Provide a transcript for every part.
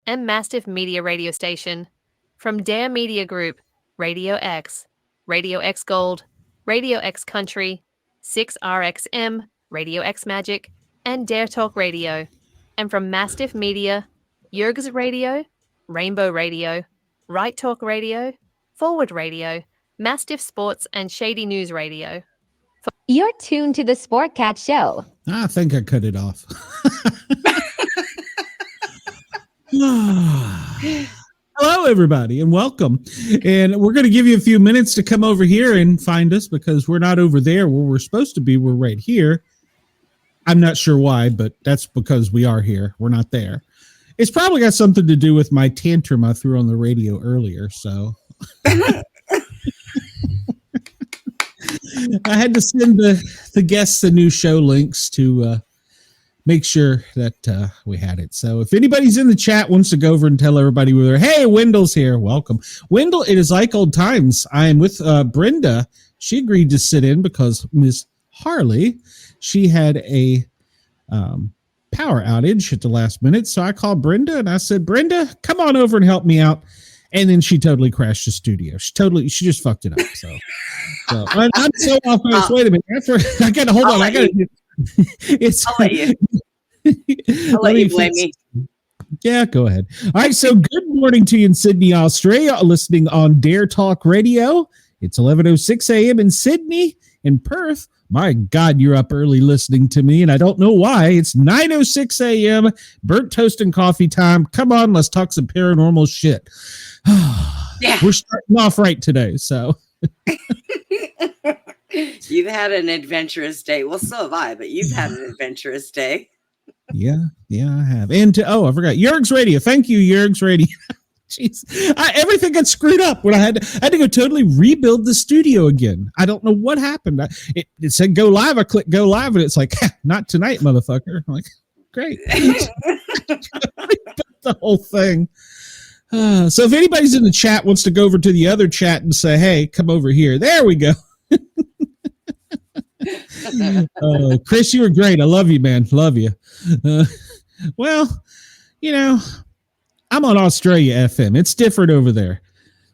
And Mastiff Media radio station. From Dare Media Group, Radio X Gold, Radio X Country, 6RXM, Radio X Magic, and Dare Talk Radio. And from Mastiff Media, Yerg's Radio, Rainbow Radio, Right Talk Radio, Forward Radio, Mastiff Sports, and Shady News Radio. You're tuned to the Sportcat Show. I think I cut it off. Hello, everybody, and welcome. And we're going to give you a few minutes to come over here and find us because we're not over there where we're supposed to be. We're right here. I'm not sure why, but that's because we are here. We're not there. It's probably got something to do with my tantrum I threw on the radio earlier. So I had to send the guests the new show links to make sure that we had it. So if anybody's in the chat wants to go over and tell everybody we're there, hey, Wendell's here. Welcome. Wendell, it is like old times. I am with Brenda. She agreed to sit in because Miss Harley, she had a power outage at the last minute. So I called Brenda and I said, Brenda, come on over and help me out. And then she totally crashed the studio. She just fucked it up. So I'm so off base. Wait a minute. I got to hold on. I got to. I'll let you. I'll let you blame me. Yeah, go ahead. All right, so good morning to you in Sydney, Australia, listening on Dare Talk Radio. It's 11:06 a.m. in Sydney. In Perth, my God, you're up early listening to me, and I don't know why. It's 9:06 a.m. Burnt toast and coffee time. Come on, let's talk some paranormal shit. Yeah. We're starting off right today, so. You've had an adventurous day. Well, so have I, but you've had an adventurous day. Yeah, I have. And I forgot. Yerg's Radio. Thank you, Yerg's Radio. Jeez. Everything got screwed up when I had to go totally rebuild the studio again. I don't know what happened. It said go live. I clicked go live, and it's like, not tonight, motherfucker. I'm like, great. The whole thing. So if anybody's in the chat wants to go over to the other chat and say, hey, come over here. There we go. Chris, you were great. I love you, man. Love you. Well, I'm on Australia FM. It's different over there.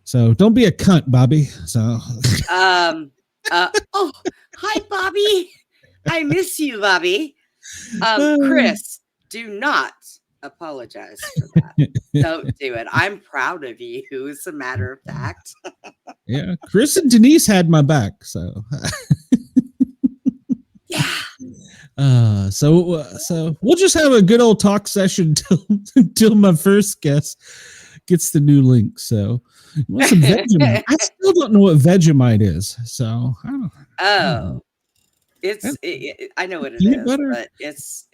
So don't be a cunt, Bobby. So oh, hi, Bobby. I miss you, Bobby. Chris, do not apologize for that. Don't do it. I'm proud of you, as a matter of fact. Yeah, Chris and Denise had my back, so yeah. So we'll just have a good old talk session until my first guest gets the new link. So what's some Vegemite? I still don't know what Vegemite is. So I don't know. I know what it is, butter? but it's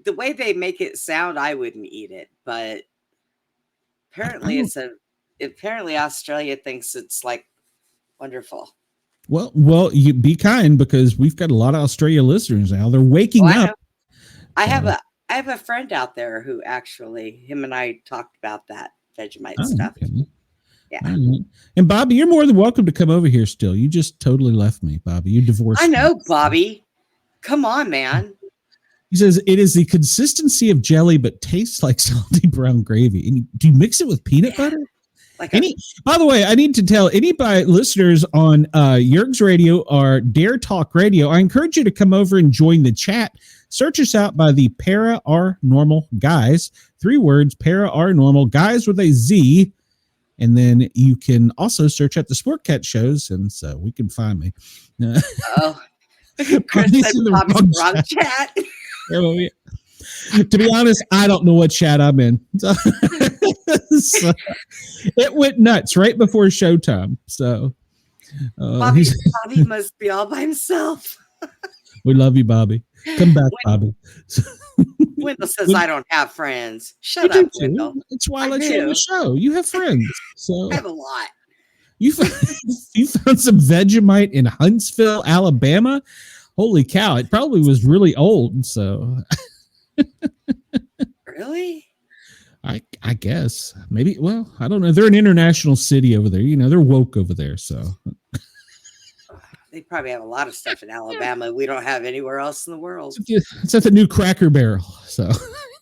the way they make it sound, I wouldn't eat it, but apparently apparently Australia thinks it's like wonderful. Well, you be kind because we've got a lot of Australia listeners now. They're waking up. I have a friend out there who actually, him and I talked about that Vegemite stuff. Okay. Yeah. And Bobby, you're more than welcome to come over here still. You just totally left me, Bobby. You divorced I know, me. Bobby. Come on, man. He says, it is the consistency of jelly, but tastes like salty brown gravy. And do you mix it with peanut butter? By the way, I need to tell anybody listeners on Yerg's Radio or Dare Talk Radio, I encourage you to come over and join the chat. Search us out by the Para OR Normal Guyz. 3 words, Para OR Normal Guyz with a Z. And then you can also search out the Sportcat shows, and so we can find me. Oh, Chris said Bobby's wrong chat. To be honest, I don't know what chat I'm in. So, it went nuts right before showtime. So Bobby must be all by himself. we love you, Bobby. Come back, Bobby. Wendell says I don't have friends. Shut up, Wendell. That's why I let you on the show. You have friends. So I have a lot. You found some Vegemite in Huntsville, Alabama. Holy cow! It probably was really old. So really, I guess maybe. Well, I don't know. They're an international city over there. You know, they're woke over there. So they probably have a lot of stuff in Alabama we don't have anywhere else in the world. It's at the new Cracker Barrel. So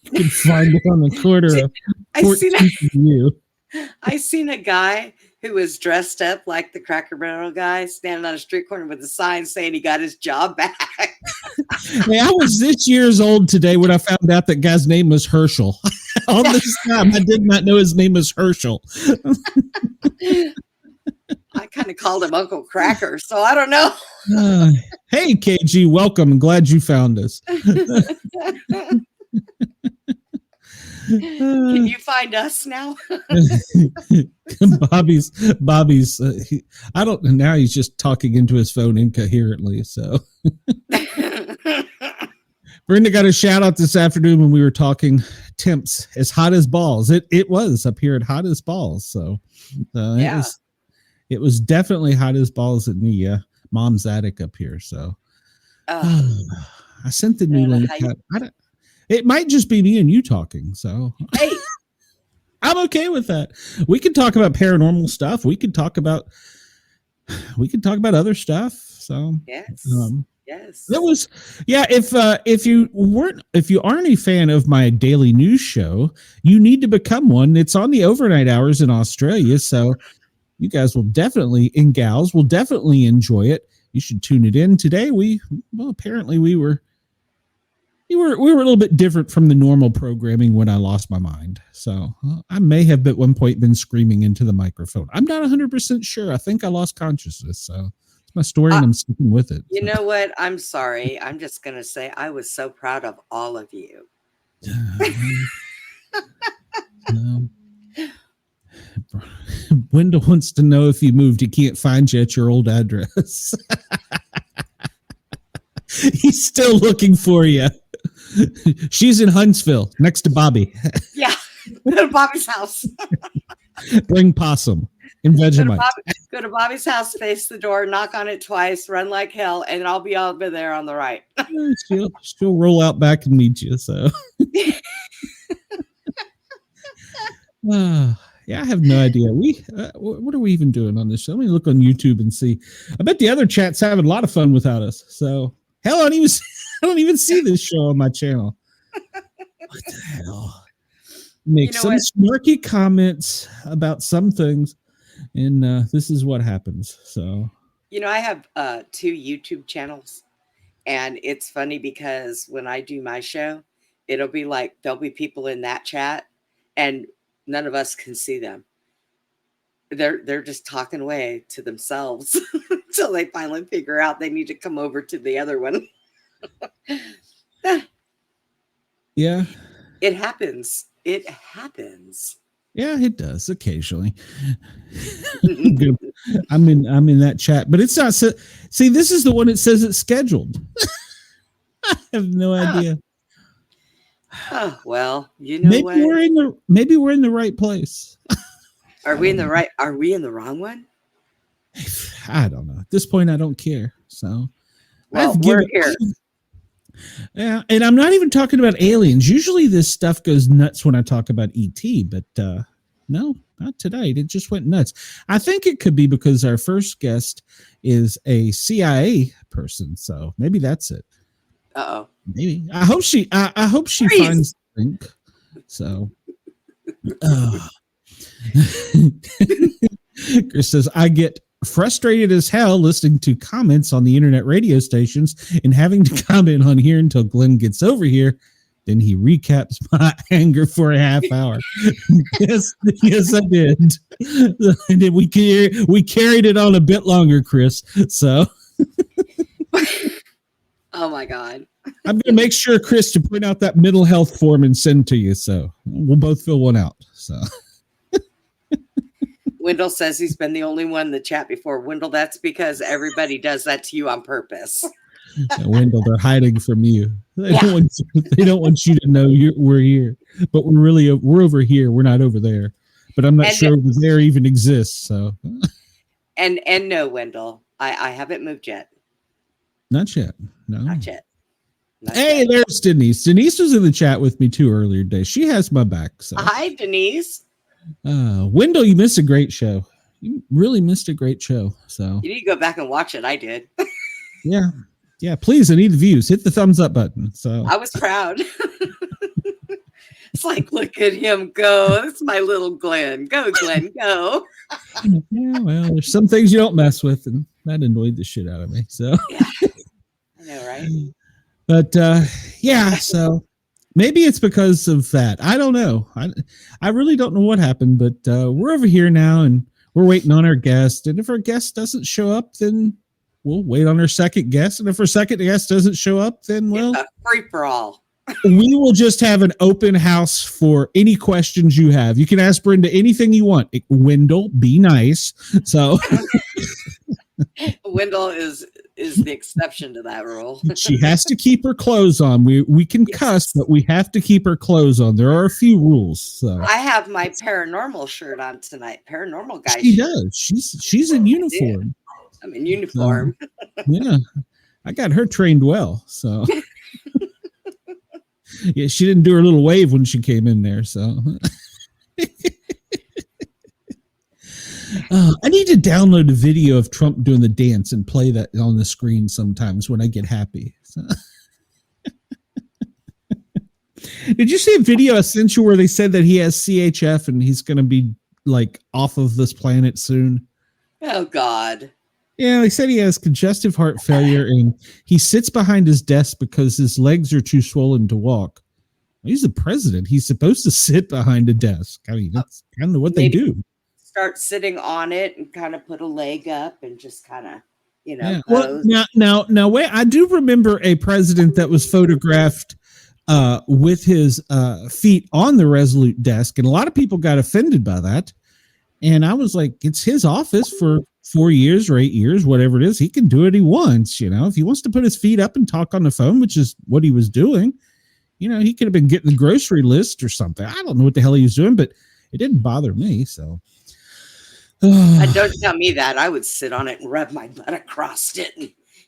you can find it on the corner of 14th. I seen a guy who was dressed up like the Cracker Barrel guy standing on a street corner with a sign saying he got his job back. Hey, I was this years old today when I found out that guy's name was Herschel. All this time, I did not know his name was Herschel. I kind of called him Uncle Cracker, so I don't know. Hey, KG, welcome. I'm glad you found us. Can you find us now? Bobby's. I don't. Now he's just talking into his phone incoherently. So, Brenda got a shout out this afternoon when we were talking temps as hot as balls. It was up here at hot as balls. So, yeah, it was definitely hot as balls in the mom's attic up here. So, I sent the new link. It might just be me and you talking. So, hey, I'm okay with that. We can talk about paranormal stuff. We could talk about other stuff. So, yes. Yes. That was, yeah. If you aren't a fan of my daily news show, you need to become one. It's on the overnight hours in Australia. So you guys will definitely, and gals will definitely enjoy it. You should tune it in today. Apparently we were a little bit different from the normal programming when I lost my mind. So I may have at one point been screaming into the microphone. I'm not 100% sure. I think I lost consciousness. So it's my story and I'm sticking with it. You know what? I'm sorry. I'm just going to say I was so proud of all of you. Wendell wants to know if you moved. He can't find you at your old address. He's still looking for you. She's in Huntsville next to Bobby. Yeah, go to Bobby's house. Bring possum and Vegemite. Go to Bobby's house, face the door, knock on it twice, run like hell, and I'll be over there on the right. She'll roll out back and meet you. So, yeah, I have no idea. What are we even doing on this show? Let me look on YouTube and see. I bet the other chat's having a lot of fun without us. So, hell, I don't even see this show on my channel. What the hell? Make some snarky comments about some things, and this is what happens. So, I have 2 YouTube channels, and it's funny because when I do my show, it'll be like there'll be people in that chat, and none of us can see them. They're just talking away to themselves until they finally figure out they need to come over to the other one. Yeah, it happens. Yeah, it does occasionally. I'm in that chat, but it's not. See, this is the one that says it's scheduled. I have no idea. Oh, well, maybe what? Maybe we're in the right place. Are we in the right? Are we in the wrong one? I don't know. At this point, I don't care. So, well, we're here. Yeah, and I'm not even talking about aliens. Usually this stuff goes nuts when I talk about ET, but no, not tonight. It just went nuts. I think it could be because our first guest is a CIA person, so maybe that's it. Uh-oh. Maybe. I hope she finds the link. So Chris says, I get frustrated as hell listening to comments on the internet radio stations and having to comment on here until Glenn gets over here. Then he recaps my anger for a half hour. Yes, I did. And we carried it on a bit longer, Chris. So, oh my God. I'm going to make sure, Chris, to print out that mental health form and send to you. So we'll both fill one out. So Wendell says he's been the only one in the chat before. Wendell, that's because everybody does that to you on purpose. Wendell, they're hiding from you. They don't want you to know we're here, but we're over here. We're not over there. But I'm not sure over there even exists. So and no, Wendell, I haven't moved yet. Not yet. No, not yet. Hey, there's Denise. Denise was in the chat with me too earlier today. She has my back. So. Hi, Denise. Wendell, you missed a great show. You really missed a great show. So you need to go back and watch it. I did. Yeah. Please, I need the views. Hit the thumbs up button. So I was proud. It's like, look at him go. That's my little Glenn. Go, Glenn, go. Yeah, well, there's some things you don't mess with, and that annoyed the shit out of me. So yeah. I know, right? But so maybe it's because of that. I don't know. I really don't know what happened, but we're over here now and we're waiting on our guest. And if our guest doesn't show up, then we'll wait on our second guest. And if our second guest doesn't show up, then free for all. We will just have an open house for any questions you have. You can ask Brenda anything you want. Wendell, be nice. So Wendell is the exception to that rule. She has to keep her clothes on. We can cuss, but we have to keep her clothes on. There are a few rules. So I have my paranormal shirt on tonight. Paranormal Guyz. She does. She's in uniform. I'm in uniform. Yeah, I got her trained well. So yeah, she didn't do her little wave when she came in there. So I need to download a video of Trump doing the dance and play that on the screen sometimes when I get happy. So. Did you see a video I sent you where they said that he has CHF and he's going to be like off of this planet soon? Oh, God. Yeah, they said he has congestive heart failure and he sits behind his desk because his legs are too swollen to walk. He's the president. He's supposed to sit behind a desk. I mean, that's kind of what they do. Start sitting on it and kind of put a leg up and just kind of, Yeah. Well, now, wait, I do remember a president that was photographed with his feet on the Resolute desk, and a lot of people got offended by that. And I was like, it's his office for 4 years or 8 years, whatever it is. He can do what he wants. If he wants to put his feet up and talk on the phone, which is what he was doing, he could have been getting the grocery list or something. I don't know what the hell he was doing, but it didn't bother me. So. Don't tell me that. I would sit on it and rub my butt across it.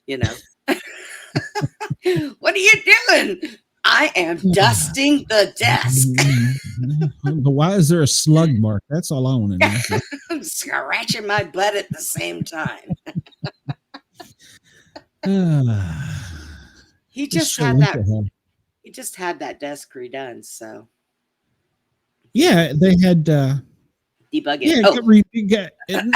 And, what are you doing? I am dusting the desk. Why is there a slug mark? That's all I want to know. I'm scratching my butt at the same time. He just had that. He just had that desk redone. So yeah, they had debug it.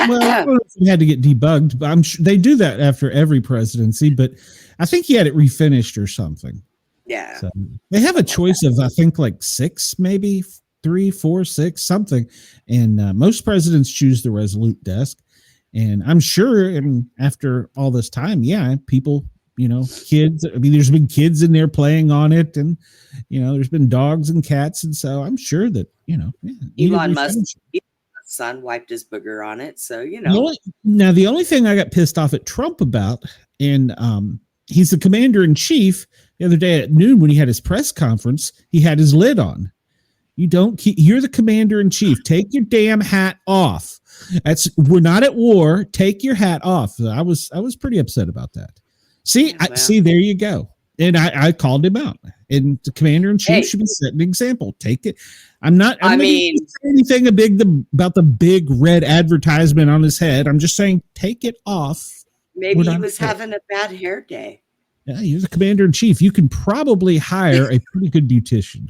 Well, I don't know if he had to get debugged, but I'm sure they do that after every presidency. But I think he had it refinished or something. Yeah. So they have a choice of, I think, like 6, maybe 3, 4, 6, something. And most presidents choose the Resolute desk. And I'm sure, and after all this time, people, kids, I mean, there's been kids in there playing on it. And, there's been dogs and cats. And so I'm sure that, Elon Musk's son wiped his booger on it. So, Now, the only thing I got pissed off at Trump about, and he's the commander in chief. The other day at noon when he had his press conference, he had his lid on. You're the commander in chief. Take your damn hat off. We're not at war. Take your hat off. I was pretty upset about that. See, there you go. And I called him out. And the commander in chief should be setting an example. Take it. I'm not saying anything about the big red advertisement on his head. I'm just saying take it off. Maybe he was having a bad hair day. Yeah, you're the commander in chief. You can probably hire a pretty good beautician.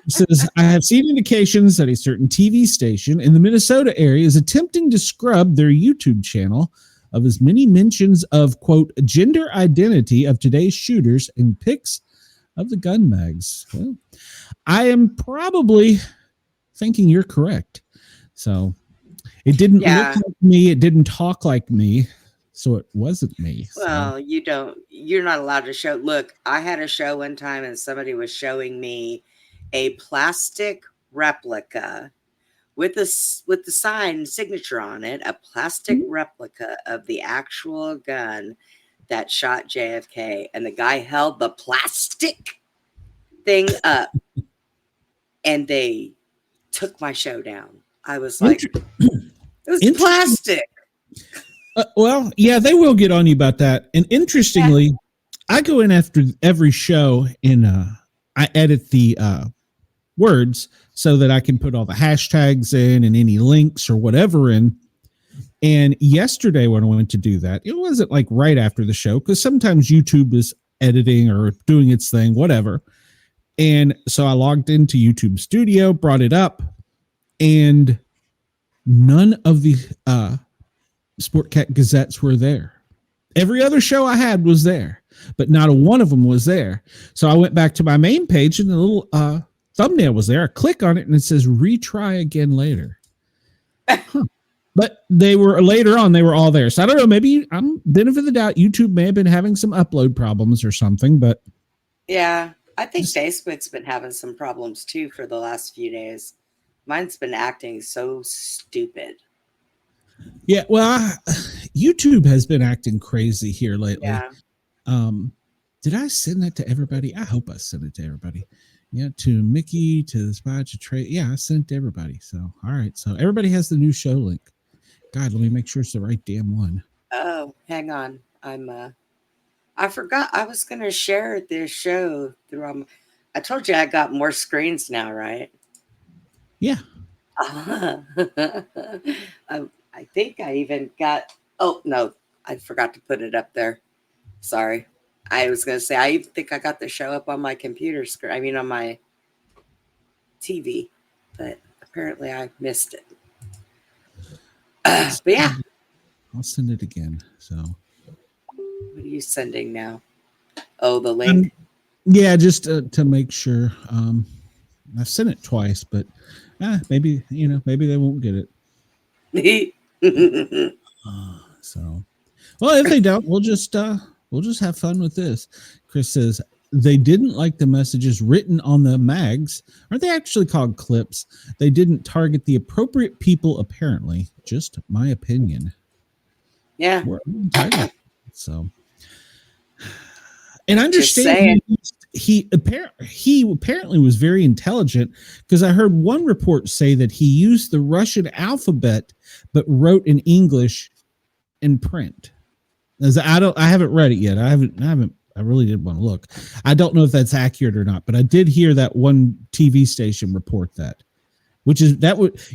He says, I have seen indications that a certain TV station in the Minnesota area is attempting to scrub their YouTube channel of as many mentions of, quote, gender identity of today's shooters and pics of the gun mags. Well, I am probably thinking you're correct. So it didn't look like me. It didn't talk like me. so it wasn't me. Well, you're not allowed to show. Look, I had a show one time and somebody was showing me a plastic replica with the sign signature on it, a plastic replica of the actual gun that shot JFK, and the guy held the plastic thing up and they took my show down. I was like, it was plastic. Well, yeah, they will get on you about that. And interestingly, I go in after every show and I edit the words so that I can put all the hashtags in and any links or whatever in. And yesterday when I went to do that, it wasn't like right after the show because sometimes YouTube is editing or doing its thing, whatever. And so I logged into YouTube Studio, brought it up, and none of the Sport Cat Gazettes were there. Every other show I had was there, but not a one of them was there. So I went back to my main page and the little thumbnail was there. I click on it and it says retry again later. But they were later on, they were all there. So I don't know, maybe I'm benefit of the doubt. YouTube may have been having some upload problems or something, but yeah, I think Facebook's been having some problems too for the last few days. Mine's been acting so stupid. Yeah, well, YouTube has been acting crazy here lately. Yeah. Did I send that to everybody? I hope I sent it to everybody. Yeah, to Mickey, to the spot, to Trey. Yeah, I sent it to everybody. So, all right. So everybody has the new show link. God, let me make sure it's the right damn one. Oh, hang on. I forgot I was going to share this show through. I told you I got more screens now, right? Yeah. I think I even got. Oh no, I forgot to put it up there. Sorry. I was going to say I even think I got the show up on my computer screen. I mean, on my TV, but apparently I missed it. But yeah, I'll send it again. So, what are you sending now? Oh, the link. Yeah, just to make sure. I've sent it twice, but maybe maybe they won't get it. So, well, if they don't, we'll just have fun with this. Chris says they didn't like the messages written on the mags. Aren't they actually called clips? They didn't target the appropriate people, apparently. Just my opinion. Yeah. So, and I understand he apparently was very intelligent because I heard one report say that he used the Russian alphabet but wrote in English in print. I haven't read it yet. I really did want to look. I don't know if that's accurate or not, but I did hear that one TV station report that,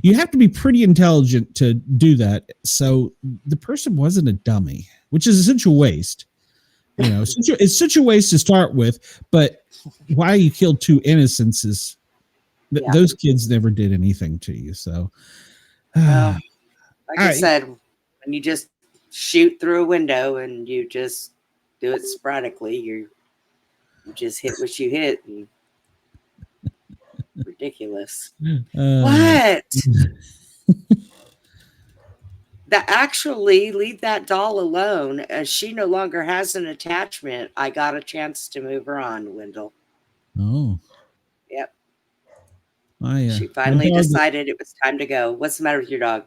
you have to be pretty intelligent to do that. So the person wasn't a dummy, which is such a waste. It's such a waste to start with, but why you killed two innocents is those kids never did anything to you. So, like I said, when you just shoot through a window and you just do it sporadically, you just hit what you hit. And ridiculous. What? That actually leave that doll alone. As she no longer has an attachment, I got a chance to move her on, Wendell. Oh. Yep. She finally decided it was time to go. What's the matter with your dog?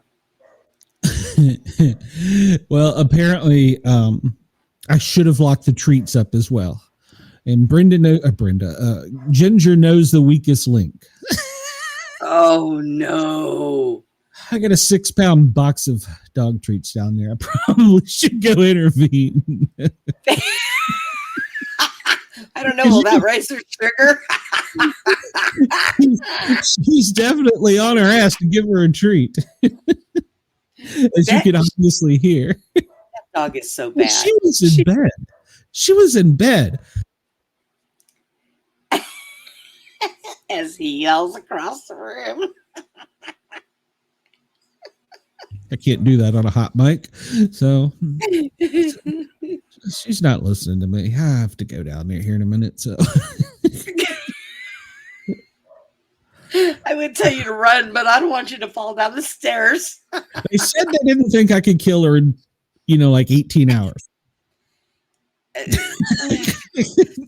Well, apparently, I should have locked the treats up as well. And Ginger knows the weakest link. Oh no. I got a 6-pound box of dog treats down there. I probably should go intervene. I don't know. Will that raise her trigger? She's definitely on her ass to give her a treat. As you can obviously hear. That dog is so bad. She was in bed. She was in bed. As he yells across the room. I can't do that on a hot mic. So she's not listening to me. I have to go down there here in a minute. So I would tell you to run, but I don't want you to fall down the stairs. They said they didn't think I could kill her like 18 hours.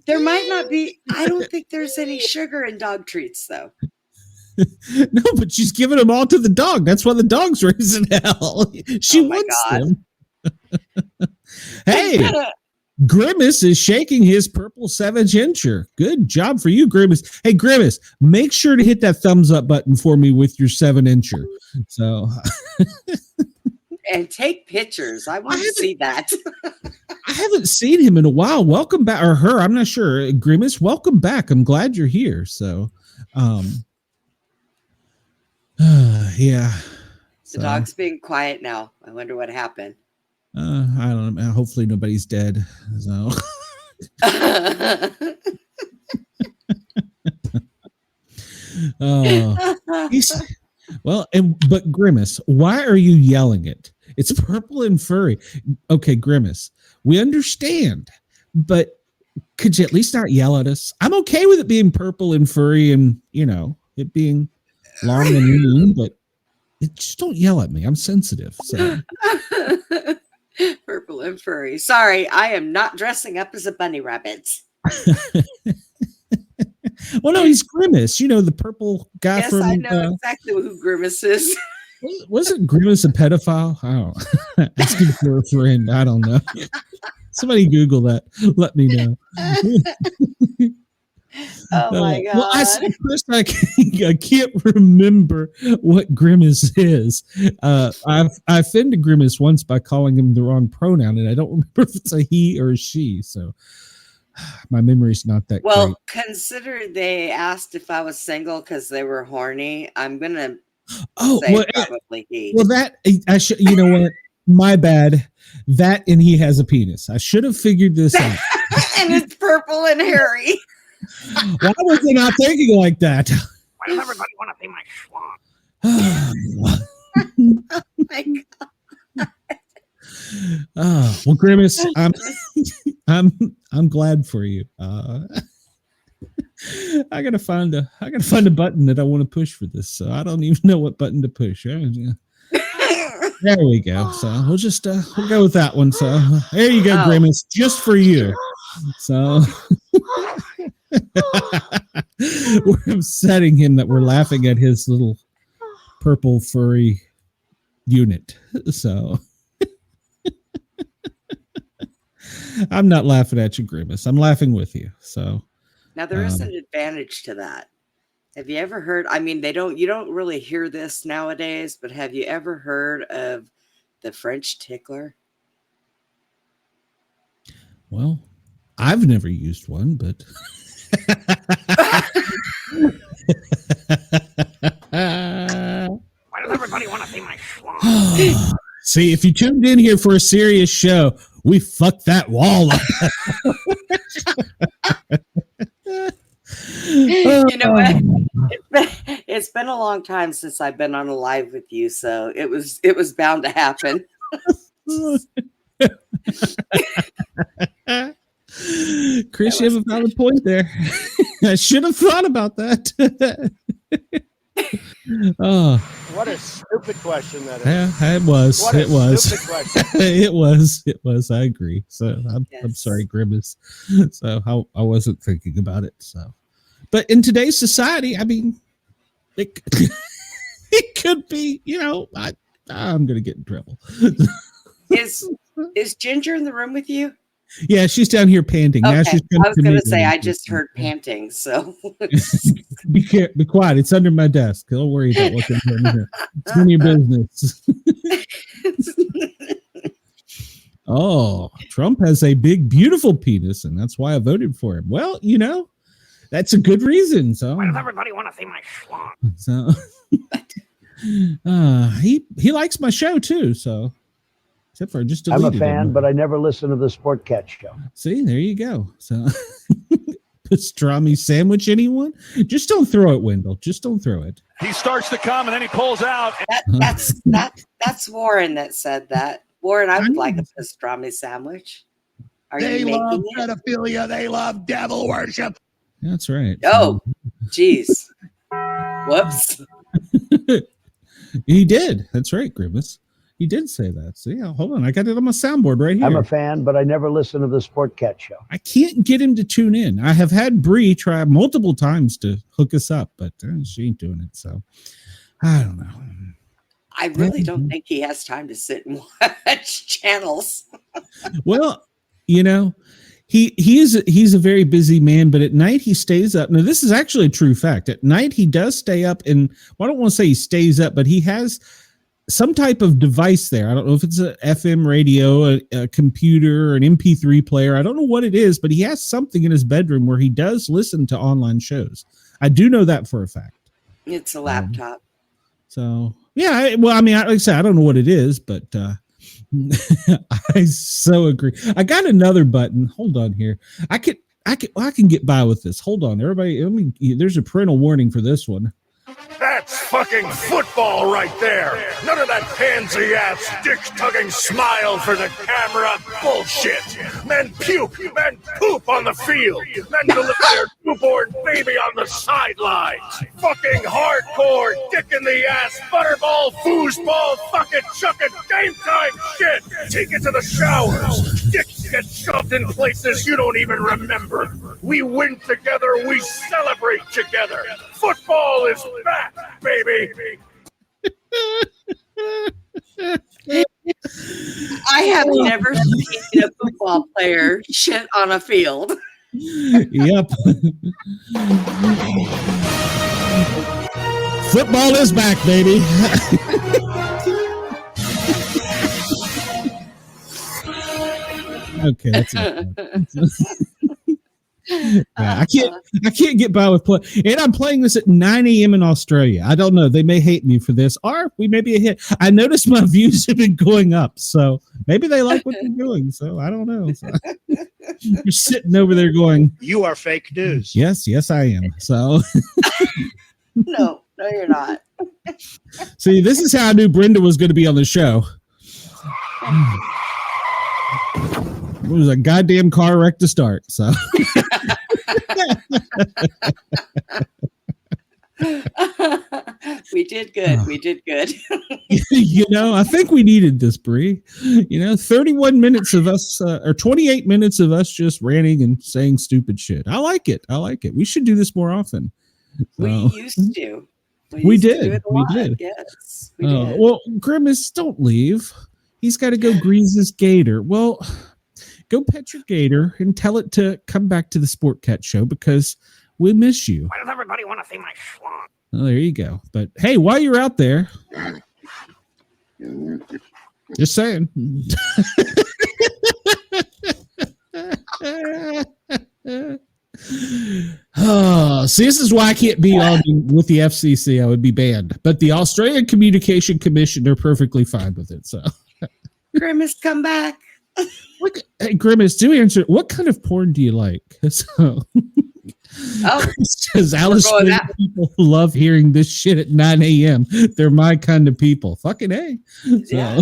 There might not be. I don't think there's any sugar in dog treats, though. No, but she's giving them all to the dog. That's why the dog's raising hell. She wants them. Hey, Grimace is shaking his purple 7-incher. Good job for you, Grimace. Hey, Grimace, make sure to hit that thumbs up button for me with your 7-incher. So, and take pictures. I want to see that. I haven't seen him in a while. Welcome back, or her. I'm not sure. Grimace, welcome back. I'm glad you're here. So, yeah. The dog's being quiet now. I wonder what happened. I don't know. Hopefully nobody's dead. So. But Grimace, why are you yelling it? It's purple and furry. Okay, Grimace, we understand, but could you at least not yell at us? I'm okay with it being purple and furry and, it being long and lean, but just don't yell at me. I'm sensitive. So. Purple and furry. Sorry, I am not dressing up as a bunny rabbit. Well, no, he's Grimace. The purple guy yes, from... I know exactly who Grimace is. Wasn't Grimace a pedophile? I don't know. Asking for a friend. I don't know. Somebody Google that. Let me know. Oh my God. Well, I can't remember what Grimace is. I offended Grimace once by calling him the wrong pronoun, and I don't remember if it's a he or a she. So my memory's not that great. Consider they asked if I was single because they were horny. I'm gonna probably he. Well, that I should. You know what? My bad. That and he has a penis. I should have figured this out. And it's purple and hairy. Why was I not thinking like that? Why does everybody want to be my schlong? Oh my God. Well, Grimace, I'm glad for you. I gotta find a button that I want to push for this. So I don't even know what button to push. There we go. So we'll go with that one. So there you go, Grimace, just for you. So we're upsetting him that we're laughing at his little purple furry unit. So I'm not laughing at you, Grimace. I'm laughing with you. So now there is an advantage to that. Have you ever heard? I mean, you don't really hear this nowadays, but have you ever heard of the French tickler? Well, I've never used one, but Why does everybody want to be my schlong? See, if you tuned in here for a serious show, we fucked that wall up. You know what? It's been a long time since I've been on a live with you, so it was bound to happen. Chris, you have a valid point there. I should have thought about that. Oh, what a stupid question that is. Yeah, it was. What it was. Stupid question. It was. I agree. So I'm sorry, Grimace. So I wasn't thinking about it. So, but in today's society, I mean, it could be. I'm gonna get in trouble. Is Ginger in the room with you? Yeah, she's down here panting. Okay. Now she's I was going to say, I just heard panting. So be quiet. It's under my desk. Don't worry about what's in here. It's none of your business. Oh, Trump has a big, beautiful penis, and that's why I voted for him. Well, that's a good reason. So why does everybody want to see my schlong? So he likes my show too. So. Except for just I'm a fan, but I never listen to the Sport Cat show. See, there you go. So, pastrami sandwich, anyone? Just don't throw it, Wendell. Just don't throw it. He starts to come and then he pulls out. That's Warren that said that. Warren, I would like a pastrami sandwich. They love pedophilia. They love devil worship. That's right. Oh, geez. Whoops. He did. That's right, Grimace. He did say that. See, hold on. I got it on my soundboard right here. I'm a fan, but I never listen to the Sport Cat show. I can't get him to tune in. I have had Bree try multiple times to hook us up, but she ain't doing it. So I don't know. I really don't think he has time to sit and watch channels. Well, you know, he's a very busy man, but at night he stays up. Now, this is actually a true fact. At night he does stay up, and well, I don't want to say he stays up, but he has some type of device there. I don't know if it's a FM radio, a computer, an MP3 player. I don't know what it is, but he has something in his bedroom where he does listen to online shows. I do know that for a fact. It's a laptop. So yeah, like I said, I don't know what it is, but I so agree. I got another button. Hold on here. I can get by with this. Hold on, everybody. There's a parental warning for this one. That's fucking football right there. None of that pansy-ass, dick-tugging smile for the camera bullshit. Men puke, men poop on the field. Men deliver their newborn baby on the sidelines. Fucking hardcore, dick-in-the-ass, butterball, foosball, fucking chucking game time shit. Take it to the showers. Dicks get shoved in places you don't even remember. We win together, we celebrate together. Football is back, baby. I have never seen a football player shit on a field. Yep. Football is back, baby. Okay, that's it. Yeah, I can't get by with play, and I'm playing this at 9 a.m. in Australia. I don't know. They may hate me for this, or we may be a hit. I noticed my views have been going up, so maybe they like what they're doing. So I don't know. So, you're sitting over there going, You are fake news. Yes, I am. So No, you're not. see, this is how I knew Brenda was going to be on the show. It was a goddamn car wreck to start. So We did good. We did good. you know, I think we needed this, Bree. 31 minutes of us, or 28 minutes of us just ranting and saying stupid shit. I like it. We should do this more often. We used to. We used to did. do it a We lot. did. Yes. We did. Well, Grimace, don't leave. He's got to go grease his gator. Well, go pet your gator and tell it to come back to the Sport Cat show because we miss you. Why does everybody want to see my schlong? Oh, there you go. But hey, while you're out there, just saying. Oh, see, this is why I can't be on with the FCC. I would be banned. But the Australian Communication Commission are perfectly fine with it. So, Grimace, come back. Hey, Grimace, do answer. What kind of porn do you like? So, because Alice Springs people love hearing this shit at 9 a.m. They're my kind of people. Fucking A. Yeah.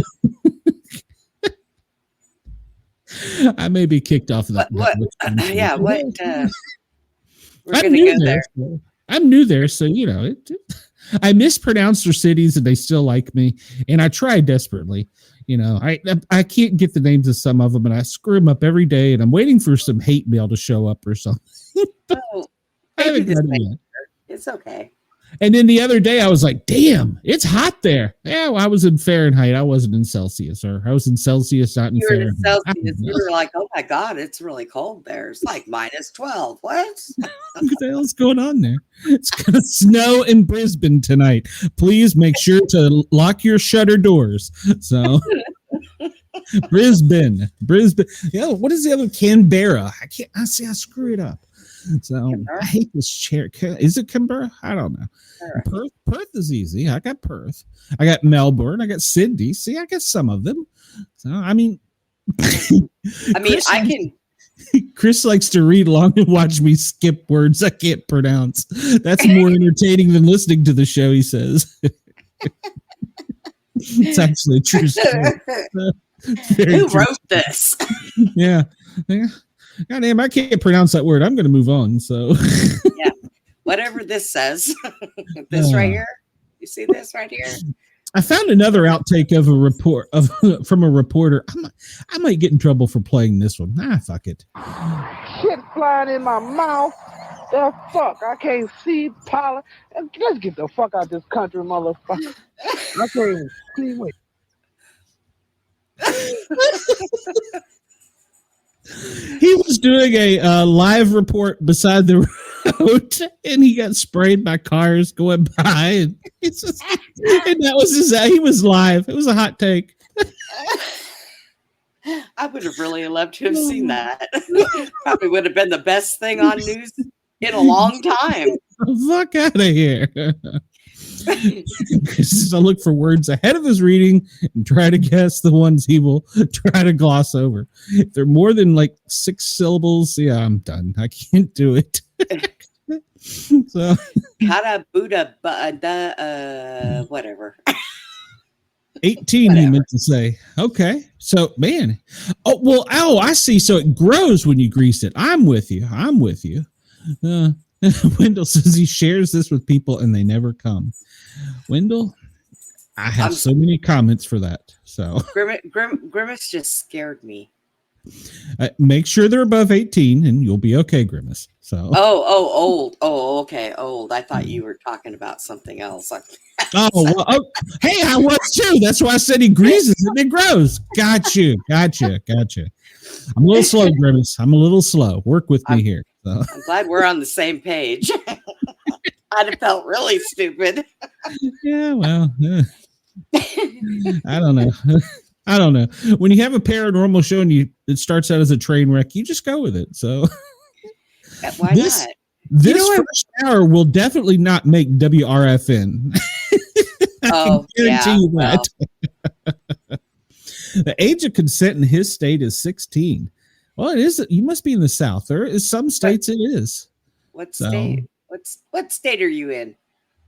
So, I may be kicked off of that. What? We're I'm going to new go there. So I'm new there, so I mispronounce their cities, and they still like me. And I try desperately. I can't get the names of some of them, and I screw them up every day. And I'm waiting for some hate mail to show up or something. I haven't got it yet. It's okay. And then the other day, I was like, "Damn, it's hot there." Yeah, well, I was in Fahrenheit. I wasn't in Celsius, or I was in Celsius, not in You were Fahrenheit. in Celsius. You were like, "Oh my God, it's really cold there. It's like -12." What? What the hell's going on there? It's gonna snow in Brisbane tonight. Please make sure to lock your shutter doors. So, Brisbane. Yeah, what is the other? Canberra. I screw it up. So Canberra? I hate this chair. Is it Canberra? I don't know. Right. Perth is easy. I got Perth. I got Melbourne. I got Sydney. See, I got some of them. So I mean, Chris likes to read along and watch me skip words I can't pronounce. That's more entertaining than listening to the show, he says. It's actually a true story. Who wrote this? Yeah. God damn, I can't pronounce that word. I'm going to move on. So, Yeah, whatever this says. This right here. You see this right here? I found another outtake of a report from a reporter. I might get in trouble for playing this one. Fuck it. Shit flying in my mouth. The fuck? I can't see pollen. Let's get the fuck out this country, motherfucker. I can't even see. Wait. He was doing a live report beside the road, and he got sprayed by cars going by, and that was he was live. It was a hot take. I would have really loved to have seen that. Probably would have been the best thing on news in a long time. Fuck out of here. I look for words ahead of his reading and try to guess the ones he will try to gloss over. If they're more than like 6 syllables, yeah, I'm done. I can't do it. So Kata Buddha whatever. 18 Whatever. he meant to say. Okay. So man. I see. So it grows when you grease it. I'm with you. Wendell says he shares this with people and they never come. Wendell, I have so many comments for that. So Grimace just scared me. Make sure they're above 18 and you'll be okay, Grimace. So old. Oh, okay, old. I thought you were talking about something else. Hey, I was too. That's why I said he greases and it grows. Got you. I'm a little slow, Grimace. I'm a little slow. Work with me here. So. I'm glad we're on the same page. I'd have felt really stupid. Yeah, well, I don't know. When you have a paranormal show and it starts out as a train wreck, you just go with it. So why not? This first hour will definitely not make WRFN. I can guarantee you that. Well. The age of consent in his state is 16. Well, it is. You must be in the South. There is some states it is. What state? What state are you in?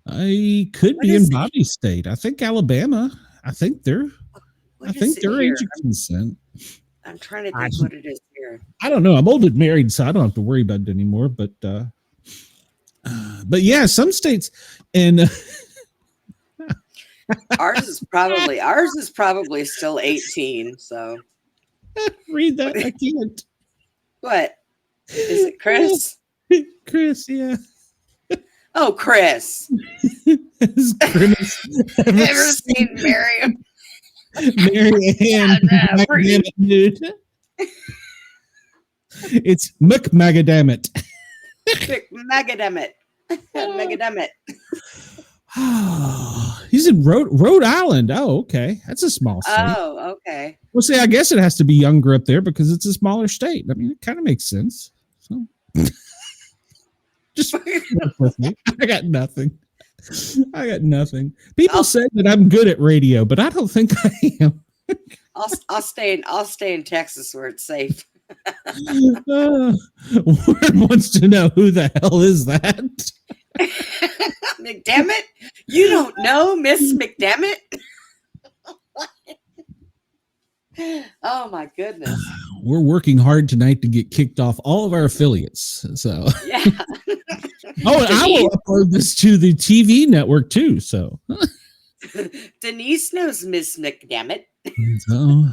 I could be in Bobby's state. I think Alabama. I think they're age of consent. I'm trying to think what it is here. I don't know. I'm old and married, so I don't have to worry about it anymore. But yeah, some states and ours is probably still 18. So read that. I can't. What is it, Chris? Chris, yeah. Oh, Chris. Has Chris ever seen Miriam? Marianne, dude. It's McMagadamit. McMagadamit. Megadamit. He's in Rhode Island. Oh, okay. That's a small state. Oh, okay. Well, see, I guess it has to be younger up there because it's a smaller state. I mean, it kind of makes sense. So, just with me. I got nothing. People say that I'm good at radio, but I don't think I am. I'll stay in Texas where it's safe. Warren wants to know who the hell is that? McDammit? You don't know Miss McDammit? Oh my goodness. We're working hard tonight to get kicked off all of our affiliates. So yeah. Oh, and I will upload this to the TV network too. So Denise knows Miss McDammit. So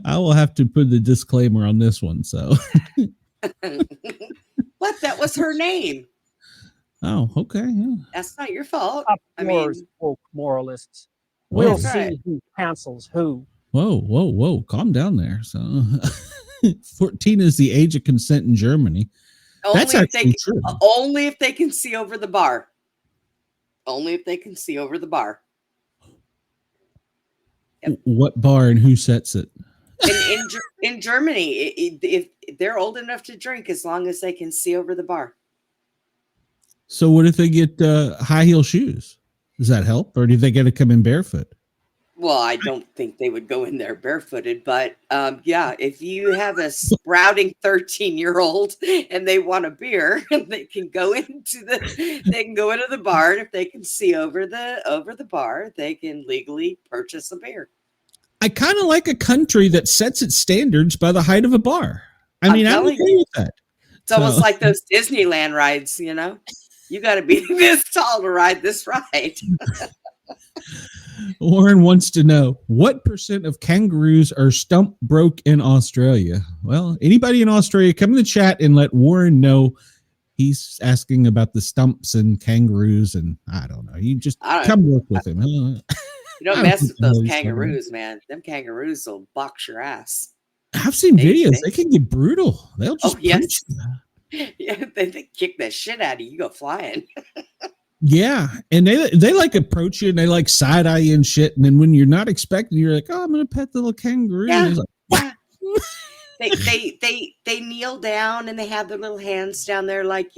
I will have to put the disclaimer on this one. So what? That was her name. Oh, okay. Yeah. That's not your fault. I mean, woke moralists. Well, We'll see who cancels who. Whoa. Calm down there. So 14 is the age of consent in Germany. That's actually true. Only if they can see over the bar. Only if they can see over the bar. Yep. What bar and who sets it? In Germany, if they're old enough to drink, as long as they can see over the bar. So what if they get high heel shoes? Does that help, or do they got to come in barefoot? Well, I don't think they would go in there barefooted, but yeah, if you have a sprouting 13-year-old and they want a beer, they can go into the bar, and if they can see over the bar, they can legally purchase a beer. I kind of like a country that sets its standards by the height of a bar. I mean, I'm okay with that. It's almost like those Disneyland rides, you know. You got to be this tall to ride this ride. Warren wants to know what % of kangaroos are stump broke in Australia. Well, anybody in Australia, come in the chat and let Warren know. He's asking about the stumps and kangaroos, and I don't know. You just come work with him. You don't mess with those kangaroos, man. Them kangaroos will box your ass. I've seen videos. They can get brutal. They'll just punch you. Yeah, they kick the shit out of you. You go flying. Yeah, and they like approach you and they like side eye you and shit. And then when you're not expecting, you're like, "Oh, I'm gonna pet the little kangaroo." Yeah, like, what? They kneel down and they have their little hands down there, like,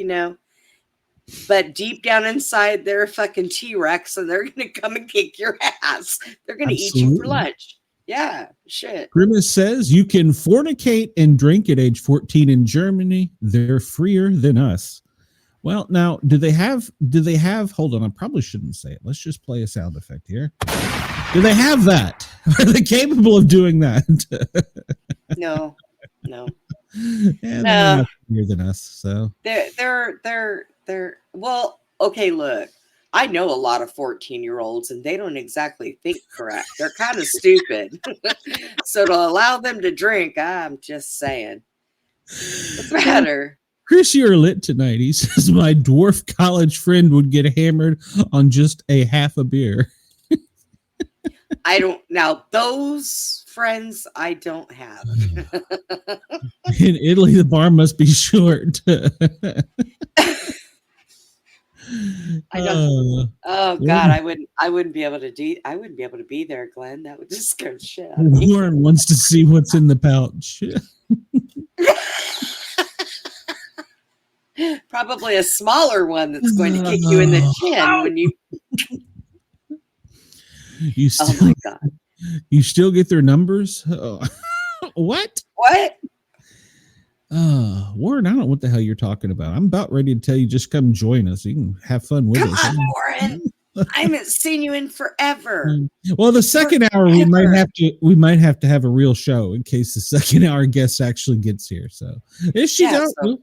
but deep down inside they're a fucking T-Rex, and they're gonna come and kick your ass. They're gonna eat you for lunch. Yeah, shit. Grimace says you can fornicate and drink at age 14 in Germany. They're freer than us. Well, now, do they have, hold on, I probably shouldn't say it. Let's just play a sound effect here. Do they have that? Are they capable of doing that? No. Yeah, they're not freer than us, so. They're well, okay, look. I know a lot of 14-year-olds, and they don't exactly think correct. They're kind of stupid. So to allow them to drink, I'm just saying. What's the matter? Chris, you're lit tonight. He says my dwarf college friend would get hammered on just a half a beer. Now those friends I don't have. In Italy, the bar must be short. I don't. Oh God, I wouldn't be able to be there, Glenn. That would just scare the shit out of me. Warren wants to see what's in the pouch. Probably a smaller one that's going to kick you in the chin when you. Oh my God! You still get their numbers? Oh. What? Warren, I don't know what the hell you're talking about. I'm about ready to tell you, just come join us. You can have fun with us. Come on, Warren. I haven't seen you in forever. Well, the second hour we might have to have a real show in case the second hour guest actually gets here. So if she does, we'll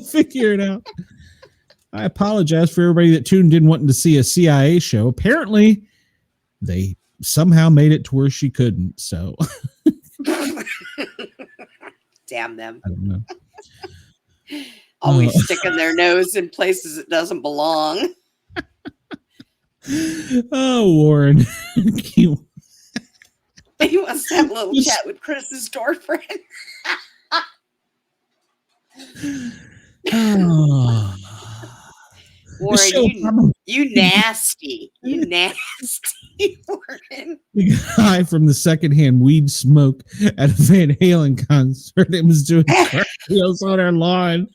figure it out. I apologize for everybody that tuned in wanting to see a CIA show. Apparently, they somehow made it to where she couldn't. So. Damn them. I don't know. Always sticking their nose in places it doesn't belong. Oh, Warren. He wants to have a little chat with Chris's door friend. Warren, you nasty. You nasty, Warren. The guy from the secondhand weed smoke at a Van Halen concert and was doing cartwheels on our lawn.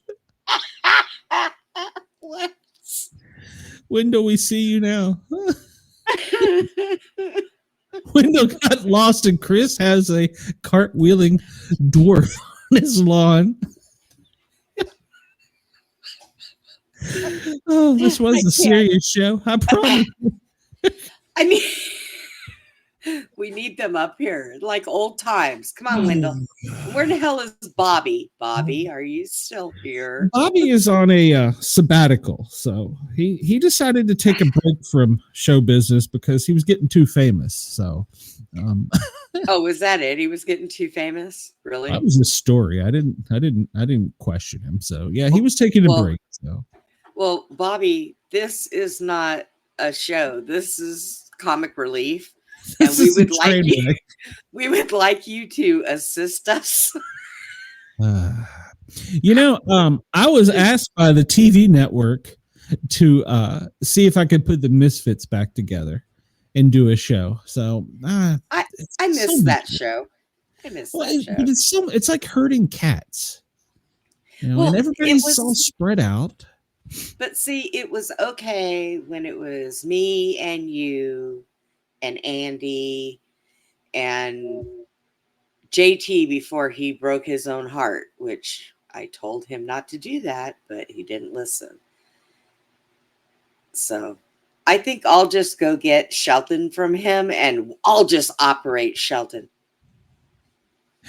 What? When do we see you now? Window got lost and Chris has a cartwheeling dwarf on his lawn. Oh, this was a serious show. I promise. I mean, we need them up here like old times. Come on, Wendell. Where the hell is Bobby? Bobby, are you still here? Bobby is on a sabbatical, so he decided to take a break from show business because he was getting too famous. So, oh, was that it? He was getting too famous. Really? That was the story. I didn't question him. So yeah, he was taking a break. So. Well, Bobby, this is not a show. This is comic relief, and we would like you to assist us. I was asked by the TV network to see if I could put the Misfits back together and do a show. So I miss that show. I miss that show. But it's like herding cats, and everybody's all spread out. But see, it was okay when it was me and you and Andy and JT before he broke his own heart, which I told him not to do that, but he didn't listen. So I think I'll just go get Shelton from him and I'll just operate Shelton.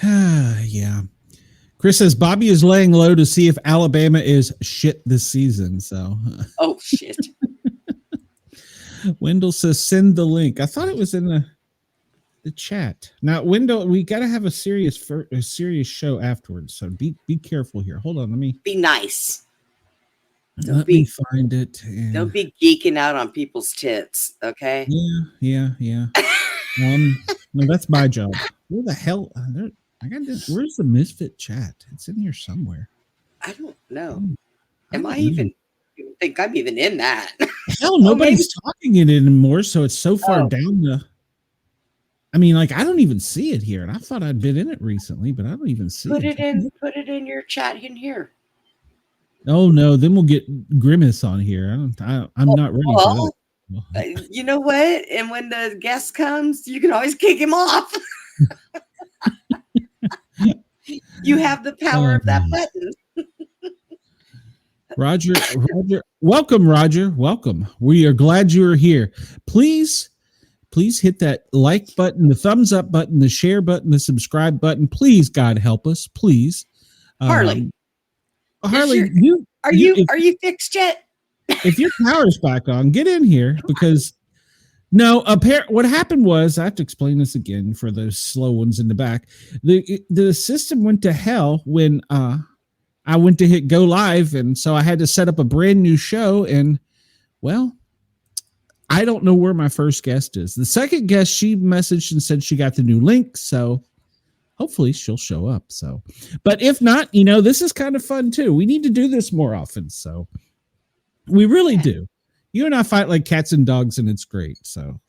Yeah. Chris says Bobby is laying low to see if Alabama is shit this season. So, oh shit. Wendell says send the link. I thought it was in the chat. Now, Wendell, we got to have a serious show afterwards. So be careful here. Hold on, be nice. Let me find it. Don't be geeking out on people's tits, okay? Yeah. No, that's my job. Where the hell? Where's the Misfit chat? It's in here somewhere. I don't know. Am I even? Think I'm even in that? Hell, nobody's talking it anymore. So it's so far down the. I mean, like I don't even see it here, and I thought I'd been in it recently, but I don't even see it. Put it in your chat in here. Oh no, then we'll get Grimace on here. I'm not ready for that. You know what? And when the guest comes, you can always kick him off. You have the power of that button. Roger, welcome, Roger. Welcome. We are glad you are here. Please hit that like button, the thumbs up button, the share button, the subscribe button. Please, God help us. Please. Harley, are you fixed yet? If your power's back on, get in here because what happened was I have to explain this again for those slow ones in the back. The system went to hell when I went to hit go live, and so I had to set up a brand new show. And well, I don't know where my first guest is. The second guest, she messaged and said she got the new link, so hopefully she'll show up. So, but if not, this is kind of fun too. We need to do this more often. So we really do. You and I fight like cats and dogs, and it's great. So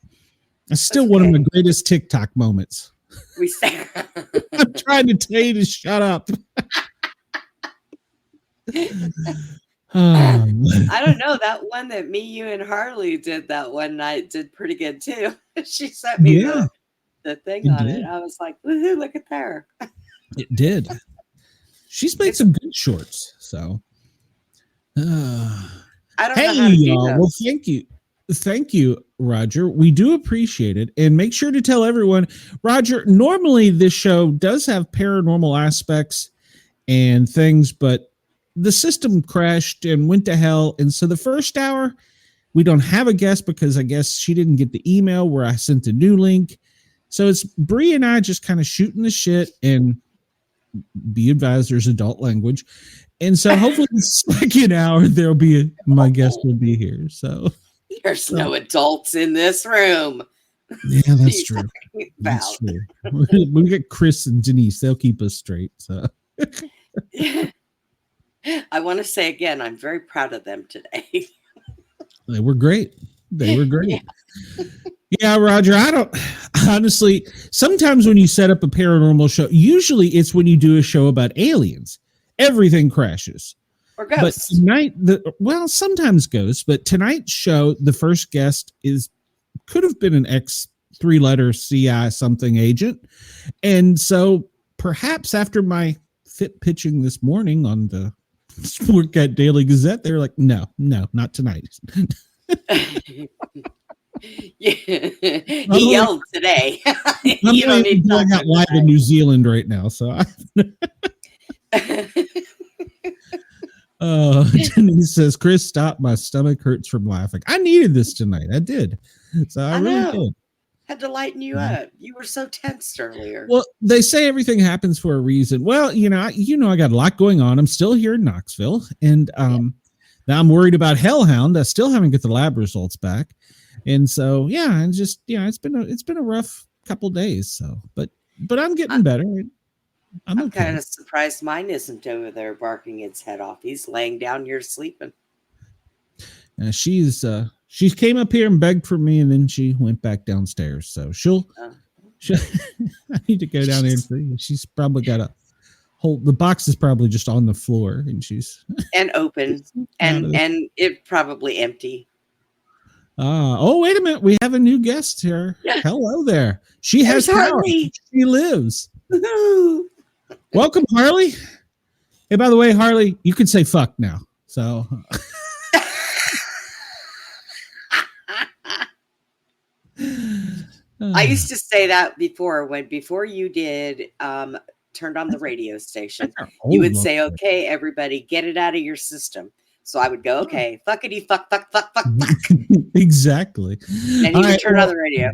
it's still one of my greatest TikTok moments. I'm trying to tell you to shut up. I don't know. That one that me, you, and Harley did that one night did pretty good too. She sent me the thing on it. I was like, woohoo, look at there. It did. She's made some good shorts. So I don't know how to do those. Well, thank you, Roger. We do appreciate it. And make sure to tell everyone, Roger, normally this show does have paranormal aspects and things, but the system crashed and went to hell. And so the first hour, we don't have a guest because I guess she didn't get the email where I sent the new link. So it's Bree and I just kind of shooting the shit, and be advised there's adult language. And so hopefully the second hour, my guest will be here. So there's no adults in this room. Yeah, that's true. That's true. We get Chris and Denise. They'll keep us straight. So I want to say again, I'm very proud of them today. They were great. Yeah, Roger, I don't honestly, sometimes when you set up a paranormal show, usually it's when you do a show about aliens, everything crashes. Or ghosts. But tonight, sometimes ghosts, but tonight's show, the first guest could have been an X 3-letter CI something agent. And so perhaps after my fit pitching this morning on the Sportcat Daily Gazette, they're like, no, not tonight. He yelled today. You don't need to out live in New Zealand right now, so Denise says, Chris, stop, my stomach hurts from laughing. I needed this tonight. I did. So I really did. Had to lighten you up. You were so tensed earlier. Well, they say everything happens for a reason. Well, I got a lot going on. I'm still here in Knoxville, and now I'm worried about Hellhound. I still haven't got the lab results back. And so, and just, it's been a rough couple days. So, but I'm getting better. I'm okay. Kind of surprised mine isn't over there barking its head off. He's laying down here sleeping. She came up here and begged for me, and then she went back downstairs. So she'll I need to go down there and see. She's probably got the box is probably just on the floor, and she's open and it probably empty. Oh, wait a minute. We have a new guest here. Yeah. Hello there. She has power. She lives. Welcome, Harley. Hey, by the way, Harley, you can say fuck now. So I used to say that before you did turned on the radio station. You would say, okay, everybody, get it out of your system. So I would go, okay, fuckity, fuck. Exactly. And he would turn on the radio.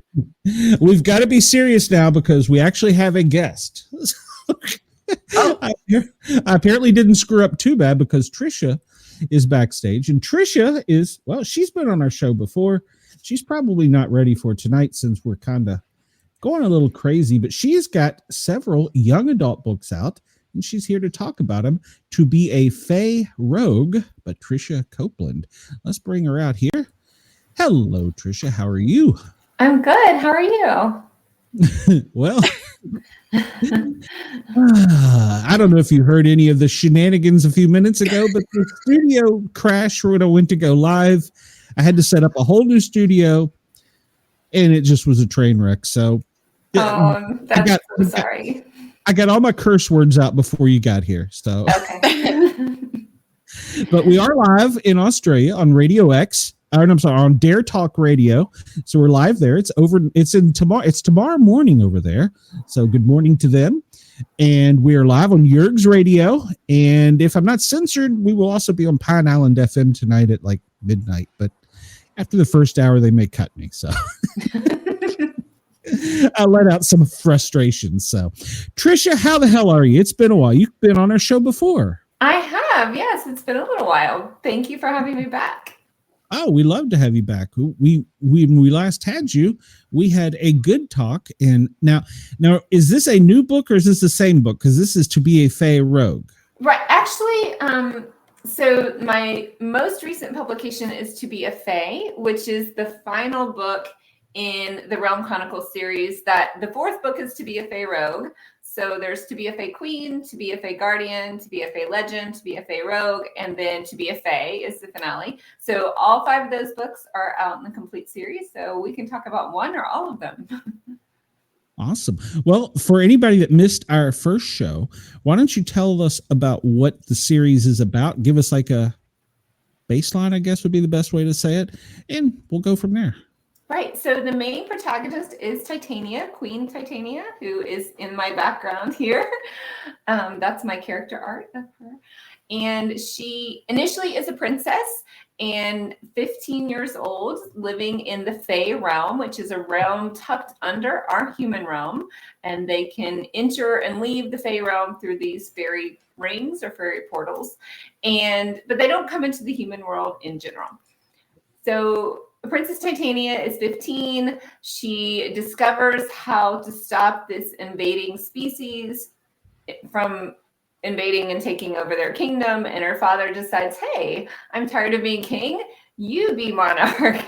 We've got to be serious now because we actually have a guest. Oh. I apparently didn't screw up too bad because Tricia is backstage. And Tricia is, well, she's been on our show before. She's probably not ready for tonight since we're kind of going a little crazy, but she's got several young adult books out and she's here to talk about them. To be a Fae Rogue by Tricia Copeland. Let's bring her out here. Hello, Tricia. How are you? I'm good. How are you? Well, I don't know if you heard any of the shenanigans a few minutes ago, but the studio crashed when I went to go live. I had to set up a whole new studio, and it just was a train wreck. So, that's so sorry. I got all my curse words out before you got here. So, okay. But we are live in Australia on Radio X. I'm sorry, on Dare Talk Radio. So we're live there. It's tomorrow morning over there. So good morning to them. And we are live on Yerg's Radio. And if I'm not censored, we will also be on Pine Island FM tonight at like midnight. But after the first hour, they may cut me. So I'll let out some frustration. So Tricia, how the hell are you? It's been a while. You've been on our show before. I have. Yes, it's been a little while. Thank you for having me back. Oh, we love to have you back. When we last had you, we had a good talk. And now, is this a new book or is this the same book? Because this is To Be a Fae Rogue. Right. Actually, so my most recent publication is To Be a Fae, which is the final book in the Realm Chronicles series. That the fourth book is To Be a Fae Rogue. So there's To Be a Fae Queen, To Be a Fae Guardian, To Be a Fae Legend, To Be a Fae Rogue, and then To Be a Fae is the finale. So all 5 of those books are out in the complete series. So we can talk about one or all of them. Awesome. Well, for anybody that missed our first show, why don't you tell us about what the series is about? Give us like a baseline, I guess would be the best way to say it. And we'll go from there. Right. So the main protagonist is Titania, Queen Titania, who is in my background here. That's my character art of her. And she initially is a princess and 15 years old, living in the Fae realm, which is a realm tucked under our human realm. And they can enter and leave the Fae realm through these fairy rings or fairy portals. But they don't come into the human world in general. So Princess Titania is 15. She discovers how to stop this invading species from invading and taking over their kingdom. And her father decides, hey, I'm tired of being king. You be monarch.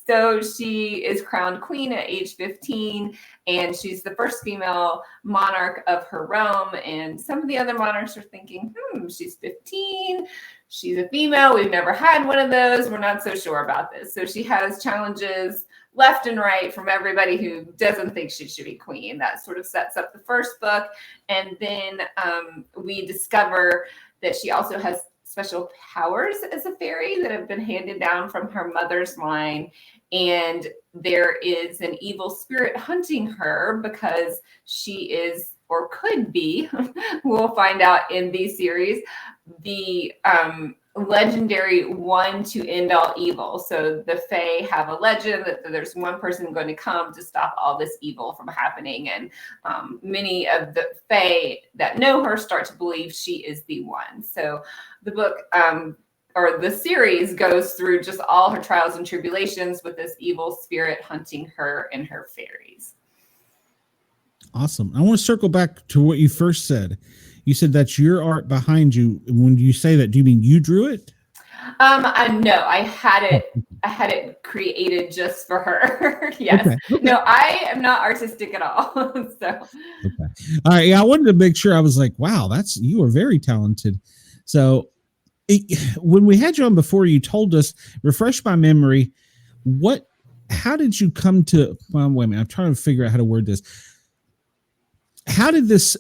So she is crowned queen at age 15, and she's the first female monarch of her realm. And some of the other monarchs are thinking, she's 15. She's a female. We've never had one of those. We're not so sure about this. So she has challenges left and right from everybody who doesn't think she should be queen. That sort of sets up the first book. And then we discover that she also has special powers as a fairy that have been handed down from her mother's line. And there is an evil spirit hunting her because she is, or could be, we'll find out in the series, the legendary one to end all evil. So the Fae have a legend that there's one person going to come to stop all this evil from happening. And many of the Fae that know her start to believe she is the one. So the book or the series goes through just all her trials and tribulations with this evil spirit hunting her and her fairies. Awesome. I want to circle back to what you first said. You said that's your art behind you. When you say that, do you mean you drew it? No, I had it created just for her. Yes. Okay. No, I am not artistic at all. So. Okay. All right. Yeah, I wanted to make sure. I was like, wow, you are very talented. So when we had you on before, you told us, refresh my memory, how did you come to, well, wait a minute, I'm trying to figure out how to word this. How did this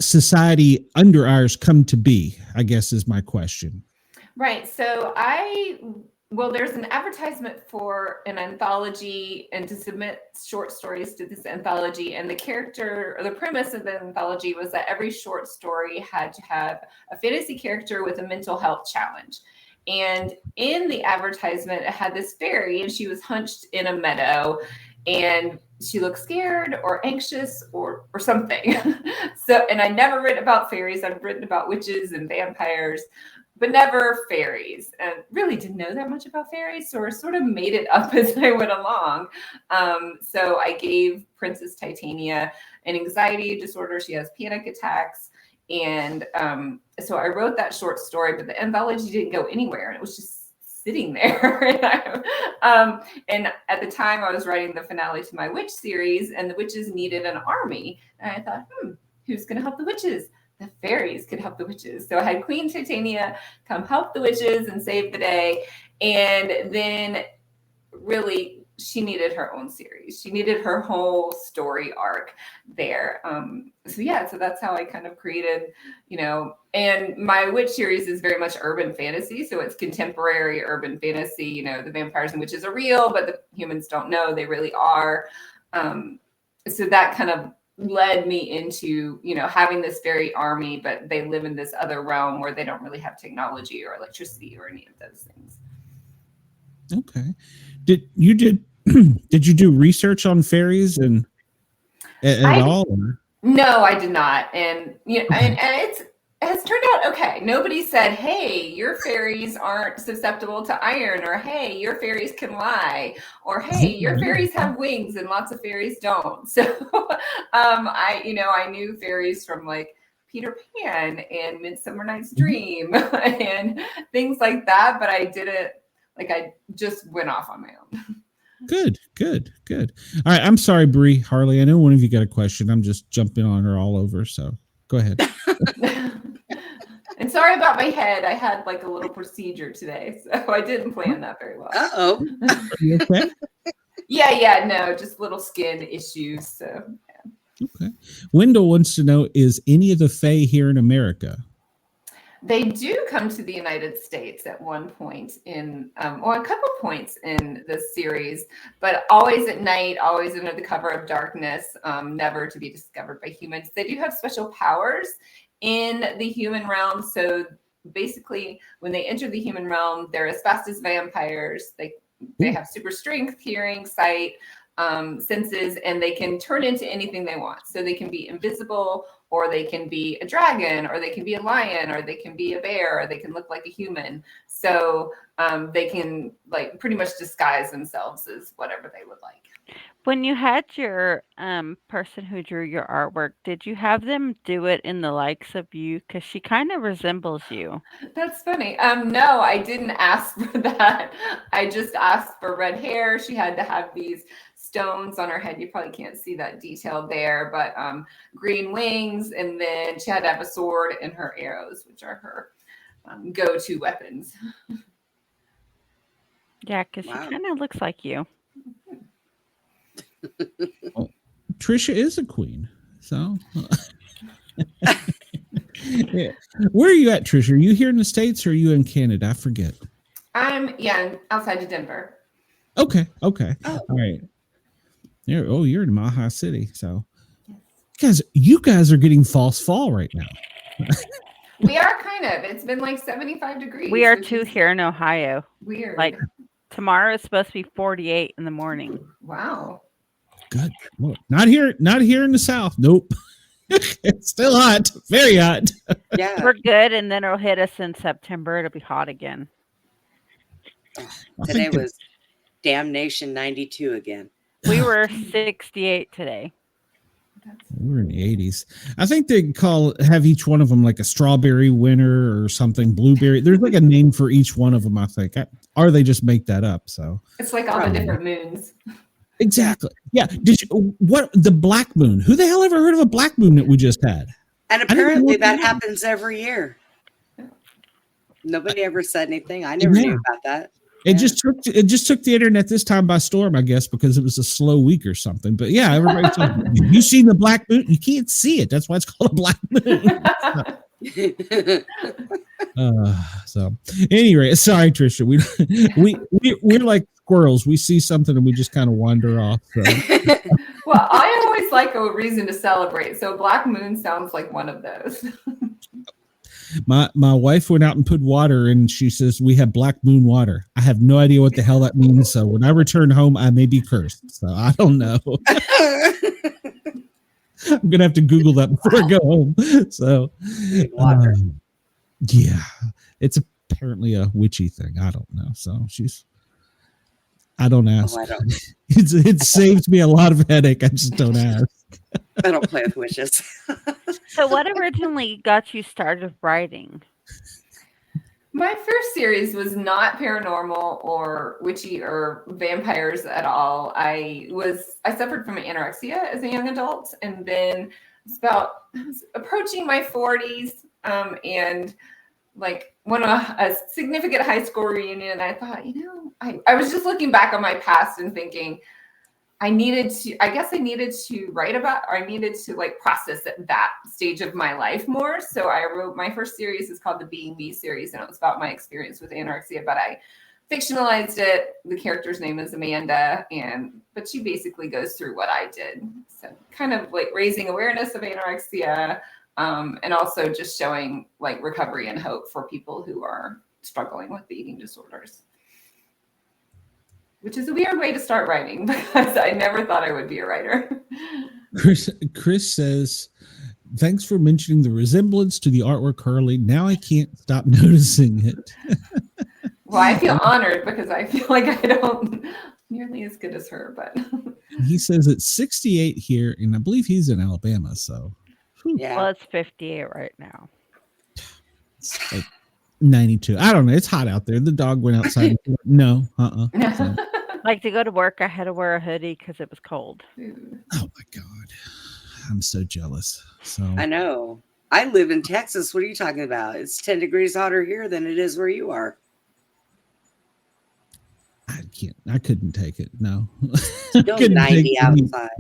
society under ours come to be, I guess is my question. Right. So there's an advertisement for an anthology and to submit short stories to this anthology. And the character or the premise of the anthology was that every short story had to have a fantasy character with a mental health challenge. And in the advertisement, it had this fairy, and she was hunched in a meadow, and she looked scared or anxious or something. And I never written about fairies. I've written about witches and vampires, but never fairies, and really didn't know that much about fairies. So I sort of made it up as I went along. So I gave Princess Titania an anxiety disorder. She has panic attacks. And so I wrote that short story, but the anthology didn't go anywhere. And it was just sitting there. And at the time I was writing the finale to my witch series, and the witches needed an army. And I thought, who's going to help the witches? The fairies could help the witches. So I had Queen Titania come help the witches and save the day. And then really she needed her own series. She needed her whole story arc there. So that's how I kind of created, and my witch series is very much urban fantasy. So it's contemporary urban fantasy. The vampires and witches are real, but the humans don't know they really are. So that kind of led me into, having this fairy army, but they live in this other realm where they don't really have technology or electricity or any of those things. Okay. Did you do research on fairies and at all? Or? No, I did not. And and it has turned out okay. Nobody said, "Hey, your fairies aren't susceptible to iron," or "Hey, your fairies can lie," or "Hey, your fairies have wings and lots of fairies don't." So I knew fairies from Peter Pan and Midsummer Night's Dream and things like that, but I didn't I just went off on my own. Good. All right. I'm sorry, Bree Harley. I know one of you got a question. I'm just jumping on her all over. So go ahead. And sorry about my head. I had a little procedure today, so I didn't plan that very well. Uh-oh. Are you okay? Yeah. No, just little skin issues. So. Yeah. Okay. Wendell wants to know, is any of the Fae here in America? They do come to the United States at one point a couple points in the series, but always at night, always under the cover of darkness, never to be discovered by humans. They do have special powers in the human realm. So basically, when they enter the human realm, they're as fast as vampires. They have super strength, hearing, sight, senses, and they can turn into anything they want. So they can be invisible, or they can be a dragon, or they can be a lion, or they can be a bear, or they can look like a human. So they can pretty much disguise themselves as whatever they would like. When you had your person who drew your artwork, did you have them do it in the likes of you? Because she kind of resembles you. That's funny. No, I didn't ask for that. I just asked for red hair. She had to have these stones on her head. You probably can't see that detail there, but green wings, and then she had to have a sword and her arrows, which are her go-to weapons. Yeah, because she kind of looks like you. Well, Tricia is a queen, so yeah. Where are you at, Tricia? Are you here in the States or are you in Canada? I forget. I'm outside of Denver. Okay. Oh. All right. You're in Maha City, so you guys are getting false fall right now. We are kind of. It's been 75 degrees. We are too here in Ohio. Weird. Tomorrow is supposed to be 48 in the morning. Wow. Good. Well, not here in the South. Nope. It's still hot. Very hot. Yeah. We're good, and then it'll hit us in September. It'll be hot again. Today was damnation 92 again. We were 68 today. We're in the 80s. I think they have each one of them like a strawberry winter or something, blueberry. There's a name for each one of them, I think. Or they just make that up. So it's all the different moons. Exactly. Yeah. The black moon? Who the hell ever heard of a black moon that we just had? And apparently that happens every year. Nobody ever said anything. I never knew about that. It just took the internet this time by storm, I guess, because it was a slow week or something. But yeah, everybody's talking. You seen the black moon? You can't see it. That's why it's called a black moon. So anyway, sorry, Tricia. We're like squirrels. We see something and we just kind of wander off. So. Well, I always like a reason to celebrate. So Black Moon sounds like one of those. My wife went out and put water, and she says we have black moon water. I have no idea what the hell that means. So when I return home, I may be cursed. So I don't know. I'm gonna have to Google that before I go home. So, yeah, it's apparently a witchy thing. I don't know. So I don't ask. Oh, I don't. It saves me a lot of headache. I just don't ask. I don't play with witches. So what originally got you started writing? My first series was not paranormal or witchy or vampires at all. I suffered from anorexia as a young adult, and then I was approaching my 40s, and like went on a significant high school reunion, and I thought, I was just looking back on my past and thinking I needed to write about, or I needed to like process at that stage of my life more. So I wrote, my first series is called the Being Me series, and it was about my experience with anorexia, but I fictionalized it. The character's name is Amanda, but she basically goes through what I did. So kind of like raising awareness of anorexia, and also just showing like recovery and hope for people who are struggling with eating disorders. Which is a weird way to start writing, because I never thought I would be a writer. Chris says, thanks for mentioning the resemblance to the artwork, Carly. Now I can't stop noticing it. Well, I feel honored because I feel like I don't nearly as good as her, but he says it's 68 here, and I believe he's in Alabama. So, yeah. Well, it's 58 right now. It's like 92. I don't know. It's hot out there. The dog went outside. No, So. Like to go to work, I had to wear a hoodie because it was cold. Oh my God. I'm so jealous. So I know. I live in Texas. What are you talking about? It's 10 degrees hotter here than it is where you are. I couldn't take it. No. Still 90 outside.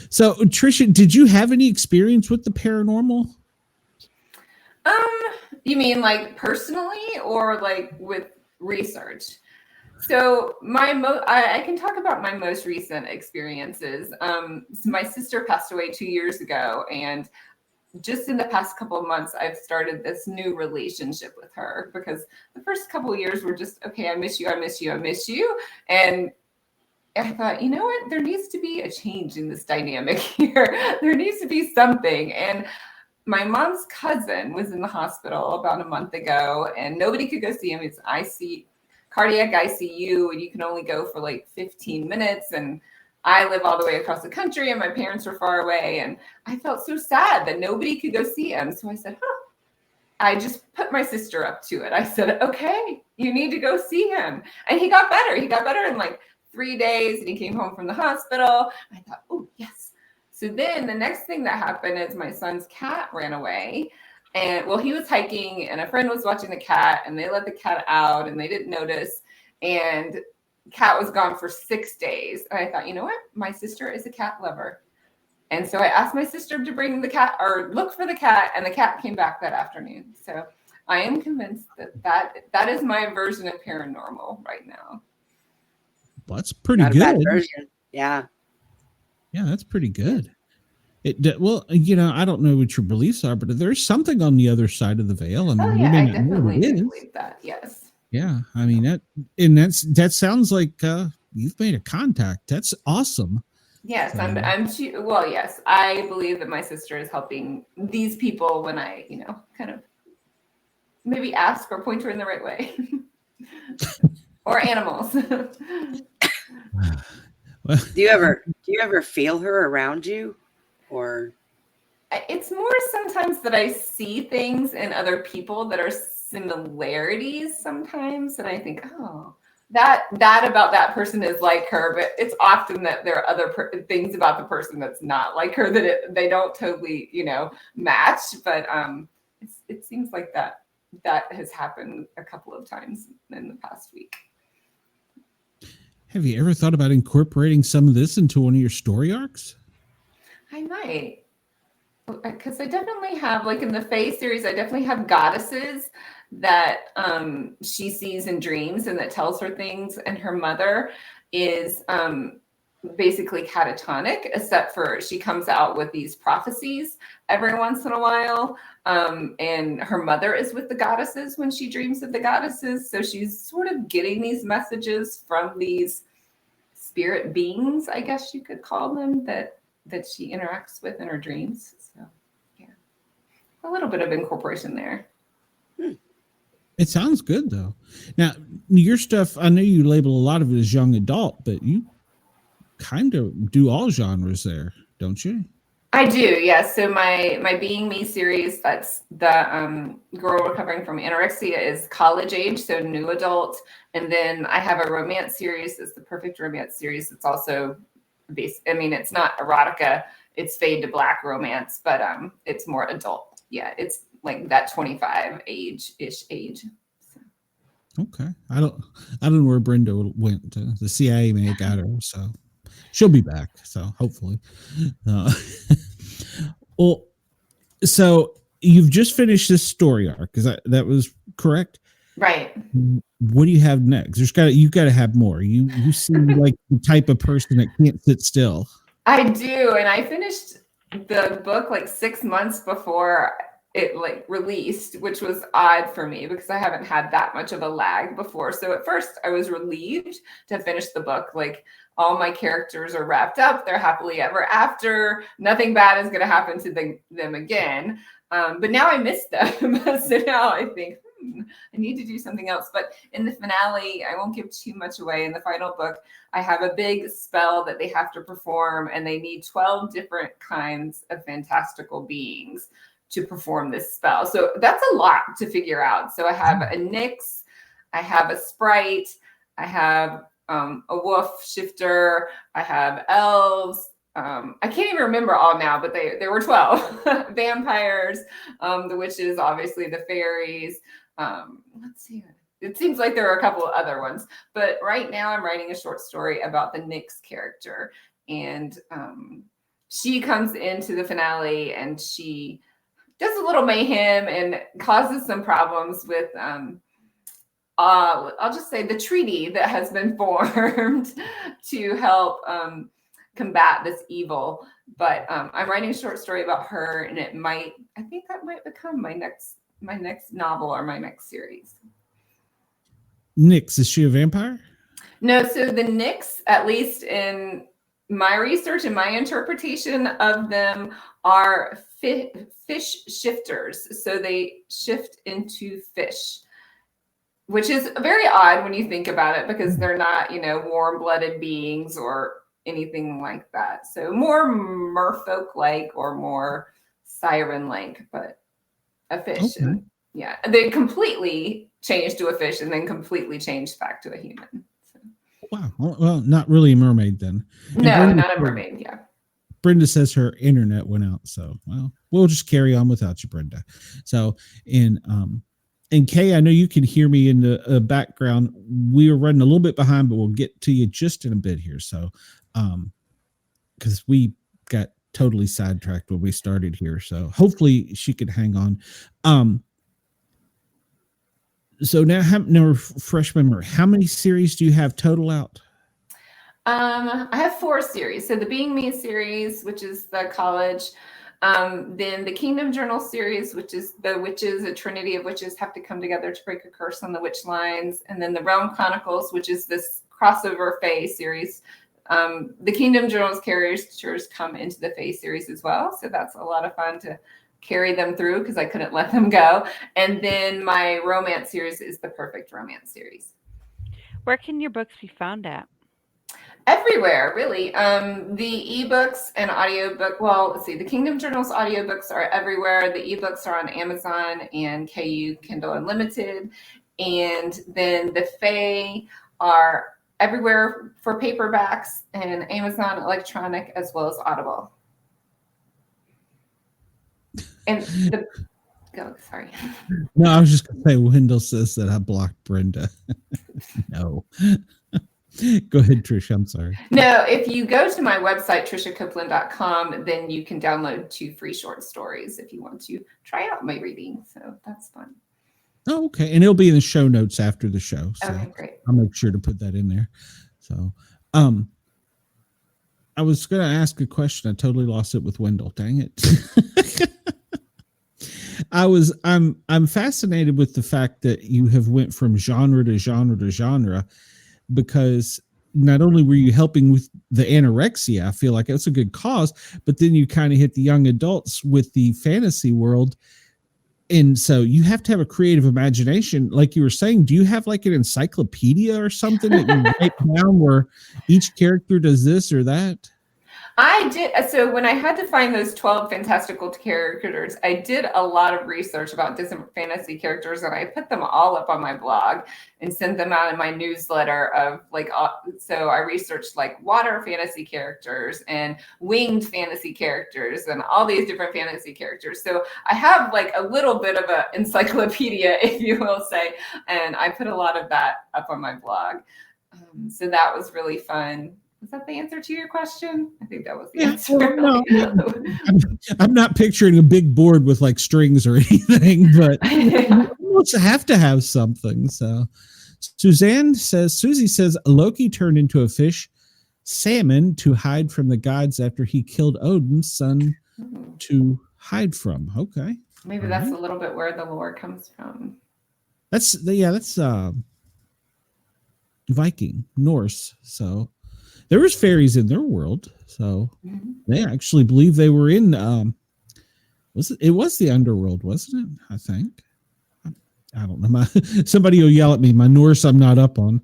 So Tricia, did you have any experience with the paranormal? You mean like personally or like with research? So I can talk about my most recent experiences. So my sister passed away 2 years ago, and just in the past couple of months, I've started this new relationship with her, because the first couple of years were just, okay, I miss you, I miss you, I miss you. And I thought, you know what? There needs to be a change in this dynamic here. There needs to be something. And my mom's cousin was in the hospital about a month ago, and nobody could go see him. It's cardiac ICU, and you can only go for like 15 minutes. And I live all the way across the country, and my parents were far away. And I felt so sad that nobody could go see him. So I said, I just put my sister up to it. I said, okay, you need to go see him. And he got better. He got better in like 3 days, and he came home from the hospital. I thought, oh, yes. So then the next thing that happened is my son's cat ran away. And well, he was hiking, and a friend was watching the cat, and they let the cat out, and they didn't notice. And cat was gone for 6 days. And I thought, you know what? My sister is a cat lover. And so I asked my sister to bring the cat or look for the cat, and the cat came back that afternoon. So I am convinced that is my version of paranormal right now. Well, that's pretty Not good. a bad version. Yeah. Yeah, that's pretty good. Well, I don't know what your beliefs are, but there's something on the other side of the veil. I mean, I definitely do believe that. Yes. Yeah, I mean that sounds like you've made a contact. That's awesome. Yes, So, well, yes, I believe that my sister is helping these people when I, kind of maybe ask or point her in the right way, or animals. Do you ever feel her around you? Or it's more sometimes that I see things in other people that are similarities sometimes, and I think, oh, that about that person is like her, but it's often that there are other things about the person that's not like her, that they don't totally match. But it seems like that has happened a couple of times in the past week. have you ever thought about incorporating some of this into one of your story arcs? I might, because I definitely have, like in the Fae series, I definitely have goddesses that she sees in dreams and that tells her things. And her mother is basically catatonic, except for she comes out with these prophecies every once in a while. And her mother is with the goddesses when she dreams of the goddesses. So she's sort of getting these messages from these spirit beings, I guess you could call them, that she interacts with in her dreams. So yeah, a little bit of incorporation there. It sounds good though. Now, your stuff, I know you label a lot of it as young adult, but you kind of do all genres there, don't you? I do, yes. So my Being Me series, that's the girl recovering from anorexia, is college age, so new adult. And then I have a romance series. It's the perfect romance series. It's also based, I mean, it's not erotica, it's fade to black romance, but it's more adult. Yeah, it's like that 25 age. So. Okay. I don't know where Brenda went. The CIA may have got her, so she'll be back. So hopefully. Well, so you've just finished this story arc. Is that was correct? Right. What do you have next? You've got to have more. You seem like the type of person that can't sit still. I do, and I finished the book like 6 months before it like released, which was odd for me because I haven't had that much of a lag before. So at first I was relieved to finish the book. Like all my characters are wrapped up. They're happily ever after. Nothing bad is going to happen to them again. But now I miss them. So now I think, I need to do something else. But in the finale, I won't give too much away. In the final book, I have a big spell that they have to perform, and they need 12 different kinds of fantastical beings to perform this spell. So that's a lot to figure out. So I have a Nyx, I have a Sprite, I have a Wolf Shifter, I have elves. I can't even remember all now, but there were 12 vampires, the witches, obviously the fairies. Let's see. It seems like there are a couple of other ones, but right now I'm writing a short story about the Nyx character, and she comes into the finale and she does a little mayhem and causes some problems with, I'll just say, the treaty that has been formed to help combat this evil. But I'm writing a short story about her, and I think that might become my next novel or my next series. Nyx, is she a vampire? No, so the Nyx, at least in my research and my interpretation of them, are fish shifters. So they shift into fish, which is very odd when you think about it, because they're not, warm-blooded beings or anything like that. So more merfolk-like or more siren-like, but a fish. Okay. And they completely changed to a fish and then completely changed back to a human. So. Wow. Well, not really a mermaid then. No, not a mermaid. Yeah. Brenda says her internet went out, so we'll just carry on without you, Brenda. So, and Kay, I know you can hear me in the background. We are running a little bit behind, but we'll get to you just in a bit here. So, because we got totally sidetracked when we started here, so hopefully she could hang on. So now, fresh memory. How many series do you have total out? I have 4 series. So the Being Me series, which is the college, then the Kingdom Journal series, which is the witches, a trinity of witches have to come together to break a curse on the witch lines, and then the Realm Chronicles, which is this crossover Fae series. The Kingdom Journal's characters come into the Fae series as well, so that's a lot of fun to carry them through because I couldn't let them go. And then my romance series is the Perfect Romance series. Where can your books be found at? Everywhere, really. The ebooks and audiobook, well, let's see, the Kingdom Journal's audiobooks are everywhere. The ebooks are on Amazon and KU Kindle Unlimited. And then the Fae are everywhere for paperbacks and Amazon Electronic as well as Audible. And sorry. No, I was just going to say, Wendell says that I blocked Brenda. No. Go ahead, Tricia. I'm sorry. No, if you go to my website, triciacopeland.com, then you can download 2 free short stories if you want to try out my reading. So that's fun. Oh, okay. And it'll be in the show notes after the show. So okay, great. I'll make sure to put that in there. So, I was going to ask a question. I totally lost it with Wendell. Dang it. I'm fascinated with the fact that you have went from genre to genre to genre, because not only were you helping with the anorexia, I feel like it's a good cause, but then you kind of hit the young adults with the fantasy world. And so you have to have a creative imagination. Like you were saying, do you have like an encyclopedia or something that you write down where each character does this or that? I did. So when I had to find those 12 fantastical characters, I did a lot of research about different fantasy characters, and I put them all up on my blog and sent them out in my newsletter of like, so I researched like water fantasy characters and winged fantasy characters and all these different fantasy characters. So I have like a little bit of an encyclopedia, if you will say, and I put a lot of that up on my blog. So that was really fun. Was that the answer to your question? I think that was the answer. Well, no, I'm not picturing a big board with like strings or anything, but you almost have to have something. So Susie says Loki turned into a fish salmon to hide from the gods after he killed Odin's son to hide from. Okay. Maybe that's a little bit where the lore comes from. That's Viking, Norse. So there was fairies in their world, so they actually believe they were in. It was the underworld, wasn't it? I think. I don't know. Somebody will yell at me. My Norse, I'm not up on.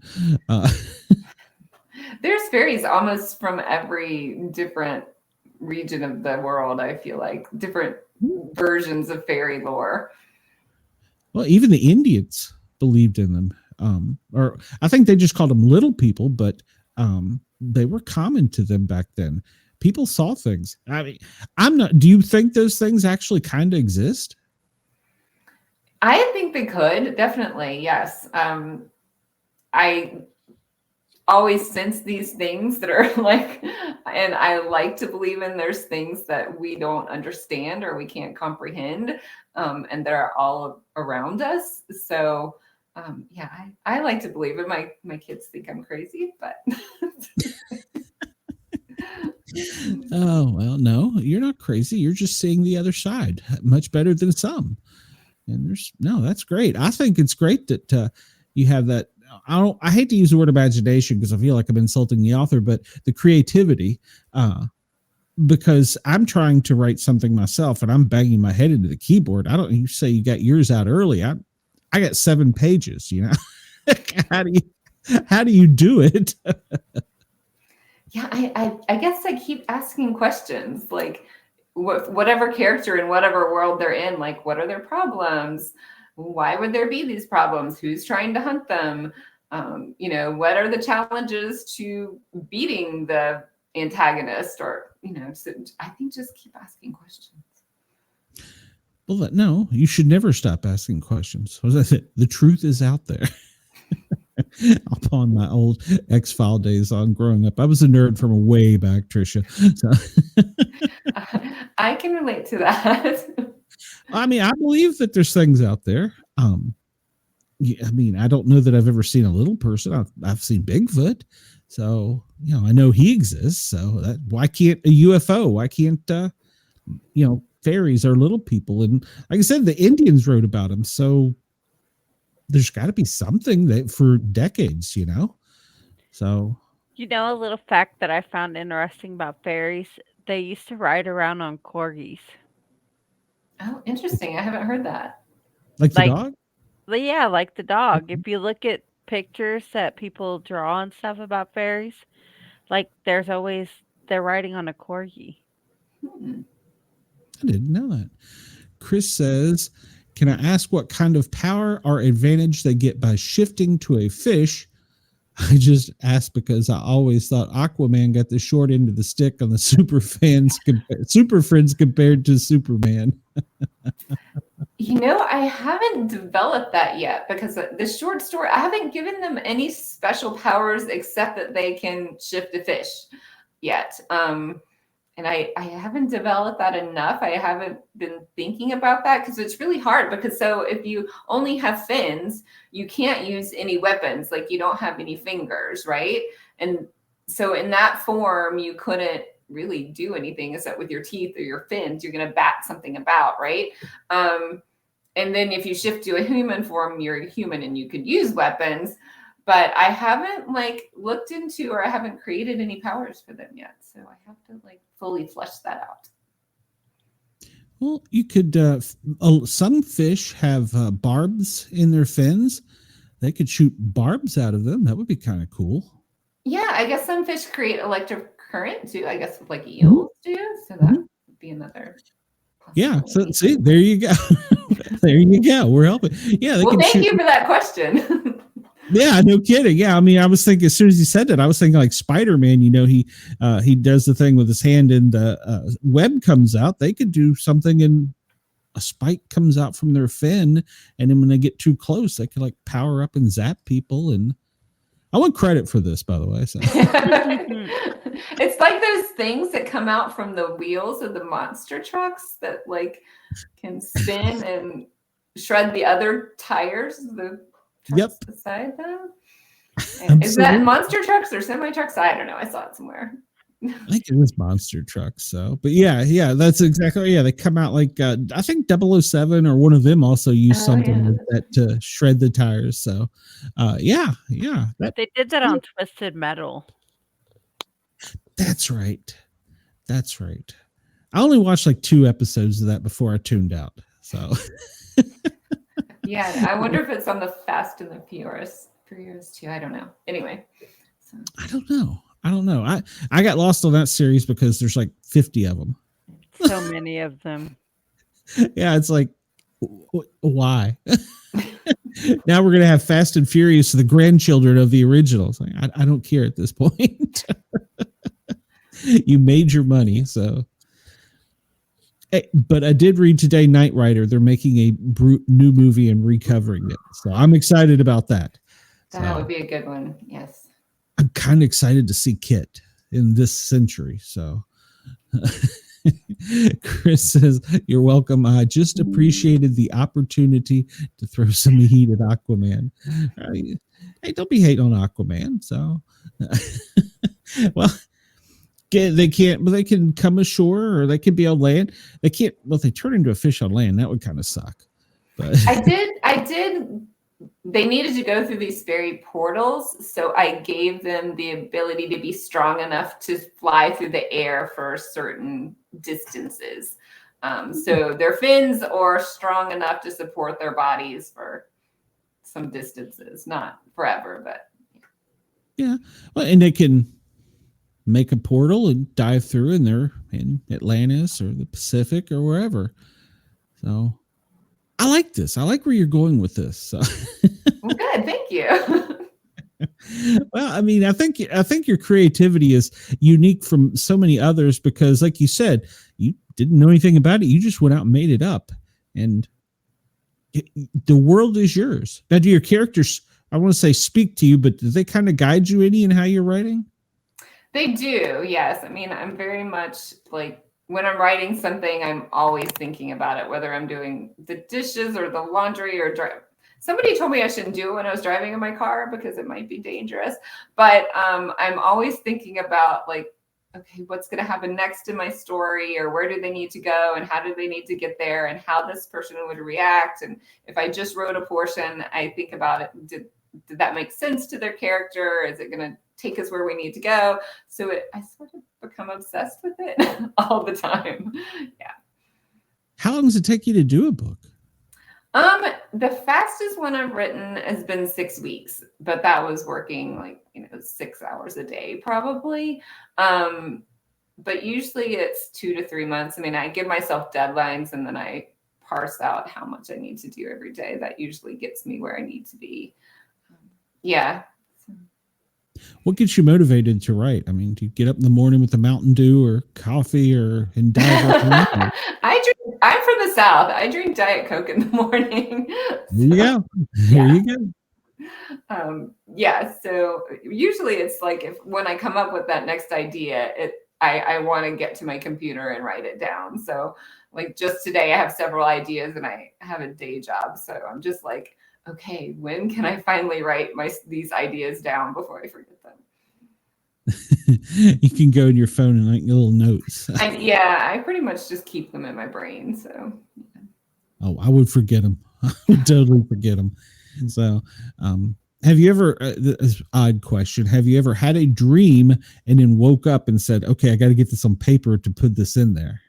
There's fairies almost from every different region of the world. I feel like different versions of fairy lore. Well, even the Indians believed in them, or I think they just called them little people, but they were common to them back then. People saw things. I mean, do you think those things actually kind of exist? I think they could, definitely. Yes. I always sense these things that are like, and I like to believe in there's things that we don't understand or we can't comprehend, and they're all around us. So yeah, I like to believe it. My kids think I'm crazy, but oh, well, no, you're not crazy. You're just seeing the other side much better than some. And that's great. I think it's great that you have that. I hate to use the word imagination because I feel like I'm insulting the author, but the creativity, because I'm trying to write something myself and I'm banging my head into the keyboard. You say you got yours out early. I got 7 pages, you know. How do you do it? yeah, I guess I keep asking questions like whatever character in whatever world they're in, like what are their problems? Why would there be these problems? Who's trying to hunt them? What are the challenges to beating the antagonist? Or, so I think just keep asking questions. Well, no, you should never stop asking questions. What was I say? The truth is out there. Upon my old X-File days on growing up, I was a nerd from a way back, Tricia. So. I can relate to that. I mean, I believe that there's things out there. I mean, I don't know that I've ever seen a little person. I've seen Bigfoot, so I know he exists. So why can't a UFO? Why can't fairies are little people? And like I said, the Indians wrote about them. So there's got to be something that for decades, So a little fact that I found interesting about fairies: they used to ride around on corgis. Oh, interesting. I haven't heard that. Like the dog? Yeah, like the dog. If you look at pictures that people draw and stuff about fairies, like they're riding on a corgi. I didn't know that. Chris says, can I ask what kind of power or advantage they get by shifting to a fish? I just asked because I always thought Aquaman got the short end of the stick on the Super Friends compared to Superman. I haven't developed that yet because the short story, I haven't given them any special powers except that they can shift a fish yet. And I haven't developed that enough. I haven't been thinking about that because it's really hard because so if you only have fins, you can't use any weapons. Like you don't have any fingers, right? And so in that form, you couldn't really do anything except with your teeth or your fins. You're going to bat something about, right? And then if you shift to a human form, you're a human and you can use weapons. But I haven't like looked into, or I haven't created any powers for them yet. So I have to like fully flesh that out. Well, you could, some fish have barbs in their fins. They could shoot barbs out of them. That would be kind of cool. Yeah, I guess some fish create electric current too. I guess like eels do. So that would be another. Yeah. So see, there you go. There you go. We're helping. Yeah. Well, thank you for that question. Yeah, no kidding. Yeah, I mean, I was thinking as soon as he said that, I was thinking like Spider-Man. You know, he does the thing with his hand and the web comes out. They could do something and a spike comes out from their fin, and then when they get too close, they could like power up and zap people. And I want credit for this, by the way. So. It's like those things that come out from the wheels of the monster trucks that like can spin and shred the other tires. The trucks beside them. Is that monster trucks or semi trucks? I don't know. I saw it somewhere. I think it was monster trucks. So, but yeah, that's exactly. Yeah, they come out like I think 007 or one of them also used something like that to shred the tires. So, yeah. They did that on Twisted Metal. That's right. I only watched like 2 episodes of that before I tuned out. So. Yeah, I wonder if it's on the Fast and the Furious too. I don't know. Anyway, so. I don't know. I got lost on that series because there's like 50 of them. So many of them. Yeah, it's like, why? Now we're gonna have Fast and Furious, the grandchildren of the originals. Like, I don't care at this point. You made your money, so. But I did read today, Knight Rider. They're making a new movie and recovering it, so I'm excited about that. That would be a good one. Yes, I'm kind of excited to see Kit in this century. So, Chris says, "You're welcome. I just appreciated the opportunity to throw some heat at Aquaman." Hey, don't be hating on Aquaman. So, well. They can't, but they can come ashore or they can be on land. They can't. Well, if they turn into a fish on land, that would kind of suck. But I did. They needed to go through these fairy portals, so I gave them the ability to be strong enough to fly through the air for certain distances. So their fins are strong enough to support their bodies for some distances, not forever, but yeah. Well, and they can make a portal and dive through, and they're in Atlantis or the Pacific or wherever. So I like this. I like where you're going with this. So. Well, good. Thank you. Well, I mean, I think your creativity is unique from so many others because, like you said, you didn't know anything about it. You just went out and made it up, and the world is yours. Now, do your characters, I want to say, speak to you, but do they kind of guide you in how you're writing? They do, yes. I mean, I'm very much like when I'm writing something, I'm always thinking about it, whether I'm doing the dishes or the laundry or Somebody told me I shouldn't do it when I was driving in my car because it might be dangerous. But I'm always thinking about like, okay, what's going to happen next in my story, or where do they need to go, and how do they need to get there, and how this person would react. And if I just wrote a portion, I think about it. Did that make sense to their character? Is it going to take us where we need to go? So I sort of become obsessed with it all the time. Yeah. How long does it take you to do a book? The fastest one I've written has been 6 weeks, but that was working 6 hours a day probably. But usually it's 2 to 3 months. I mean, I give myself deadlines and then I parse out how much I need to do every day. That usually gets me where I need to be. Yeah. What gets you motivated to write? I mean, do you get up in the morning with a Mountain Dew or coffee and dive? I'm from the South. I drink Diet Coke in the morning. There you go. There you go. Yeah. So usually it's like when I come up with that next idea, I want to get to my computer and write it down. So like just today I have several ideas and I have a day job. So I'm just like, okay, when can I finally write these ideas down before I forget them? You can go in your phone and like little notes. I pretty much just keep them in my brain. So. Oh, I would forget them. I would totally forget them. So, have you ever, this odd question, have you ever had a dream and then woke up and said, okay, I got to get this on paper to put this in there?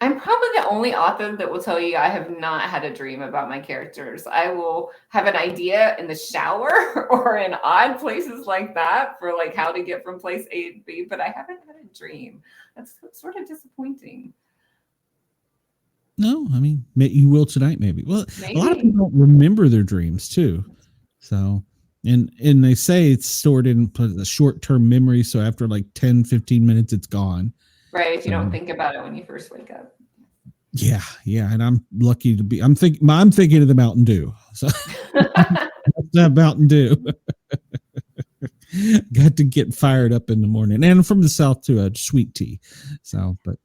I'm probably the only author that will tell you I have not had a dream about my characters. I will have an idea in the shower or in odd places like that for like how to get from place A to B, but I haven't had a dream. That's sort of disappointing. No, I mean, you will tonight, maybe. Well, Maybe. A lot of people don't remember their dreams too. So, and they say it's stored in a short-term memory. So after like 10, 15 minutes, it's gone. Right. If you don't think about it when you first wake up. Yeah. And I'm lucky to be, I'm thinking of the Mountain Dew. So that's not Mountain Dew. Got to get fired up in the morning. And I'm from the South too, a sweet tea. So, but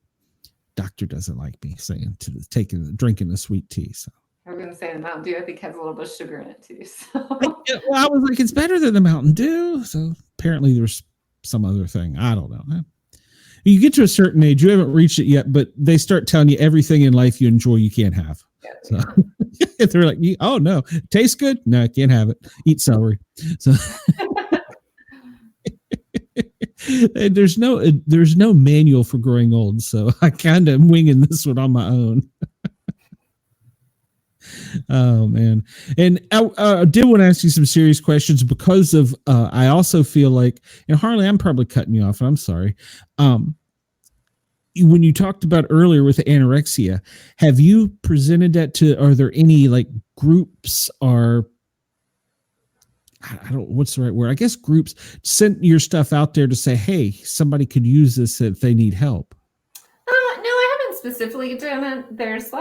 doctor doesn't like me saying drinking the sweet tea. So I was going to say the Mountain Dew, I think, has a little bit of sugar in it too. So. Yeah, well, I was like, it's better than the Mountain Dew. So apparently there's some other thing. I don't know. You get to a certain age, you haven't reached it yet, but they start telling you everything in life you enjoy, you can't have. So they're like, oh no, tastes good. No, I can't have it. Eat celery. So there's no manual for growing old. So I kind of am winging this one on my own. Oh man. And I did want to ask you some serious questions because of I also feel like, and Harley, I'm probably cutting you off, I'm sorry. When you talked about earlier with the anorexia, have you presented that to, are there any like groups or I don't, what's the right word? I guess groups sent your stuff out there to say, hey, somebody could use this if they need help. No, I haven't specifically done it. There's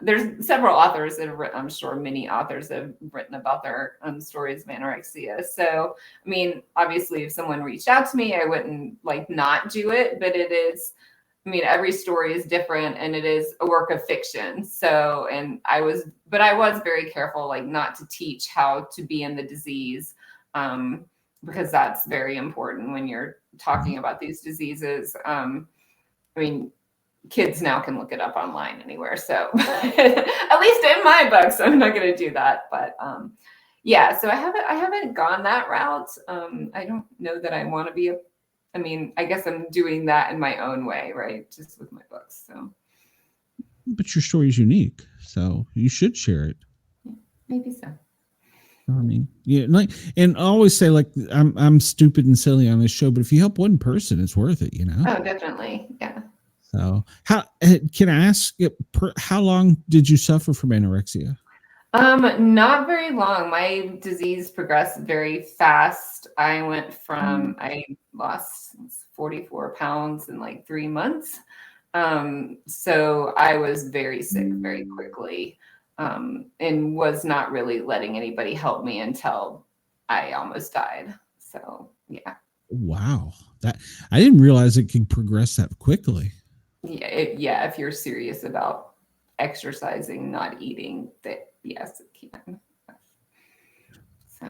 there's several authors that have written, I'm sure many authors have written about their stories of anorexia. So, I mean, obviously if someone reached out to me, I wouldn't like not do it, but it is, I mean, every story is different and it is a work of fiction. So, I was very careful, like not to teach how to be in the disease, because that's very important when you're talking about these diseases. I mean, kids now can look it up online anywhere. So at least in my books, I'm not going to do that. But so I haven't gone that route. I don't know that I want to be I guess I'm doing that in my own way, right? Just with my books. So. But your story is unique, so you should share it. Maybe so. I mean, yeah, like, and I always say, like, I'm stupid and silly on this show, but if you help one person, it's worth it, you know? Oh, definitely, yeah. So, how can I ask? How long did you suffer from anorexia? Not very long. My disease progressed very fast. I went from I lost 44 pounds in like 3 months. So I was very sick very quickly. And was not really letting anybody help me until I almost died. So, yeah. Wow. I didn't realize it could progress that quickly. Yeah. If you're serious about exercising, not eating, yes, it can. So.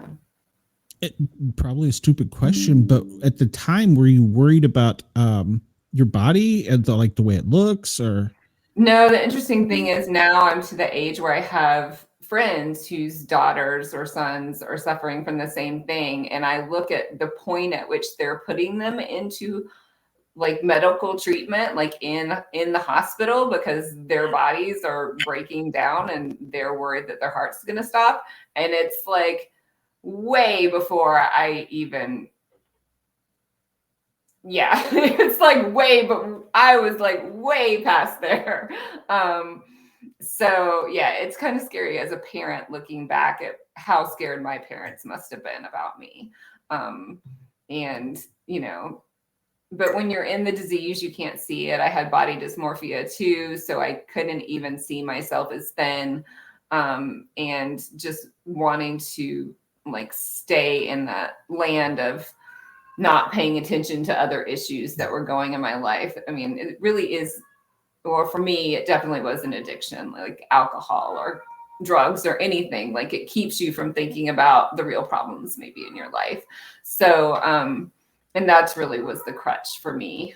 It probably a stupid question, but at the time, were you worried about your body and the way it looks, or? No, the interesting thing is now I'm to the age where I have friends whose daughters or sons are suffering from the same thing. And I look at the point at which they're putting them into like medical treatment, like in the hospital, because their bodies are breaking down and they're worried that their heart's going to stop. And it's like way before I even it's like but I was like way past there. So yeah, it's kind of scary as a parent looking back at how scared my parents must have been about me. And but when you're in the disease, you can't see it. I had body dysmorphia too, so I couldn't even see myself as thin. And just wanting to like stay in that land of not paying attention to other issues that were going in my life. I mean, it really is, or for me, it definitely was an addiction, like alcohol or drugs or anything. Like it keeps you from thinking about the real problems maybe in your life. So, and that's really was the crutch for me.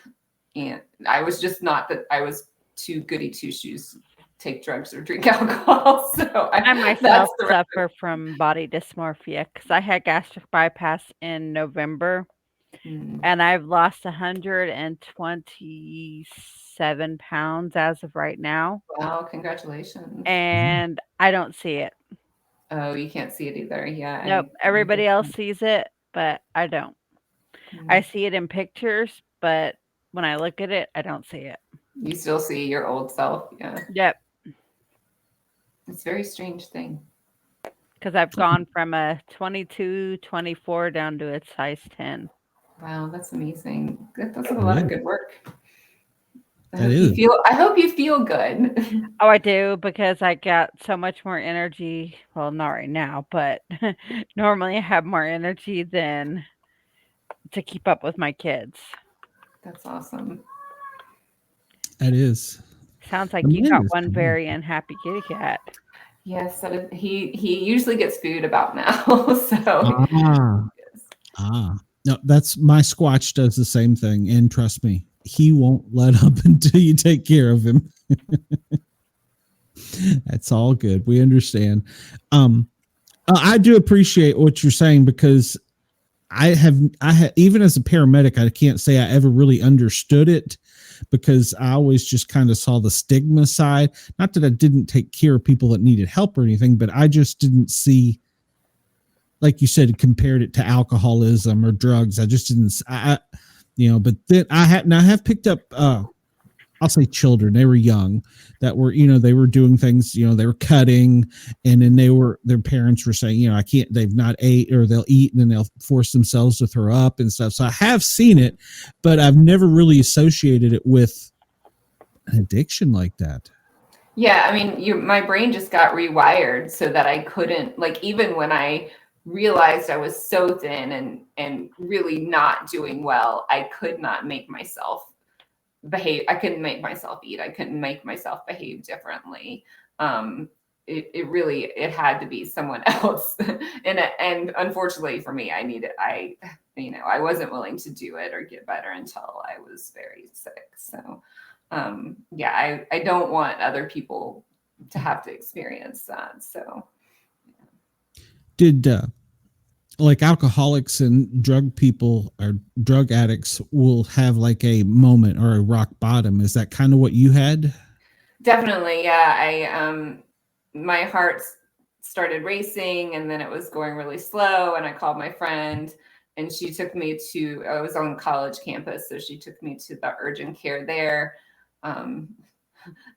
And I was just not that I was too goody two shoes, take drugs or drink alcohol. So I myself suffer from body dysmorphia because I had gastric bypass in November and I've lost 127 pounds as of right now. Wow, congratulations. And I don't see it. Oh, you can't see it either. Yeah. Nope. Everybody else sees it, but I don't. I see it in pictures, but when I look at it, I don't see it. You still see your old self. Yeah. Yep. It's a very strange thing. Because I've gone from a 22, 24 down to a size 10. Wow, that's amazing. That's a lot of good work. I hope you feel good. Oh, I do, because I got so much more energy. Well, not right now, but normally I have more energy than to keep up with my kids. That's awesome. That is. Sounds like you got one very unhappy kitty cat. Yes, he usually gets food about now. So no, that's my Squatch does the same thing, and trust me, he won't let up until you take care of him. That's all good. We understand. I do appreciate what you're saying, because I have even as a paramedic, I can't say I ever really understood it, because I always just kind of saw the stigma side. Not that I didn't take care of people that needed help or anything, but I just didn't see, like you said, compared it to alcoholism or drugs. I just didn't, but then I have picked up, I'll say children, they were young, that were, they were doing things, they were cutting, and then their parents were saying, I can't, they've not ate, or they'll eat and then they'll force themselves to throw up and stuff. So I have seen it, but I've never really associated it with an addiction like that. Yeah. I mean, my brain just got rewired so that I couldn't, like, even when I realized I was so thin and really not doing well, I could not make myself behave. I couldn't make myself eat. I couldn't make myself behave differently. It had to be someone else. and unfortunately for me, I wasn't willing to do it or get better until I was very sick. So, I don't want other people to have to experience that. So did, like alcoholics and drug people or drug addicts will have like a moment or a rock bottom. Is that kind of what you had? Definitely. Yeah. My heart started racing, and then it was going really slow. And I called my friend, and she took me I was on college campus. So she took me to the urgent care there.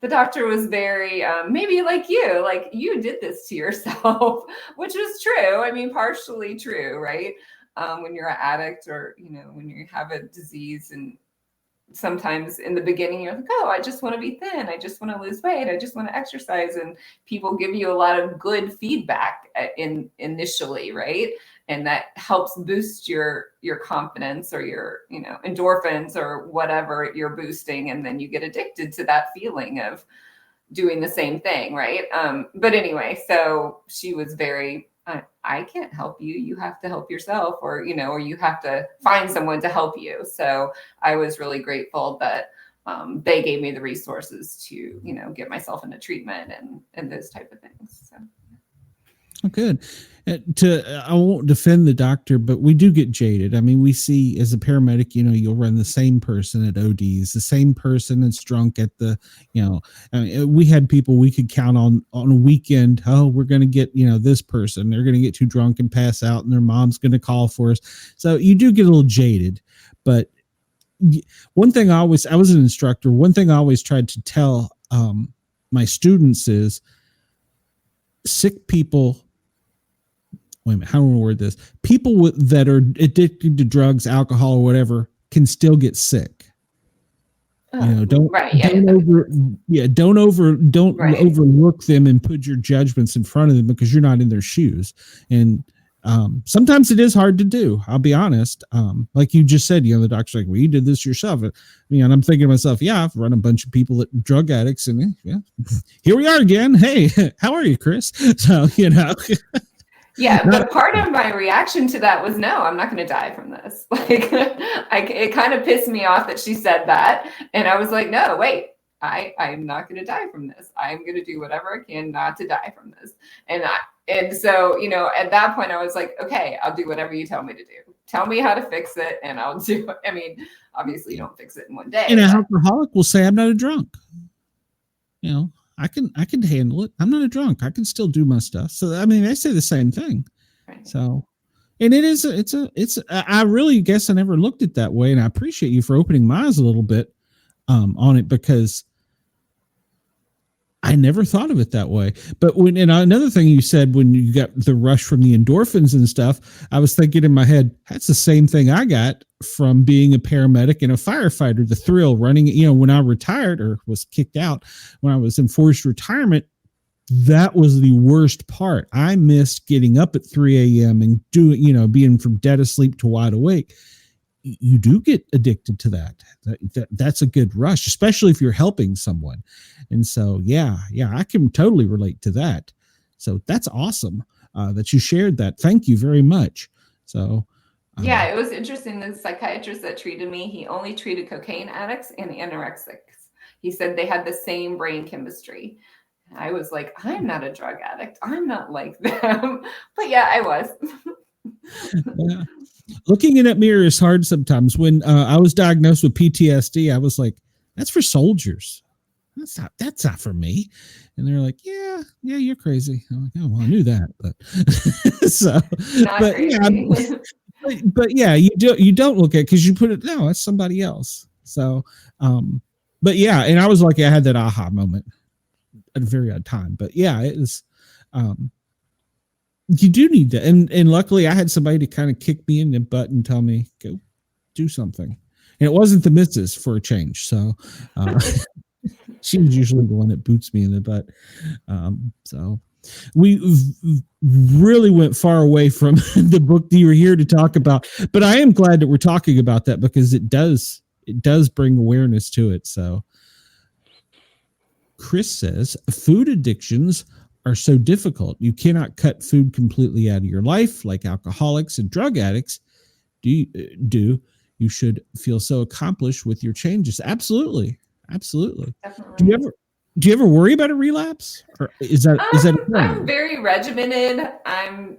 The doctor was very, maybe like you did this to yourself, which was true. I mean, partially true, right? When you're an addict, or, when you have a disease, and sometimes in the beginning you're like, oh, I just want to be thin. I just want to lose weight. I just want to exercise. And people give you a lot of good feedback initially, right? And that helps boost your confidence, or your, endorphins, or whatever you're boosting. And then you get addicted to that feeling of doing the same thing. Right. But anyway, so she was very, I can't help you. You have to help yourself, or you have to find someone to help you. So I was really grateful that they gave me the resources to, get myself into treatment and those type of things. So. Oh, good. I won't defend the doctor, but we do get jaded. I mean, we see as a paramedic, you'll run the same person at ODs, the same person that's drunk at the, we had people we could count on a weekend. Oh, we're going to get, this person, they're going to get too drunk and pass out, and their mom's going to call for us. So you do get a little jaded. But one thing I was an instructor. One thing I always tried to tell my students is sick people. Wait a minute, how do I word this? People that are addicted to drugs, alcohol, or whatever can still get sick. Don't overlook them and put your judgments in front of them, because you're not in their shoes. And Sometimes it is hard to do. I'll be honest. Like you just said, the doctor's like, well, you did this yourself. And I'm thinking to myself, yeah, I've run a bunch of people that drug addicts, and yeah, here we are again. Hey, how are you, Chris? So, Yeah, but part of my reaction to that was, no, I'm not going to die from this. Like, it kind of pissed me off that she said that. And I was like, no, wait, I'm not going to die from this. I'm going to do whatever I can not to die from this. And so, at that point I was like, okay, I'll do whatever you tell me to do. Tell me how to fix it and I'll do it. I mean, obviously you don't fix it in one day. And an alcoholic will say, I'm not a drunk. I can handle it. I'm not a drunk. I can still do my stuff. So, I mean, they say the same thing. Right. So, and I really guess I never looked at it that way. And I appreciate you for opening my eyes a little bit on it, because I never thought of it that way. But another thing you said, when you got the rush from the endorphins and stuff, I was thinking in my head, that's the same thing I got from being a paramedic and a firefighter. The thrill running, when I retired or was kicked out, when I was in forced retirement, that was the worst part. I missed getting up at 3 a.m. and doing, being from dead asleep to wide awake. You do get addicted to that. That's a good rush, especially if you're helping someone. And so, yeah, I can totally relate to that. So that's awesome that you shared that. Thank you very much. So, yeah, it was interesting. The psychiatrist that treated me, he only treated cocaine addicts and anorexics. He said they had the same brain chemistry. I was like, I'm not a drug addict. I'm not like them. But yeah, I was. Yeah. Looking in that mirror is hard sometimes. When I was diagnosed with PTSD, I was like, that's for soldiers. That's not for me. And they're like, yeah, you're crazy. I'm like, oh, well, I knew that, but so, not but crazy. yeah, but yeah, you don't look at it because you put it, no, that's somebody else. So, but yeah, and I was lucky I had that aha moment at a very odd time. But yeah, it was, you do need to, and luckily I had somebody to kind of kick me in the butt and tell me, go do something. And it wasn't the missus for a change. So she was usually the one that boots me in the butt. So we really went far away from the book that you were here to talk about, but I am glad that we're talking about that because it does bring awareness to it. So Chris says food addictions are so difficult. You cannot cut food completely out of your life like alcoholics and drug addicts do. You should feel so accomplished with your changes. Absolutely. Definitely. Do you ever worry about a relapse? Or is that I'm very regimented. I'm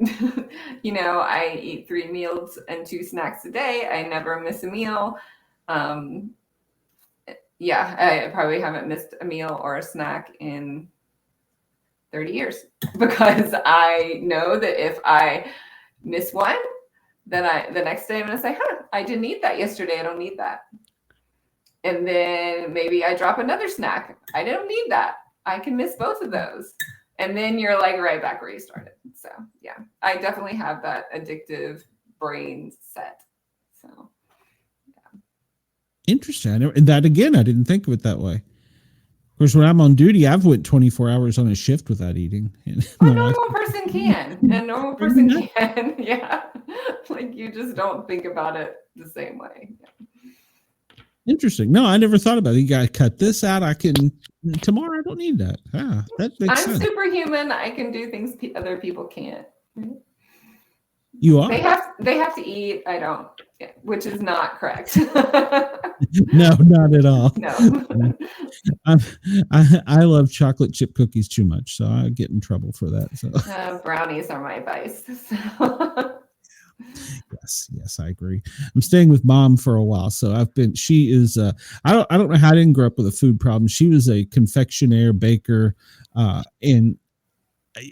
I eat 3 meals and 2 snacks a day. I never miss a meal. I probably haven't missed a meal or a snack in 30 years because I know that if I miss one, then the next day I'm going to say, I didn't eat that yesterday. I don't need that. And then maybe I drop another snack. I don't need that. I can miss both of those. And then you're like right back where you started. So yeah, I definitely have that addictive brain set. So yeah. Interesting. And that again, I didn't think of it that way. Of course, when I'm on duty, I've went 24 hours on a shift without eating. A normal person can. A normal person can. Yeah. Like you just don't think about it the same way. Yeah. Interesting. No, I never thought about it. You got to cut this out. Tomorrow I don't need that. That makes sense. I'm superhuman. I can do things other people can't. You are? They have to eat. I don't, which is not correct. No, not at all. No. I love chocolate chip cookies too much, so I get in trouble for that. So brownies are my vice. So. Yes, I agree. I'm staying with mom for a while, so she is I don't know how I didn't grow up with a food problem. She was a confectioner, baker, and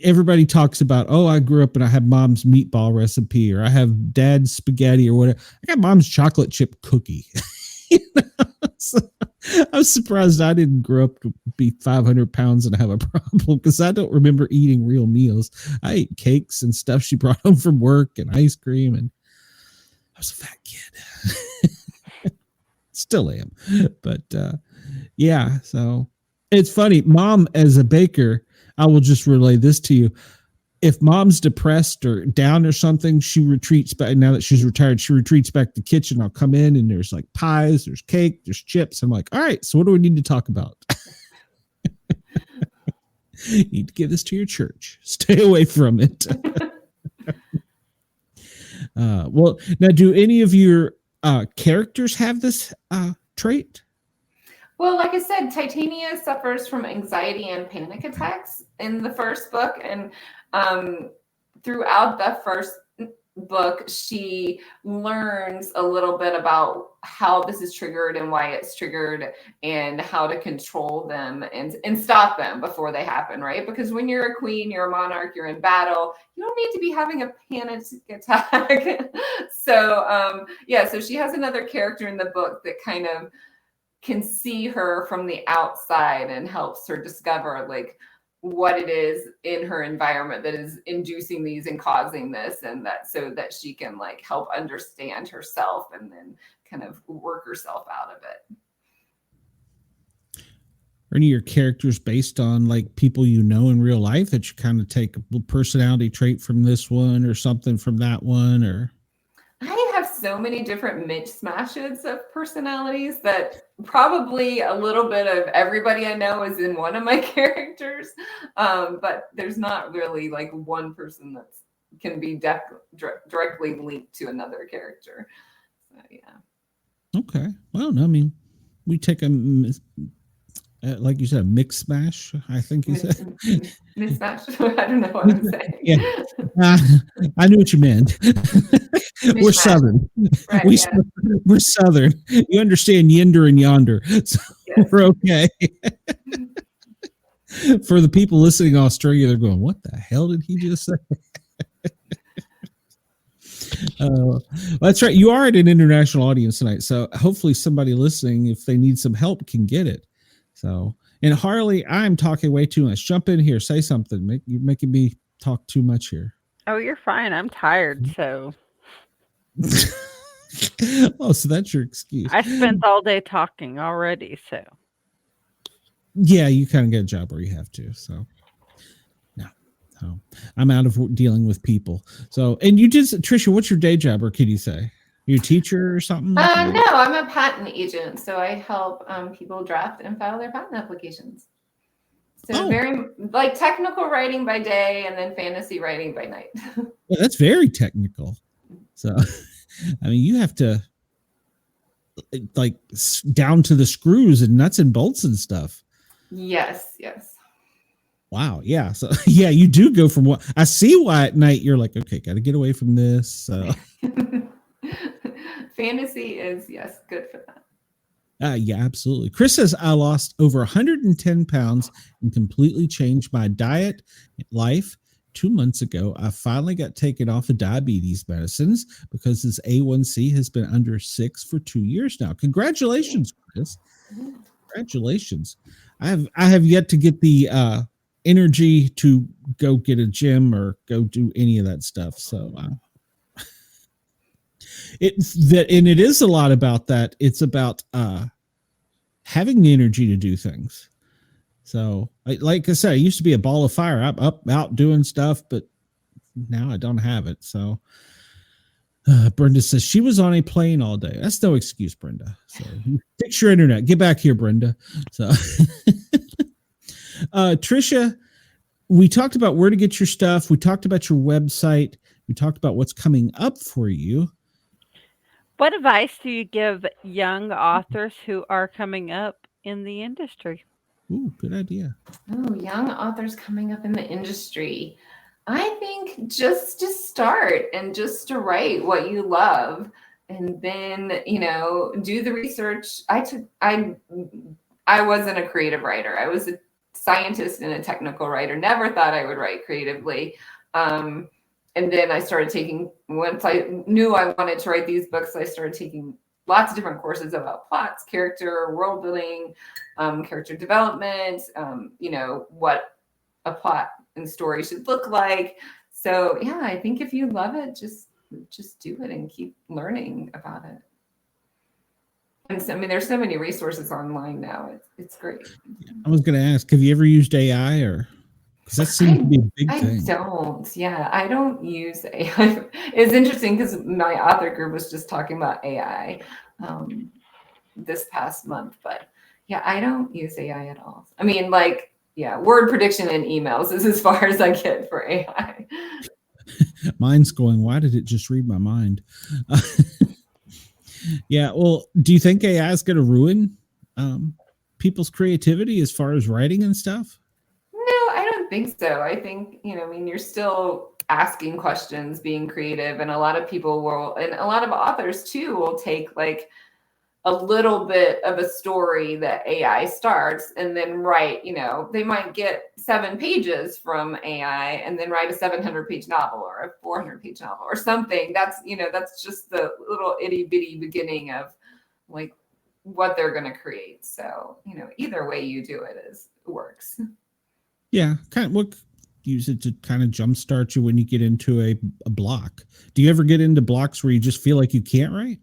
everybody talks about, I grew up and I had mom's meatball recipe, or I have dad's spaghetti, or whatever. I got mom's chocolate chip cookie. So I was surprised I didn't grow up to be 500 pounds and have a problem, because I don't remember eating real meals. I ate cakes and stuff she brought home from work and ice cream, and I was a fat kid. Still am. But yeah, so it's funny. Mom, as a baker, I will just relay this to you. if mom's depressed or down or something, she retreats back. Now that she's retired, she retreats back to the kitchen. I'll come in and there's like pies, there's cake, there's chips. I'm like, all right, so what do we need to talk about? You need to give this to your church. Stay away from it. Well, now, do any of your characters have this trait? Well, like I said, Titania suffers from anxiety and panic attacks in the first book. And throughout the first book, she learns a little bit about how this is triggered and why it's triggered and how to control them and stop them before they happen, right? Because when you're a queen, you're a monarch, you're in battle, you don't need to be having a panic attack. So she has another character in the book that kind of can see her from the outside and helps her discover like what it is in her environment that is inducing these and causing this, and that so that she can like help understand herself and then kind of work herself out of it. Are any of your characters based on like people you know in real life that you kind of take a personality trait from this one or something from that one? Or I have so many different mix-mashes of personalities that probably a little bit of everybody I know is in one of my characters. But there's not really like one person that can be directly linked to another character. So, yeah. Okay. Well, I mean, we take a, like you said, a mix smash, I think you said. Mismatch. I don't know what I'm saying. Yeah. I knew what you meant. We're Southern. Right, We're Southern. You understand yinder and yonder. So yes. We're okay. For the people listening in Australia, they're going, what the hell did he just say? That's right. You are at an international audience tonight. So hopefully somebody listening, if they need some help, can get it. So, and Harley, I'm talking way too much. Jump in here. Say something. You're making me talk too much here. Oh, you're fine. I'm tired, so. Oh, so that's your excuse. I spent all day talking already, so. Yeah, you kind of get a job where you have to. So, no. I'm out of dealing with people. So, and you did, Tricia, what's your day job, or could you say? You a teacher or something? No, I'm a patent agent, so I help people draft and file their patent applications. So very like technical writing by day and then fantasy writing by night. Well, that's very technical. So, I mean, you have to like down to the screws and nuts and bolts and stuff. Yes. Wow. Yeah. So yeah, you do go from what I see why at night you're like, okay, got to get away from this. So. Fantasy is, yes, good for that. Yeah, absolutely. Chris says, I lost over 110 pounds and completely changed my diet life 2 months ago. I finally got taken off of diabetes medicines because his A1C has been under 6 for 2 years now. Congratulations, Chris. Congratulations. I have yet to get the energy to go get a gym or go do any of that stuff. So it is a lot about that. It's about having the energy to do things. So like I said, I used to be a ball of fire. I'm out doing stuff, but now I don't have it. So Brenda says she was on a plane all day. That's no excuse, Brenda. So fix your internet. Get back here, Brenda. So Tricia, we talked about where to get your stuff. We talked about your website. We talked about what's coming up for you. What advice do you give young authors who are coming up in the industry? Ooh, good idea. Oh, young authors coming up in the industry. I think just to start and just to write what you love, and then, do the research. I wasn't a creative writer. I was a scientist and a technical writer. Never thought I would write creatively. And then I started once I knew I wanted to write these books, I started taking lots of different courses about plots, character, world building, character development, what a plot and story should look like. So yeah, I think if you love it, just do it and keep learning about it. And so, there's so many resources online now. It's great. I was going to ask, have you ever used AI or? Because that seems to be a big I thing. don't. Yeah, I don't use AI. It's interesting because my author group was just talking about AI this past month, but yeah, I don't use AI at all. I mean, like, yeah, word prediction and emails is as far as I get for AI. Mine's going, why did it just read my mind? Yeah, well, do you think AI is going to ruin people's creativity as far as writing and stuff? No, I don't think so. I think, I mean, you're still asking questions, being creative, and a lot of people will, and a lot of authors too, will take like a little bit of a story that AI starts and then write, they might get 7 pages from AI and then write a 700-page novel or a 400-page novel or something. That's, that's just the little itty bitty beginning of like what they're going to create. So, either way you do it works. Yeah, kind of what use it to kind of jumpstart you when you get into a block. Do you ever get into blocks where you just feel like you can't write?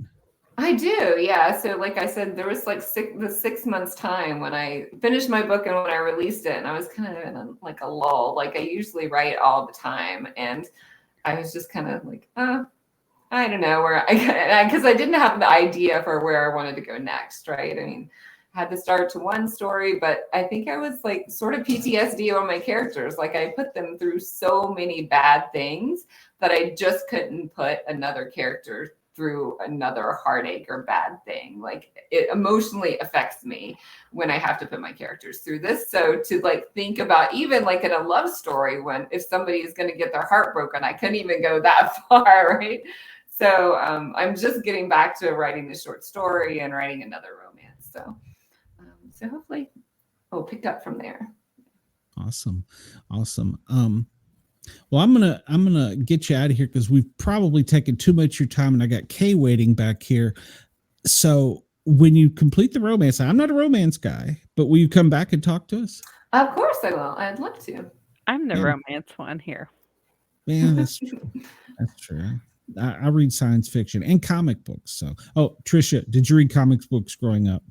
I do, yeah. So like I said, there was like 6 months time when I finished my book and when I released it, and I was kind of in a lull. Like I usually write all the time, and I was just kind of like, I don't know where because I didn't have the idea for where I wanted to go next, right? I mean, I had to start to one story, but I think I was like sort of PTSD on my characters. Like I put them through so many bad things that I just couldn't put another character through another heartache or bad thing. Like it emotionally affects me when I have to put my characters through this. So to like think about even like in a love story, when if somebody is going to get their heart broken, I couldn't even go that far, right? So I'm just getting back to writing the short story and writing another romance. So hopefully we'll pick up from there. Awesome. Well, I'm gonna get you out of here because we've probably taken too much of your time, and I got Kay waiting back here. So when you complete the romance, I'm not a romance guy, but will you come back and talk to us? Of course I will. I'd love to. I'm the romance one here. Yeah, that's true. That's true. I read science fiction and comic books. So, Tricia, did you read comic books growing up?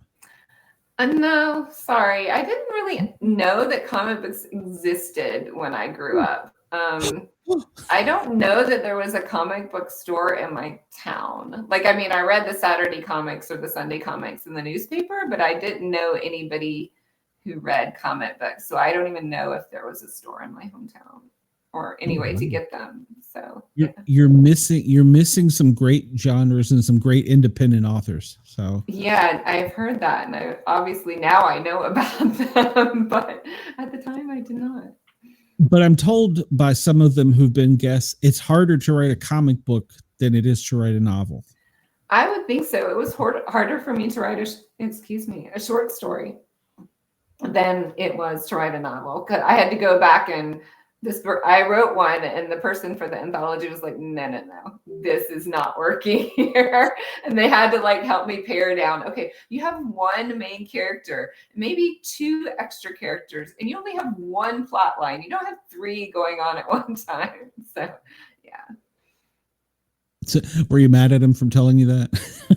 No, sorry. I didn't really know that comic books existed when I grew up. I don't know that there was a comic book store in my town. Like, I mean, I read the Saturday comics or the Sunday comics in the newspaper, but I didn't know anybody who read comic books. So I don't even know if there was a store in my hometown or any way to get them. So you're missing some great genres and some great independent authors. So yeah, I've heard that, and obviously now I know about them, but at the time I did not. But I'm told by some of them who've been guests, it's harder to write a comic book than it is to write a novel. I would think so. It was harder for me to write a short story than it was to write a novel. Because I had to go back and I wrote one, and the person for the anthology was like, no, this is not working here. And they had to like help me pare down. Okay, you have one main character, maybe 2 extra characters, and you only have 1 plot line. You don't have 3 going on at one time. So, yeah. So, were you mad at him from telling you that?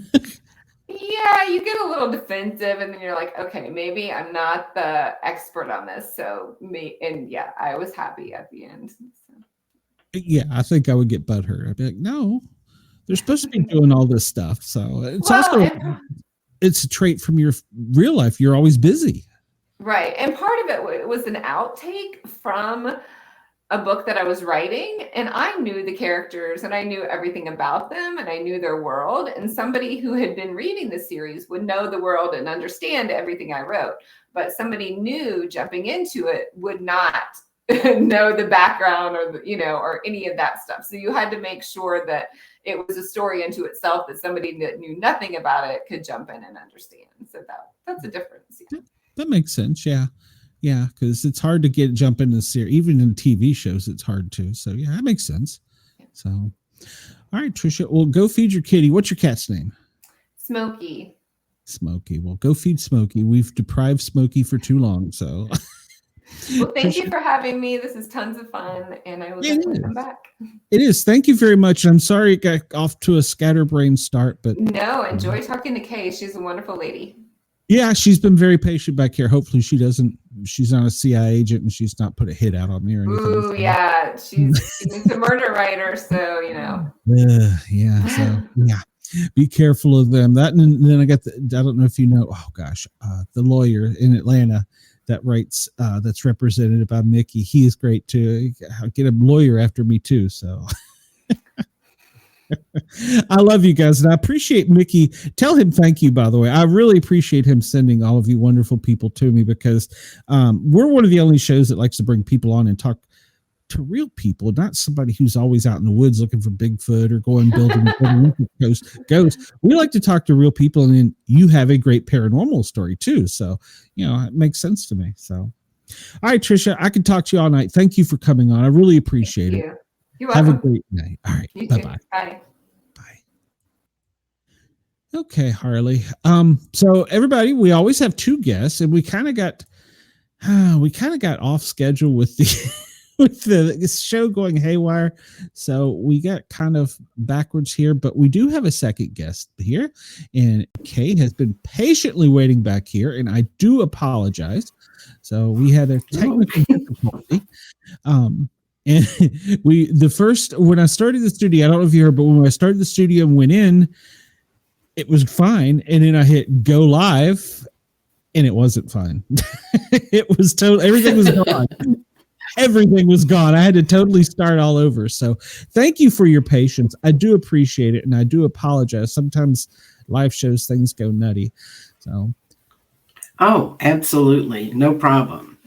Yeah, you get a little defensive, and then you're like, okay, maybe I'm not the expert on this. So I was happy at the end. So. Yeah, I think I would get butthurt. I'd be like, no, they're supposed to be doing all this stuff. So it's a trait from your real life. You're always busy. Right. And part of it was an outtake from a book that I was writing, and I knew the characters and I knew everything about them and I knew their world, and somebody who had been reading the series would know the world and understand everything I wrote, but somebody new jumping into it would not know the background or or any of that stuff. So you had to make sure that it was a story unto itself, that somebody that knew nothing about it could jump in and understand. So that's a difference. Yeah. That makes sense. Yeah, because it's hard to jump into the series. Even in TV shows, it's hard to. So, yeah, that makes sense. So, all right, Tricia, well, go feed your kitty. What's your cat's name? Smokey. Smokey. Well, go feed Smokey. We've deprived Smokey for too long, so. Well, thank you for having me. This is tons of fun, and I will definitely come back. It is. Thank you very much. I'm sorry it got off to a scatterbrained start, but. No, enjoy talking to Kay. She's a wonderful lady. Yeah, she's been very patient back here. Hopefully she's not a CIA agent and she's not put a hit out on me or anything. Ooh, yeah. She's a murder writer, so you know. Yeah. So yeah. Be careful of them. That, and then I got I don't know if you know, the lawyer in Atlanta that writes, that's represented by Mickey. He is great too. I'll get a lawyer after me too. So I love you guys, and I appreciate Mickey. Tell him thank you, by the way. I really appreciate him sending all of you wonderful people to me, because we're one of the only shows that likes to bring people on and talk to real people, not somebody who's always out in the woods looking for Bigfoot or going building ghosts. We like to talk to real people, and then you have a great paranormal story too. So, it makes sense to me. So, all right, Tricia, I could talk to you all night. Thank you for coming on. I really appreciate it. You're welcome. Have a great night. All right. Bye-bye. Bye. Okay, Harley. So everybody, we always have two guests, and we kind of got off schedule with the with the show going haywire. So we got kind of backwards here, but we do have a second guest here, and Kay has been patiently waiting back here, and I do apologize. So we had a technical difficulty. And when I started the studio, I don't know if you heard, but when I started the studio and went in, it was fine. And then I hit go live and it wasn't fine. It was everything was gone. Everything was gone. I had to totally start all over. So thank you for your patience. I do appreciate it. And I do apologize. Sometimes live shows, things go nutty. So. Oh, absolutely. No problem.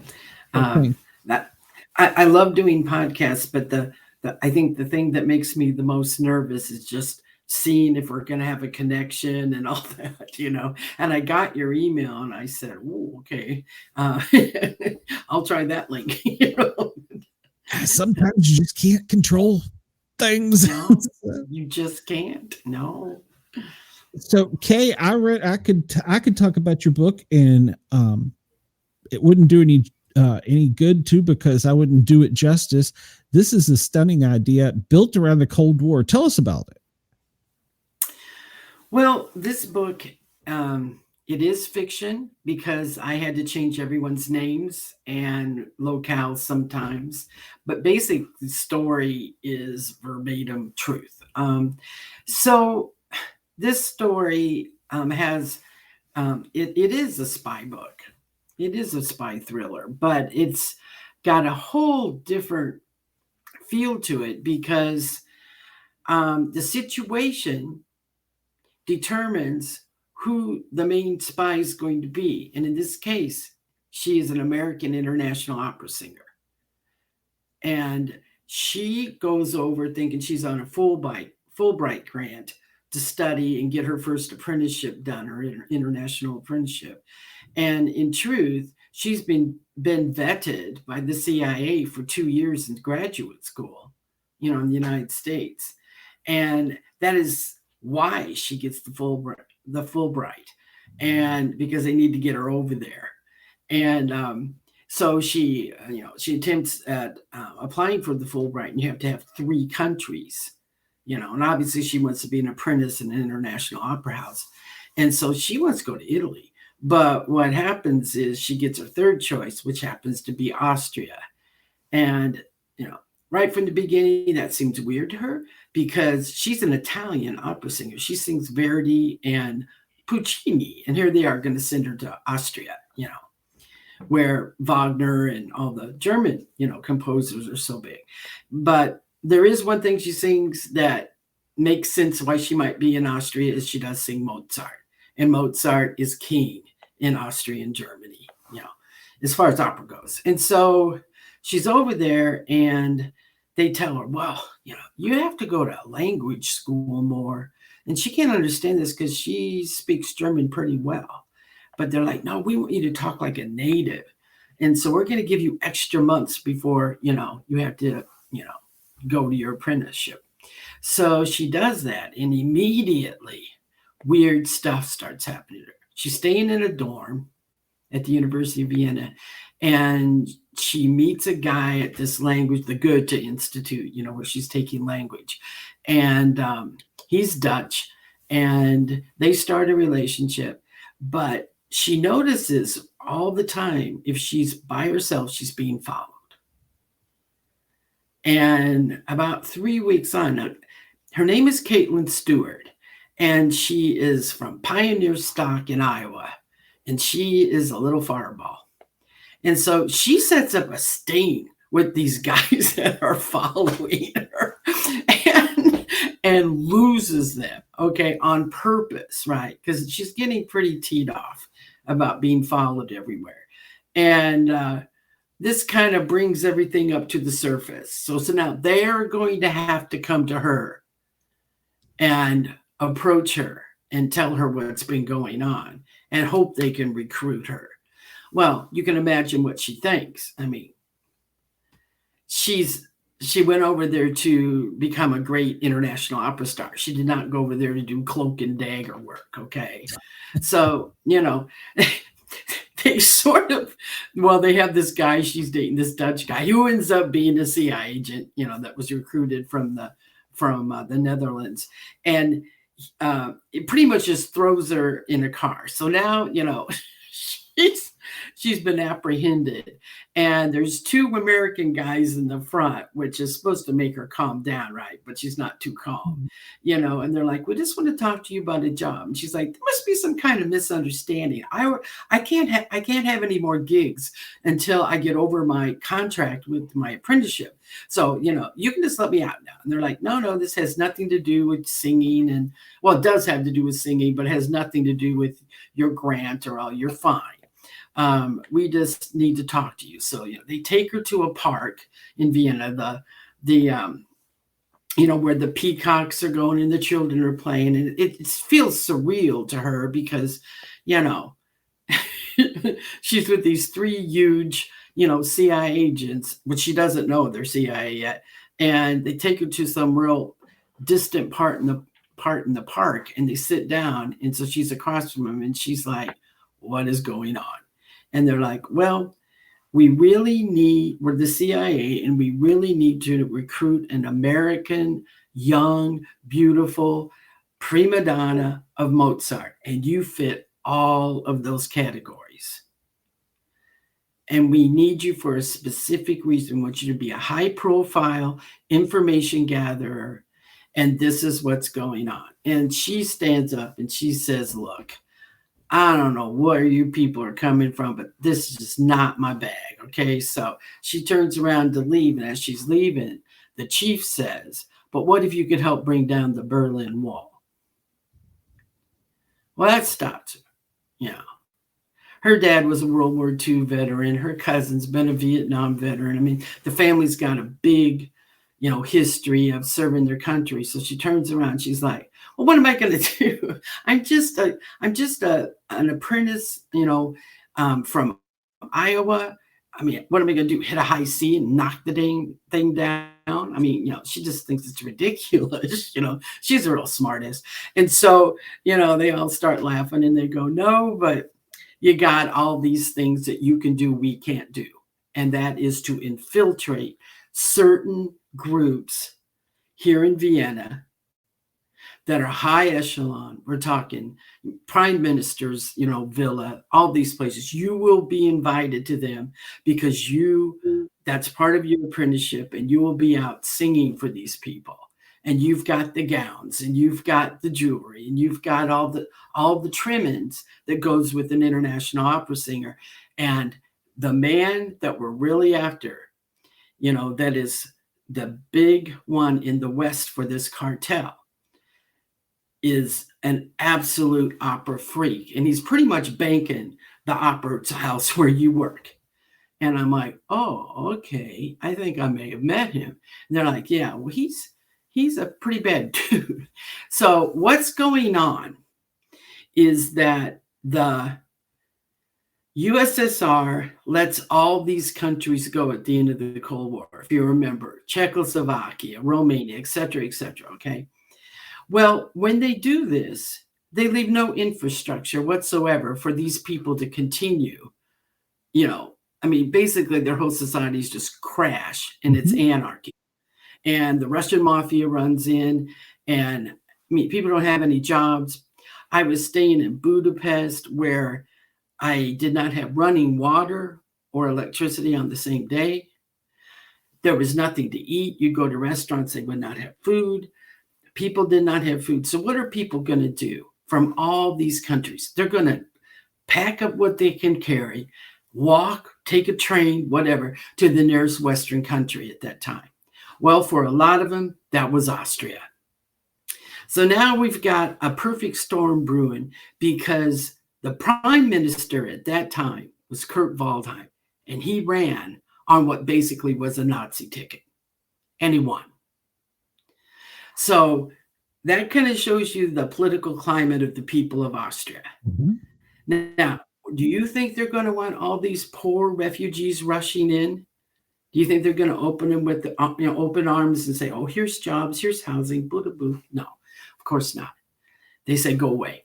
I love doing podcasts, but I think the thing that makes me the most nervous is just seeing if we're going to have a connection and all that, and I got your email and I said, oh, okay. I'll try that link. Sometimes you just can't control things. No, you just can't. No. So Kay, I could talk about your book, and it wouldn't do any good too, because I wouldn't do it justice. This is a stunning idea built around the Cold War. Tell us about it. Well, this book, it is fiction because I had to change everyone's names and locales sometimes, but basically the story is verbatim truth. So this story has, it is a spy book. It is a spy thriller, but it's got a whole different feel to it because the situation determines who the main spy is going to be. And in this case, she is an American international opera singer. And she goes over thinking she's on a Fulbright grant to study and get her first apprenticeship done, her international apprenticeship. And in truth, she's been vetted by the CIA for 2 years in graduate school, in the United States. And that is why she gets the Fulbright, and because they need to get her over there. And so she attempts at applying for the Fulbright, and you have to have 3 countries, and obviously she wants to be an apprentice in an international opera house. And so she wants to go to Italy. But what happens is she gets her third choice, which happens to be Austria. And, right from the beginning, that seems weird to her because she's an Italian opera singer. She sings Verdi and Puccini. And here they are going to send her to Austria, where Wagner and all the German, composers are so big. But there is one thing she sings that makes sense why she might be in Austria is she does sing Mozart. And Mozart is king in Austria and Germany, as far as opera goes. And so she's over there and they tell her, well, you have to go to language school more. And she can't understand this because she speaks German pretty well. But they're like, no, we want you to talk like a native. And so we're going to give you extra months before, you have to, go to your apprenticeship. So she does that, and immediately weird stuff starts happening to her. She's staying in a dorm at the University of Vienna, and she meets a guy at this the Goethe Institute, where she's taking language. And he's Dutch, and they start a relationship. But she notices all the time if she's by herself, she's being followed. And about 3 weeks on, her name is Caitlin Stewart, and she is from Pioneer Stock in Iowa, and she is a little fireball. And so she sets up a sting with these guys that are following her and loses them, okay, on purpose, right? Because she's getting pretty teed off about being followed everywhere. And this kind of brings everything up to the surface. So now they're going to have to come to her and approach her and tell her what's been going on and hope they can recruit her. Well, you can imagine what she thinks. I mean, she went over there to become a great international opera star. She did not go over there to do cloak and dagger work, okay? So, you know, they sort of, well, they have this guy she's dating, this Dutch guy who ends up being a CIA agent, you know, that was recruited from the Netherlands. And it pretty much just throws her in a car. So now, you know, she's been apprehended, and there's 2 American guys in the front, which is supposed to make her calm down, right? But she's not too calm, you know. And they're like, "We just want to talk to you about a job." And she's like, "There must be some kind of misunderstanding. I can't have any more gigs until I get over my contract with my apprenticeship. So, you know, you can just let me out now." And they're like, "No, this has nothing to do with singing, and well, it does have to do with singing, but it has nothing to do with your grant or all. You're fine. We just need to talk to you." So, you know, they take her to a park in Vienna, you know, where the peacocks are going and the children are playing. And it feels surreal to her because, you know, she's with these 3 huge, you know, CIA agents, which she doesn't know they're CIA yet. And they take her to some real distant part in the park, and they sit down. And so she's across from him, and she's like, "What is going on?" And they're like, "Well, we're the CIA, and we really need to recruit an American, young, beautiful prima donna of Mozart. And you fit all of those categories. And we need you for a specific reason. We want you to be a high profile information gatherer. And this is what's going on." And she stands up and she says, "Look, I don't know where you people are coming from, but this is just not my bag." Okay. So she turns around to leave. And as she's leaving, the chief says, "But what if you could help bring down the Berlin Wall?" Well, that stops her. You know, her dad was a World War II veteran. Her cousin's been a Vietnam veteran. I mean, the family's got a big, you know, history of serving their country. So she turns around. She's like, "Well, what am I going to do? I'm just an apprentice, you know, from Iowa. I mean, what am I going to do? Hit a high C and knock the dang thing down?" I mean, you know, she just thinks it's ridiculous. You know, she's a real smartest. And so, you know, they all start laughing and they go, "No, but you got all these things that you can do we can't do. And that is to infiltrate certain groups here in Vienna that are high echelon. We're talking prime ministers, you know, villa, all these places. You will be invited to them because that's part of your apprenticeship, and you will be out singing for these people. And you've got the gowns, and you've got the jewelry, and you've got all the trimmings that goes with an international opera singer. And the man that we're really after, you know, that is the big one in the West for this cartel, is an absolute opera freak. And he's pretty much banking the opera house where you work." And I'm like, "Oh, okay. I think I may have met him." And they're like, "Yeah, well, he's a pretty bad dude." So what's going on is that the USSR lets all these countries go at the end of the Cold War. If you remember, Czechoslovakia, Romania, et cetera, okay? Well, when they do this, they leave no infrastructure whatsoever for these people to continue. You know, I mean, basically their whole societies just crash and it's anarchy. And the Russian mafia runs in, and I mean, people don't have any jobs. I was staying in Budapest where I did not have running water or electricity on the same day. There was nothing to eat. You go to restaurants, they would not have food. People did not have food. So what are people going to do from all these countries? They're going to pack up what they can carry, walk, take a train, whatever, to the nearest Western country at that time. Well, for a lot of them, that was Austria. So now we've got a perfect storm brewing because the prime minister at that time was Kurt Waldheim, and he ran on what basically was a Nazi ticket, and he won. So that kind of shows you the political climate of the people of Austria. Now, do you think they're going to want all these poor refugees rushing in? Do you think they're going to open them with the, open arms and say, oh, here's jobs, here's housing, blah, blah, blah? No, of course not. They say, go away.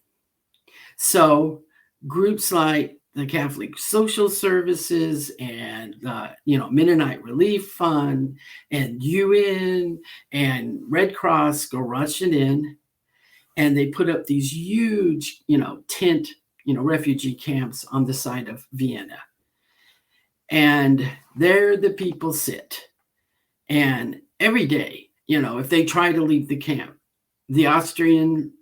So groups like the Catholic Social Services and Mennonite Relief Fund and UN and Red Cross go rushing in, and they put up these huge, tent, refugee camps on the side of Vienna. And there the people sit. And every day, if they try to leave the camp, the Austrian,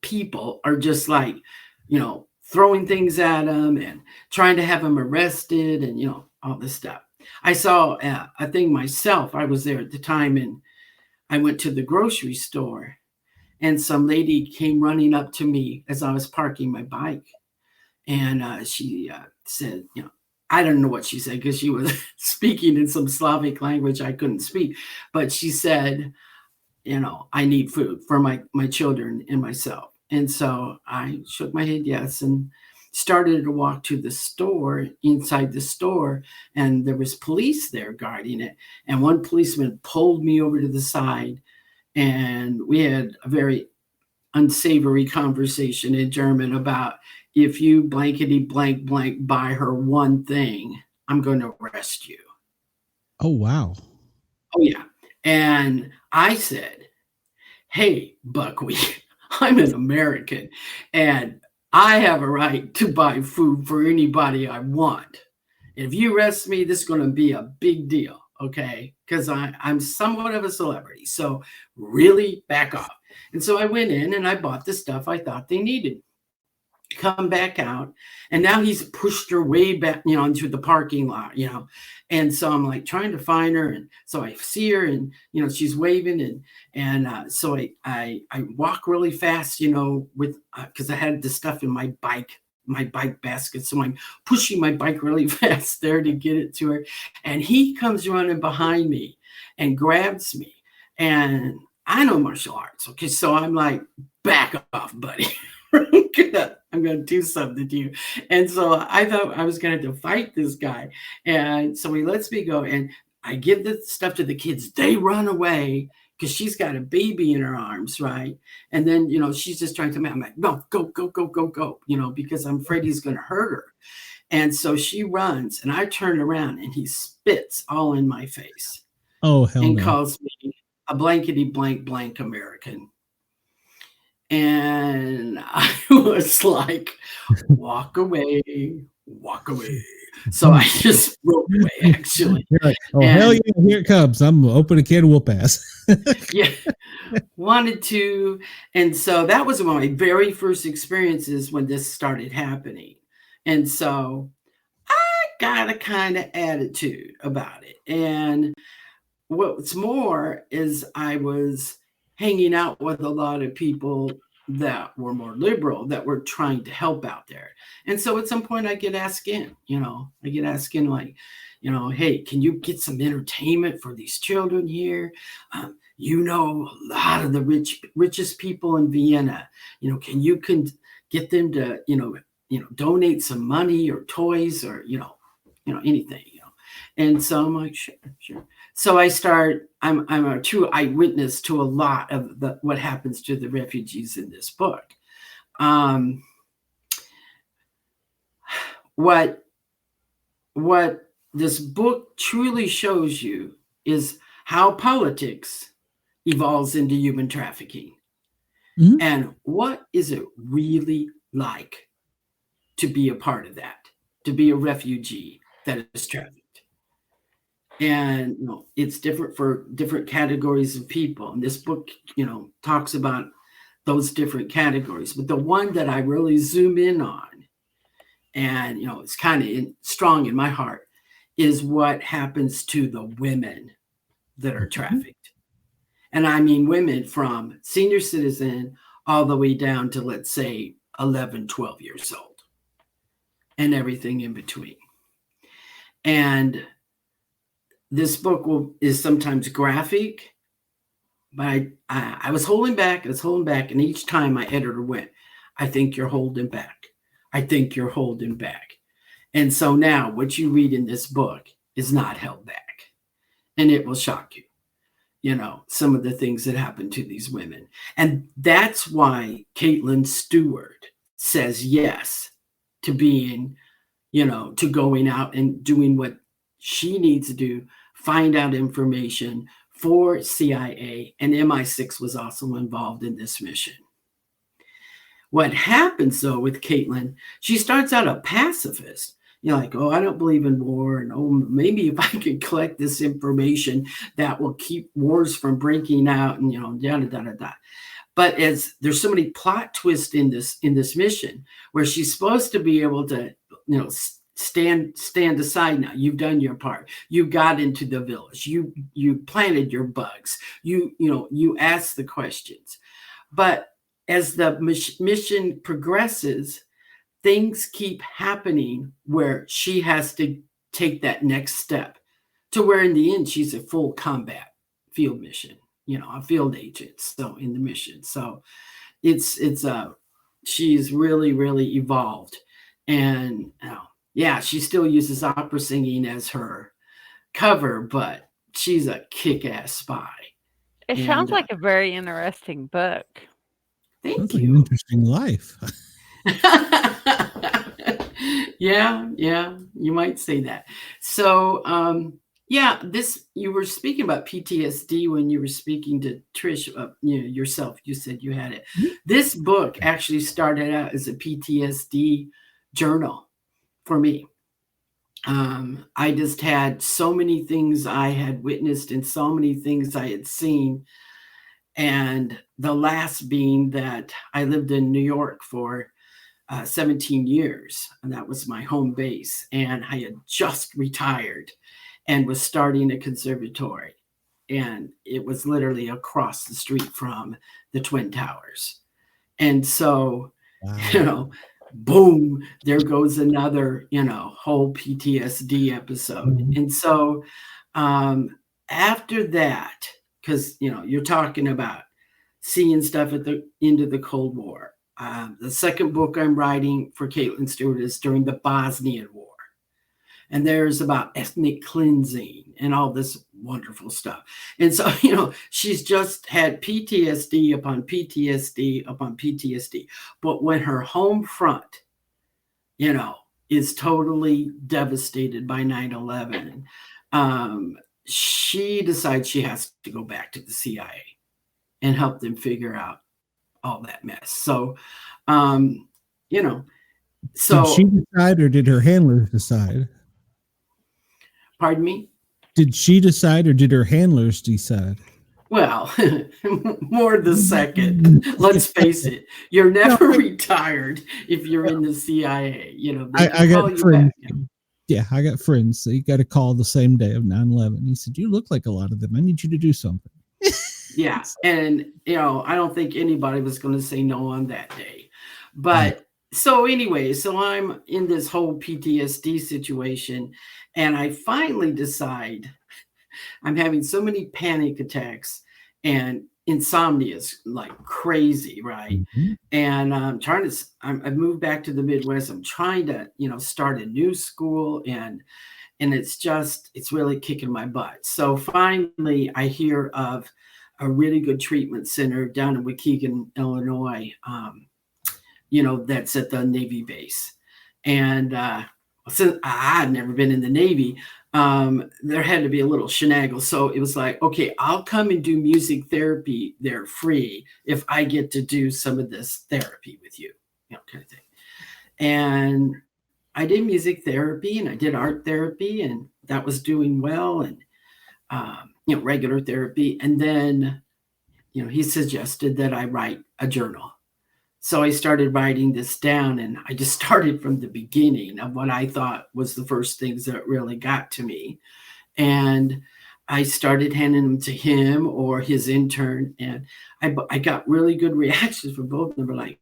people are just like, throwing things at them and trying to have them arrested and, all this stuff. I saw a thing myself. I was there at the time, and I went to the grocery store, and some lady came running up to me as I was parking my bike. And she said, I don't know what she said because she was speaking in some Slavic language I couldn't speak. But she said, I need food for my children and myself. And so I shook my head yes and started to walk to the store, inside the store, and there was police there guarding it. And one policeman pulled me over to the side, and we had a very unsavory conversation in German about, if you blankety blank blank buy her one thing, I'm going to arrest you. Oh, wow. Oh, yeah. And I said, hey, Buckwheat, I'm an American, and I have a right to buy food for anybody I want. If you arrest me, this is going to be a big deal, okay? Because I'm somewhat of a celebrity. So really back off. And so I went in and I bought the stuff I thought they needed. Come back out, and now he's pushed her way back, into the parking lot, and so I'm like trying to find her, and so I see her, and she's waving, and so I walk really fast, with because I had the stuff in my bike basket, so I'm pushing my bike really fast there to get it to her, and he comes running behind me and grabs me, and I know martial arts, okay, so I'm like, back off, buddy. I'm gonna do something to you. And so I thought I was gonna have to fight this guy. And so he lets me go, and I give the stuff to the kids. They run away because she's got a baby in her arms, right? And then she's just trying to, I'm like, no, go, because I'm afraid he's gonna hurt her. And so she runs, and I turn around, and he spits all in my face. Oh, hell and no. Calls me a blankety blank blank American. And I was like, walk away. So I just broke away, actually. Like, oh, hell yeah, here it comes. I'm open a can of whoop ass. Yeah, wanted to. And so that was one of my very first experiences when this started happening. And so I got a kind of attitude about it. And what's more is I was hanging out with a lot of people that were more liberal, that were trying to help out there. And so at some point I get asked in, like, hey, can you get some entertainment for these children here? A lot of the richest people in Vienna, can get them to, donate some money or toys or, anything, And so I'm like, sure. So I'm a true eyewitness to a lot of what happens to the refugees in this book. What this book truly shows you is how politics evolves into human trafficking. Mm-hmm. And what is it really like to be a part of that, to be a refugee that is trafficked. And it's different for different categories of people. And this book, talks about those different categories. But the one that I really zoom in on, and it's kind of strong in my heart, is what happens to the women that are trafficked. And I mean women from senior citizen all the way down to, let's say, 11, 12 years old, and everything in between. And this book is sometimes graphic, but I was holding back, and each time my editor went, I think you're holding back. I think you're holding back. And so now what you read in this book is not held back, and it will shock you, some of the things that happen to these women. And that's why Caitlin Stewart says yes to being, to going out and doing what she needs to do, find out information for CIA, and MI6 was also involved in this mission. What happens though with Caitlin, she starts out a pacifist. Like, oh, I don't believe in war, and oh, maybe if I could collect this information that will keep wars from breaking out, and da da da da. But as there's so many plot twists in this mission, where she's supposed to be able to, stand aside. Now you've done your part. You got into the village. You planted your bugs. You asked the questions. But as the mission progresses, things keep happening where she has to take that next step, to where in the end she's a full combat field mission, a field agent. So in the mission, so she's really, really evolved. And she still uses opera singing as her cover, but she's a kick-ass spy. It sounds like a very interesting book. Thank you. Like an interesting life. Yeah, you might say that. So, you were speaking about PTSD when you were speaking to Trish, yourself. You said you had it. This book actually started out as a PTSD journal for me. I just had so many things I had witnessed and so many things I had seen. And the last being that I lived in New York for 17 years, and that was my home base. And I had just retired and was starting a conservatory. And it was literally across the street from the Twin Towers. And so, boom, there goes another, whole PTSD episode. Mm-hmm. And so after that, because, you're talking about seeing stuff at the end of the Cold War. The second book I'm writing for Caitlin Stewart is during the Bosnian War. And there's about ethnic cleansing and all this wonderful stuff. And so, she's just had PTSD upon PTSD upon PTSD. But when her home front, is totally devastated by 9/11, she decides she has to go back to the CIA and help them figure out all that mess. So, so did she decide, or did her handlers decide? Pardon me? Did she decide, or did her handlers decide? Well, more the second. Let's face it, you're never retired if you're in the CIA. I got friends. Yeah, I got friends. So you got a call the same day of 9/11. He said, "You look like a lot of them. I need you to do something." Yeah, and I don't think anybody was going to say no on that day. But so anyway, so I'm in this whole PTSD situation, and I finally decide I'm having so many panic attacks, and insomnia is like crazy, right? Mm-hmm. And I've moved back to the Midwest. I'm trying to, start a new school, and it's really kicking my butt. So finally I hear of a really good treatment center down in Waukegan, Illinois, that's at the Navy base. And since I had never been in the Navy, there had to be a little shenagle. So it was like, okay, I'll come and do music therapy there free if I get to do some of this therapy with you, kind of thing. And I did music therapy and I did art therapy, and that was doing well, and regular therapy. And then, he suggested that I write a journal. So I started writing this down, and I just started from the beginning of what I thought was the first things that really got to me. And I started handing them to him or his intern, and I got really good reactions from both of them. Were like,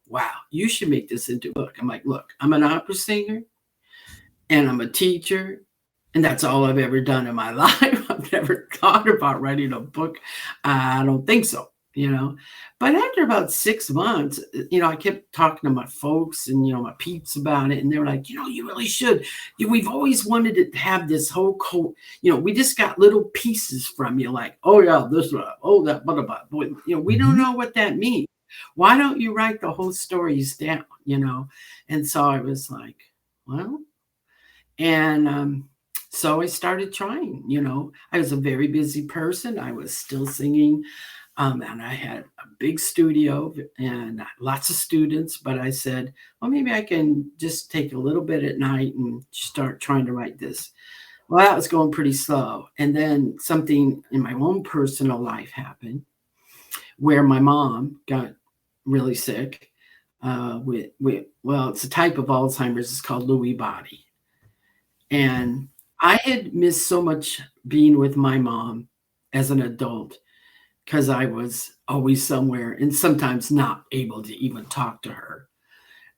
wow, you should make this into a book. I'm like, look, I'm an opera singer and I'm a teacher, and that's all I've ever done in my life. I've never thought about writing a book. I don't think so, But after about 6 months, I kept talking to my folks and, my peeps about it. And they were like, you really should. We've always wanted to have this whole we just got little pieces from you, like, oh, yeah, this, oh, that, blah, blah, blah. We don't know what that means. Why don't you write the whole stories down, And so I was like, well, and so I started trying, I was a very busy person. I was still singing. And I had a big studio and lots of students, but I said, well, maybe I can just take a little bit at night and start trying to write this. Well, that was going pretty slow. And then something in my own personal life happened where my mom got really sick it's a type of Alzheimer's. It's called Lewy body. And I had missed so much being with my mom as an adult because I was always somewhere and sometimes not able to even talk to her,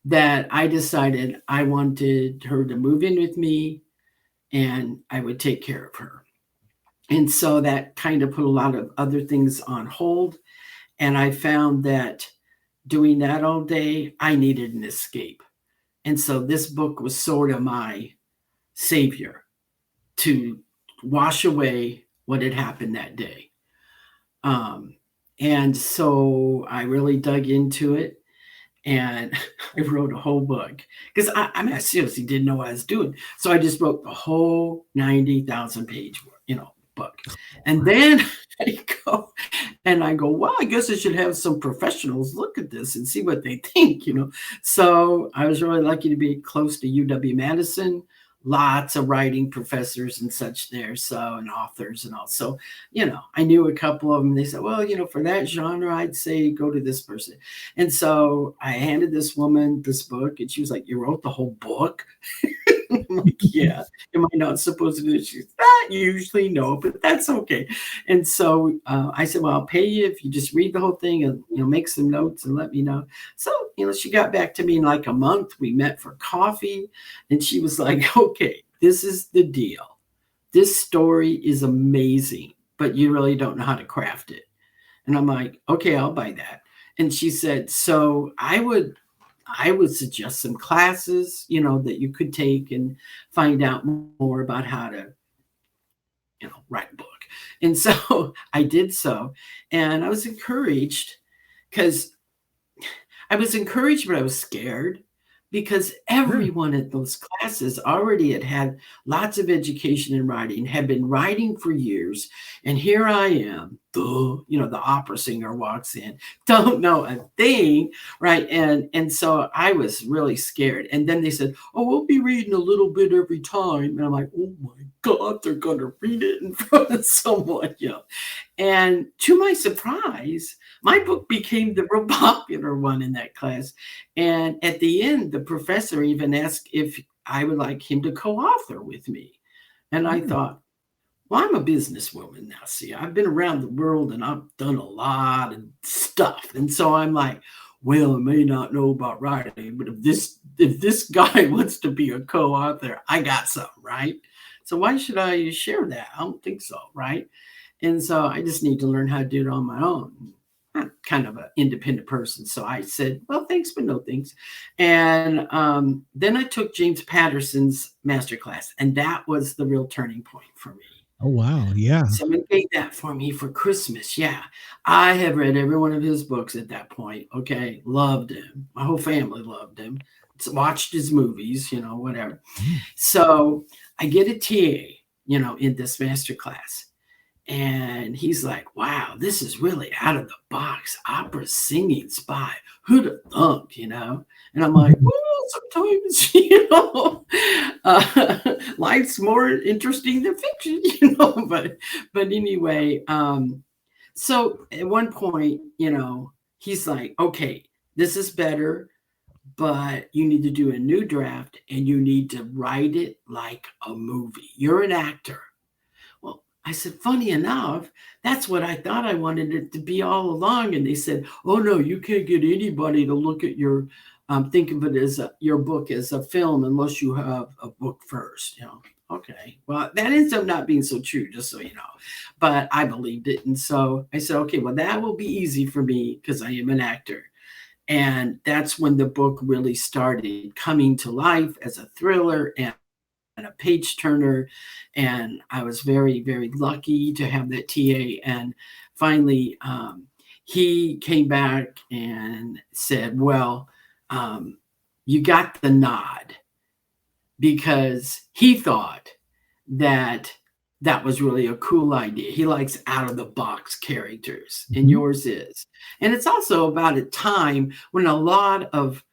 that I decided I wanted her to move in with me and I would take care of her. And so that kind of put a lot of other things on hold. And I found that doing that all day, I needed an escape. And so this book was sort of my savior to wash away what had happened that day. And so I really dug into it, and I wrote a whole book because I seriously didn't know what I was doing. So I just wrote the whole 90,000 page, book. And then I go, well, I guess I should have some professionals look at this and see what they think, So I was really lucky to be close to UW-Madison. Lots of writing professors and such there, and authors and all. So, I knew a couple of them. They said, well, for that genre, I'd say go to this person. And so I handed this woman this book, and she was like, you wrote the whole book? I'm like, yeah. Am I not supposed to do this? She's not usually, no, but that's okay. And so I said, well, I'll pay you if you just read the whole thing and, make some notes and let me know. So, she got back to me in like a month. We met for coffee, and she was like, okay, this is the deal. This story is amazing, but you really don't know how to craft it. And I'm like, okay, I'll buy that. And she said, so I would suggest some classes, that you could take and find out more about how to, write a book. And so I did so. And I was encouraged but I was scared because everyone at those classes already had lots of education in writing, had been writing for years. And here I am, the opera singer walks in, don't know a thing, right? And so I was really scared. And then they said, oh, we'll be reading a little bit every time. And I'm like, oh my God, they're going to read it in front of someone, And to my surprise, my book became the real popular one in that class. And at the end, the professor even asked if I would like him to co-author with me. And I thought, well, I'm a businesswoman now. See, I've been around the world and I've done a lot of stuff. And so I'm like, well, I may not know about writing, but if this guy wants to be a co-author, I got some, right? So why should I share that? I don't think so, right? And so I just need to learn how to do it on my own. I'm kind of an independent person. So I said, well, thanks, but no thanks. And then I took James Patterson's masterclass, and that was the real turning point for me. Oh, wow. Yeah. Someone gave that for me for Christmas. Yeah. I have read every one of his books at that point. Okay. Loved him. My whole family loved him. Watched his movies, whatever. So I get a TA, in this masterclass. And he's like, wow, this is really out of the box opera singing spy. Who'd have thunk, And I'm like, oh, sometimes, life's more interesting than fiction, but anyway, so at one point, he's like, okay, this is better, but you need to do a new draft and you need to write it like a movie. You're an actor. Well, I said, funny enough, that's what I thought I wanted it to be all along. And they said, oh no, you can't get anybody to look at your, think of it as your book as a film unless you have a book first. Okay, well, that ends up not being so true, just so you know, but I believed it. And so I said, okay, well, that will be easy for me because I am an actor. And that's when the book really started coming to life as a thriller and a page turner. And I was very, very lucky to have that TA. And finally, he came back and said, well, you got the nod, because he thought that was really a cool idea. He likes out of the box characters, and yours is. And it's also about a time when a lot of,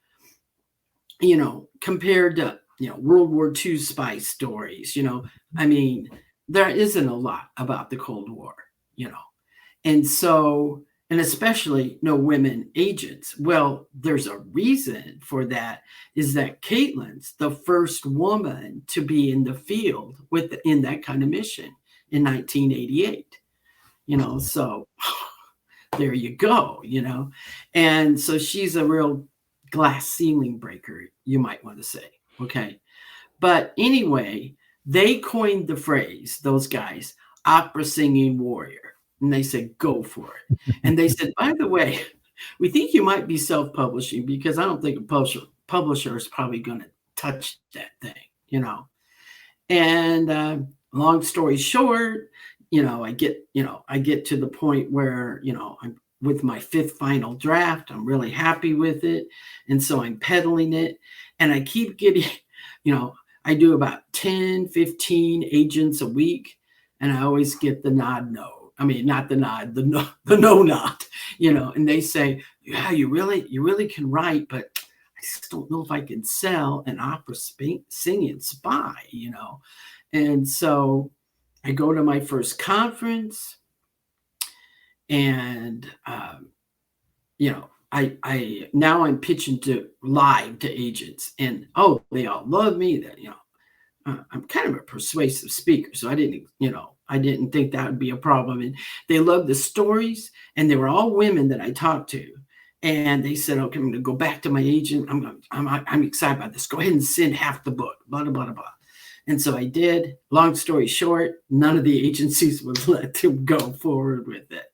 compared to, World War II spy stories, I mean, there isn't a lot about the Cold War, and so, and especially no women agents. Well, there's a reason for that, is that Caitlin's the first woman to be in the field in that kind of mission in 1988, so there you go, and so she's a real glass ceiling breaker, you might want to say. Okay. But anyway, they coined the phrase, those guys, opera singing warrior. And they said, go for it. And they said, by the way, we think you might be self-publishing, because I don't think a publisher is probably going to touch that thing, And long story short, I get to the point where, I'm with my 5th final draft. I'm really happy with it. And so I'm peddling it. And I keep getting, I do about 10, 15 agents a week. And I always get the nod no. I mean, not the nod, the no nod, and they say, yeah, you really can write, but I just don't know if I can sell an opera singing spy, And so I go to my first conference, and, I now I'm pitching live to agents, and, they all love me. That, I'm kind of a persuasive speaker, so I didn't think that would be a problem. And they loved the stories, and they were all women that I talked to. And they said, okay, I'm going to go back to my agent. I'm excited about this. Go ahead and send half the book, blah, blah, blah, blah. And so I did. Long story short, none of the agencies would let them go forward with it.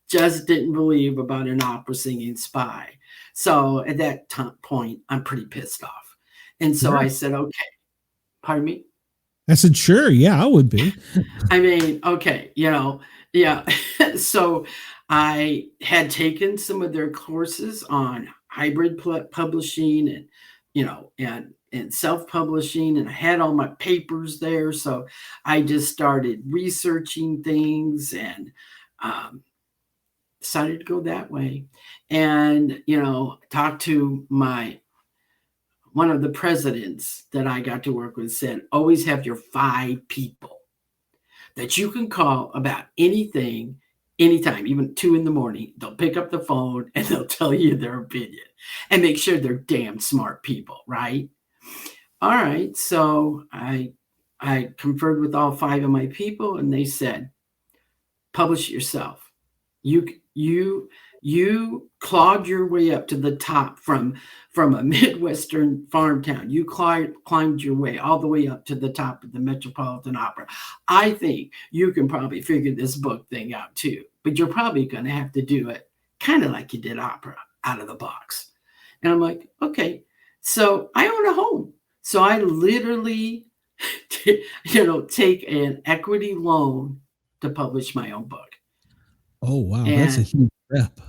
Just didn't believe about an opera singing spy. So at that point, I'm pretty pissed off. And so I said, okay, pardon me? I said, sure. Yeah, I would be. I mean, okay, yeah. So I had taken some of their courses on hybrid publishing and self-publishing, and I had all my papers there. So I just started researching things and decided to go that way. And, talked to one of the presidents that I got to work with, said, always have your 5 people that you can call about anything, anytime, even 2 a.m. They'll pick up the phone and they'll tell you their opinion, and make sure they're damn smart people, right? All right. So I conferred with all 5 of my people, and they said, publish it yourself. You clawed your way up to the top from a Midwestern farm town. You climbed your way all the way up to the top of the Metropolitan Opera. I think you can probably figure this book thing out too, but you're probably going to have to do it kind of like you did opera, out of the box. And I'm like, okay. So I own a home. So I literally, take an equity loan to publish my own book. Oh, wow. That's a huge step.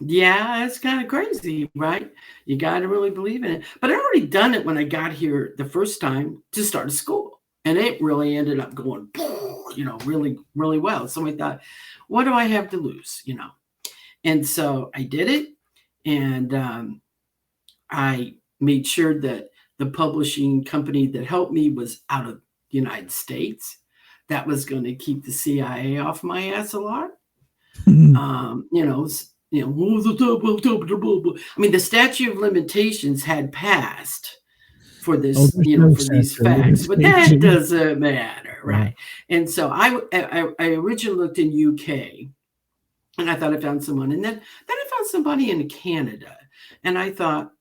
Yeah, it's kind of crazy, right? You got to really believe in it. But I already done it when I got here the first time to start a school. And it really ended up going, really, really well. So I thought, what do I have to lose, And so I did it. And I made sure that the publishing company that helped me was out of the United States. That was going to keep the CIA off my ass a lot. I mean, the statute of limitations had passed for this, for these facts, but that doesn't matter, right? And so I originally looked in UK, and I thought I found someone, and then I found somebody in Canada, and I thought,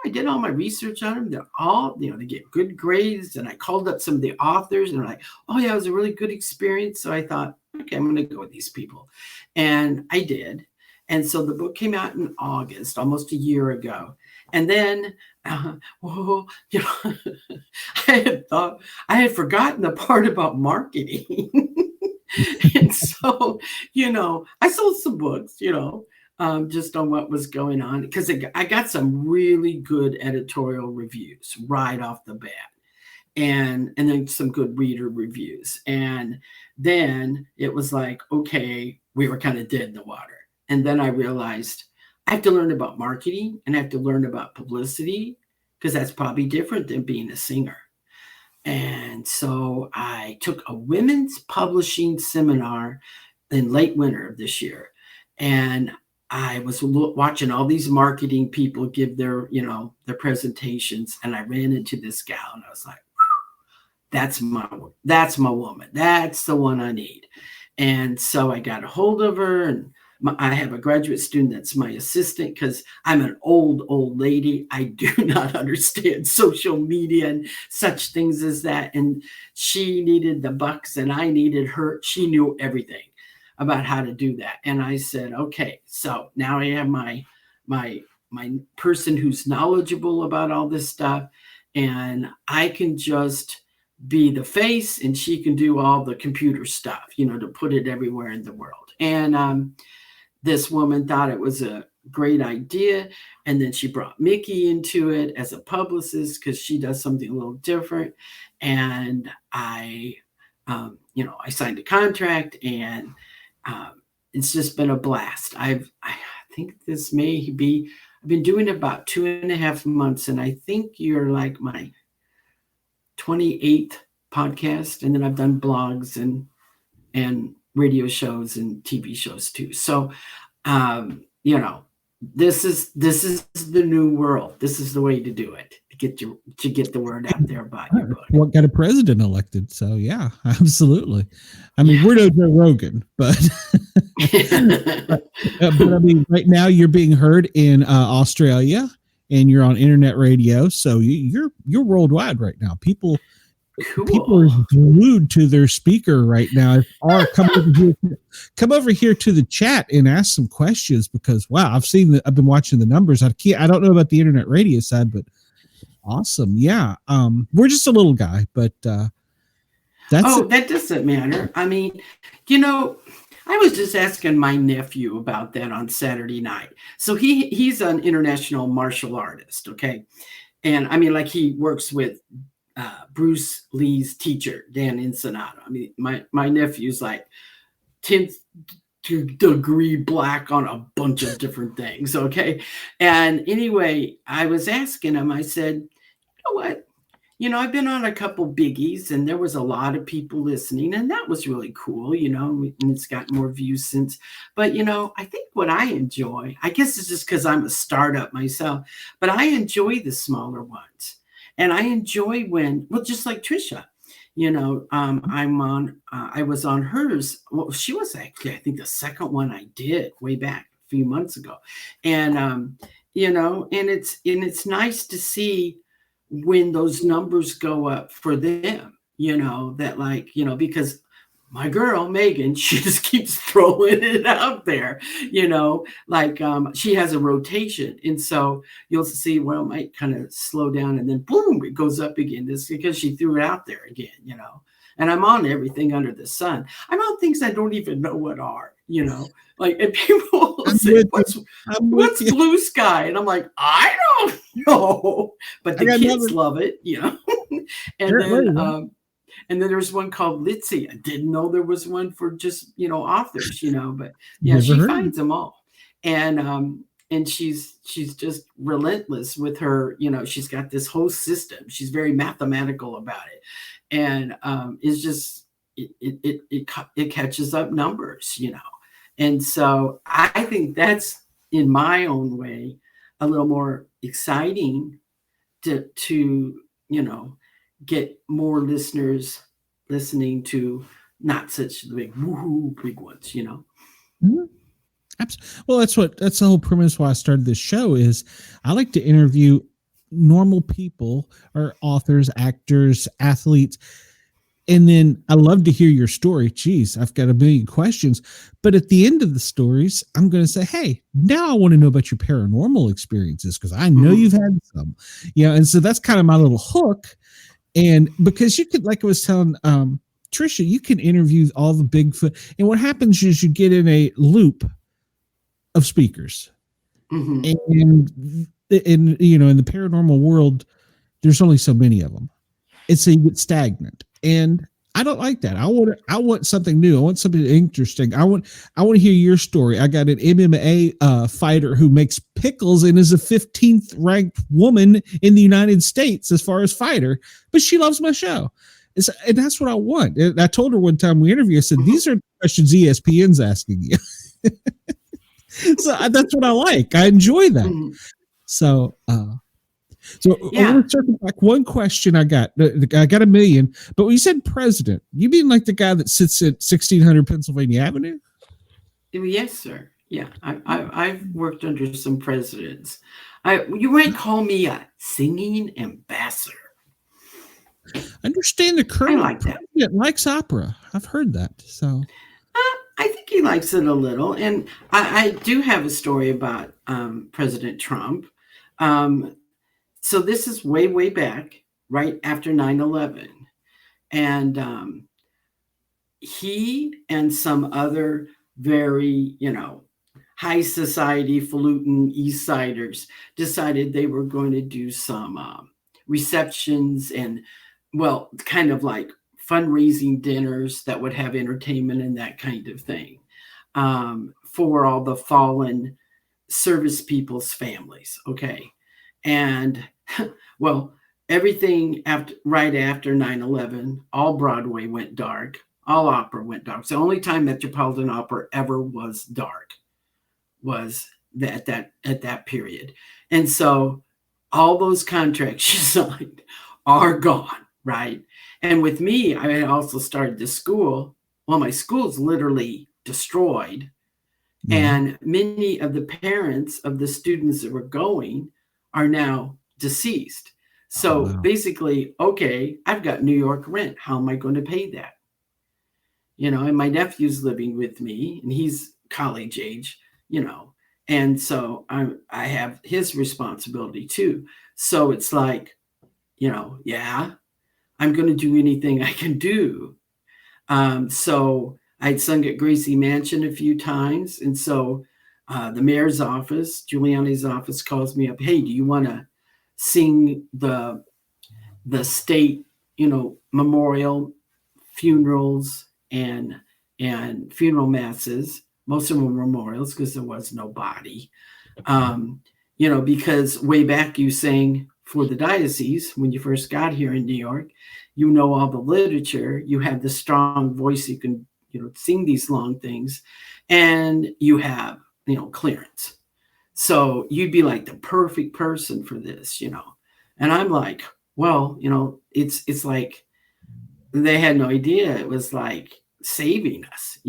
I did all my research on them. They're all, they get good grades. And I called up some of the authors and they're like, oh yeah, it was a really good experience. So I thought, okay, I'm going to go with these people. And I did. And so the book came out in August, almost a year ago. And then, I had forgotten the part about marketing. And so, I sold some books, just on what was going on, because I got some really good editorial reviews right off the bat, and then some good reader reviews. And then it was like, okay, we were kind of dead in the water. And then I realized I have to learn about marketing and I have to learn about publicity, because that's probably different than being a singer. And so I took a women's publishing seminar in late winter of this year, and I was watching all these marketing people give their presentations, and I ran into this gal, and I was like, that's my woman. That's the one I need. And so I got a hold of her, and I have a graduate student that's my assistant, because I'm an old lady. I do not understand social media and such things as that. And she needed the bucks and I needed her. She knew everything about how to do that. And I said, okay, so now I have my person who's knowledgeable about all this stuff, and I can just be the face and she can do all the computer stuff, to put it everywhere in the world. And this woman thought it was a great idea. And then she brought Mickey into it as a publicist, because she does something a little different. And I signed a contract, and it's just been a blast. I think this may be, I've been doing it about 2.5 months, and I think you're like my 28th podcast. And then I've done blogs and radio shows and TV shows too. So, this is the new world. This is the way to do it, to get the word out there about your book. What got a president elected? So yeah, absolutely. I mean, we're no Joe Rogan, but but I mean, right now you're being heard in Australia, and you're on internet radio. So you're worldwide right now. People are glued to their speaker right now. Or come over here to the chat and ask some questions, because wow, I've been watching the numbers. I don't know about the internet radio side, but awesome. Yeah. We're just a little guy, but that doesn't matter. I mean, I was just asking my nephew about that on Saturday night. So he's an international martial artist. Okay. And I mean, like, he works with Bruce Lee's teacher, Dan Ensenada. I mean, my nephew's like 10th degree black on a bunch of different things. Okay. And anyway, I was asking him, I said, you know what? I've been on a couple biggies, and there was a lot of people listening, and that was really cool, and it's got more views since. But, I think what I enjoy, I guess it's just because I'm a startup myself, but I enjoy the smaller ones. And I enjoy just like Tricia, I was on hers. Well, she was actually, I think, the second one I did way back a few months ago. And, and it's nice to see when those numbers go up for them, because my girl, Megan, she just keeps throwing it out there, she has a rotation. And so you'll see, well, it might kind of slow down, and then boom, it goes up again. This because she threw it out there again, and I'm on everything under the sun. I'm on things I don't even know what are, and people will say, what's blue sky? And I'm like, I don't know, but the kids love it, And then there's one called Litzy. I didn't know there was one for just, authors, but yeah, she finds them all. And and she's just relentless with her. She's got this whole system. She's very mathematical about it, and it's just it catches up numbers, and so I think that's, in my own way, a little more exciting to get more listeners listening to not such the big woohoo big ones. Mm-hmm. Well, that's the whole premise why I started this show. Is I like to interview normal people, or authors, actors, athletes, and then I love to hear your story. Geez, I've got a million questions, but at the end of the stories, I'm going to say, hey, now I want to know about your paranormal experiences, because I know you've had some, and so that's kind of my little hook. And because you could, like I was telling Tricia, you can interview all the Bigfoot, and what happens is you get in a loop of speakers, and in the paranormal world, there's only so many of them, and so you get stagnant. And I don't like that. I want something new. I want something interesting. I want to hear your story. I got an MMA fighter who makes pickles and is a 15th ranked woman in the United States as far as fighter, but she loves my show. And that's what I want. And I told her one time we interviewed, I said, these are questions ESPN's asking you. So that's what I like. I enjoy that. So Yeah. I want to circle back. One question I got a million, but when you said president, you mean like the guy that sits at 1600 Pennsylvania Avenue? Yes, sir. Yeah, I've worked under some presidents. You might call me a singing ambassador. I understand the current like that. president likes opera. I've heard that. So I think he likes it a little, and I do have a story about President Trump. So this is way, way back, right after 9/11. And he and some other very, high society, falutin East Siders decided they were going to do some receptions and, kind of like fundraising dinners that would have entertainment and that kind of thing for all the fallen service people's families. Okay. And everything right after 9/11, all Broadway went dark, all opera went dark. It's the only time Metropolitan Opera ever was dark was at that period. And so all those contracts you signed are gone, right? And with me, I had also started the school. Well, my school's literally destroyed. Mm-hmm. And many of the parents of the students that were going are now deceased. So basically, okay, I've got New York rent. How am I going to pay that? And my nephew's living with me, and he's college age, and so I have his responsibility too. So it's like, yeah, I'm going to do anything I can do. So I'd sung at Gracie Mansion a few times. And so the mayor's office, Giuliani's office, calls me up. Hey, do you want to sing the state, memorial funerals and funeral masses? Most of them were memorials because there was no body. Because way back you sang for the diocese when you first got here in New York, all the literature, you had the strong voice, you can, sing these long things, and you have, clearance. So you'd be like the perfect person for this, And I'm like, well, it's like they had no idea it was like saving us,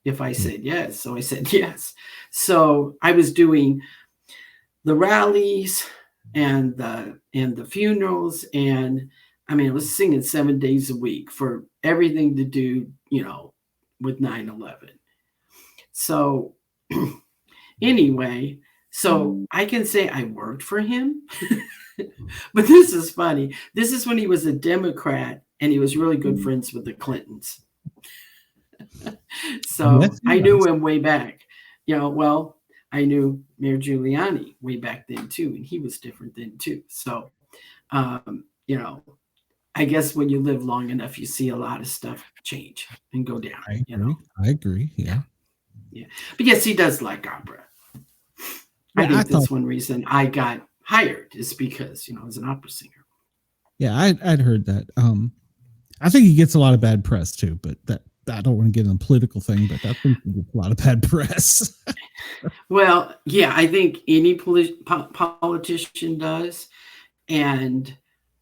if I said yes. So I said yes. So I was doing the rallies and the funerals, and I was singing 7 days a week for everything to do, with 9/11. So anyway, so I can say I worked for him, but this is funny. This is when he was a Democrat and he was really good friends with the Clintons. So I knew him way back, I knew Mayor Giuliani way back then too, and he was different then too. So, I guess when you live long enough, you see a lot of stuff change and go down. I agree. Yeah. Yeah. But yes, he does like opera. I Yeah, I think thought. that's one reason I got hired is because, I was an opera singer. Yeah, I'd heard that. I think he gets a lot of bad press too, but that I don't want to get on a political thing, but I think he gets a lot of bad press. Well, yeah, I think any politician does. And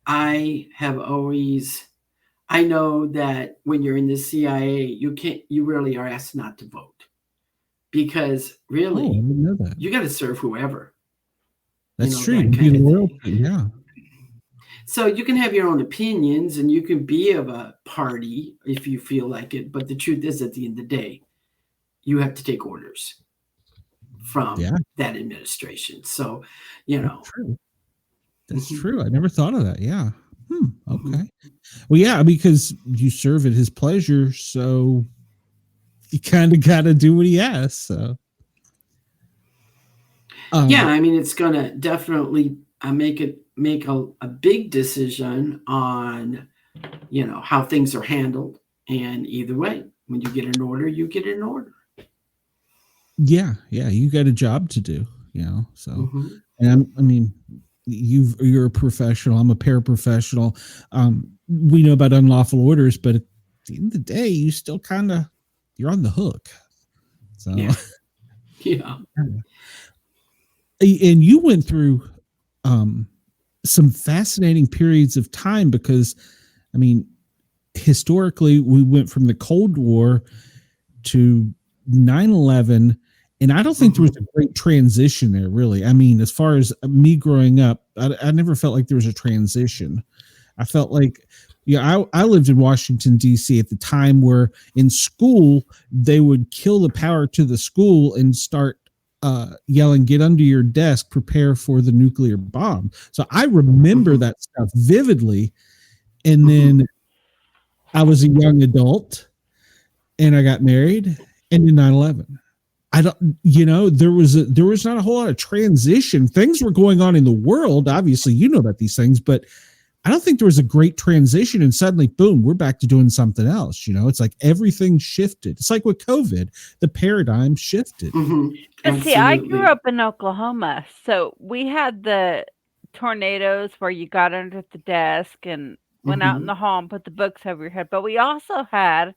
I have always, I know that when you're in the CIA, you really are asked not to vote because Oh, I really, didn't know that. you got to serve whoever. That's true. That You kind be of loyalty, thing. yeah. So you can have your own opinions and you can be of a party if you feel like it. But the truth is, at the end of the day, you have to take orders from that administration. So, That's true. That's Mhm. true. I never thought of that. Yeah. Okay. Well, yeah, because you serve at his pleasure, so you kind of got to do what he asks. So. Yeah, I mean, it's going to definitely make a big decision on, how things are handled. And either way, when you get an order, you get an order. Yeah, you got a job to do, So, Mhm. and I mean, you're a professional. I'm a paraprofessional. We know about unlawful orders, but at the end of the day, you still you're on the hook. So, Yeah. And you went through some fascinating periods of time because, I mean, historically, we went from the Cold War to 9/11, and I don't think there was a great transition there, really. I mean, as far as me growing up, I never felt like there was a transition. I felt like, I lived in Washington, D.C. at the time where in school, they would kill the power to the school and start yelling, "Get under your desk, prepare for the nuclear bomb." So I remember that stuff vividly. And then I was a young adult and I got married, and then 9/11. I don't, there was not a whole lot of transition. Things were going on in the world. Obviously, you know about these things, but I don't think there was a great transition. And suddenly, boom, we're back to doing something else. It's like everything shifted. It's like with COVID, the paradigm shifted. But see, I grew up in Oklahoma, so we had the tornadoes where you got under the desk and went out in the hall and put the books over your head. But we also had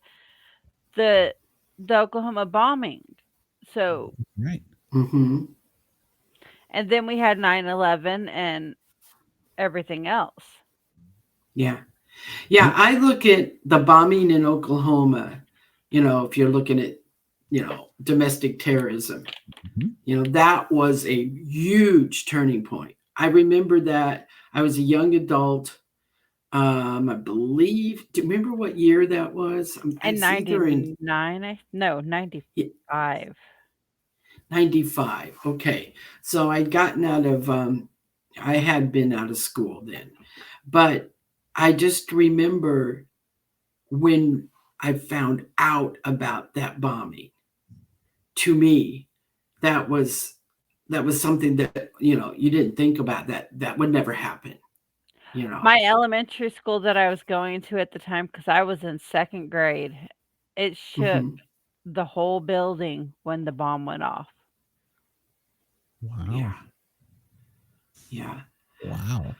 the Oklahoma bombing. So right. Mm-hmm. And then we had 9/11 and everything else. Yeah. Yeah, I look at the bombing in Oklahoma, if you're looking at, domestic terrorism, that was a huge turning point. I remember that I was a young adult. I believe, do you remember what year that was? In 99, no, 95. 95. Okay. So I'd gotten out of, I had been out of school then, but I just remember when I found out about that bombing. To me, that was something that, you didn't think about that would never happen. My elementary school that I was going to at the time, because I was in second grade, it shook the whole building when the bomb went off. Wow. Yeah. Wow.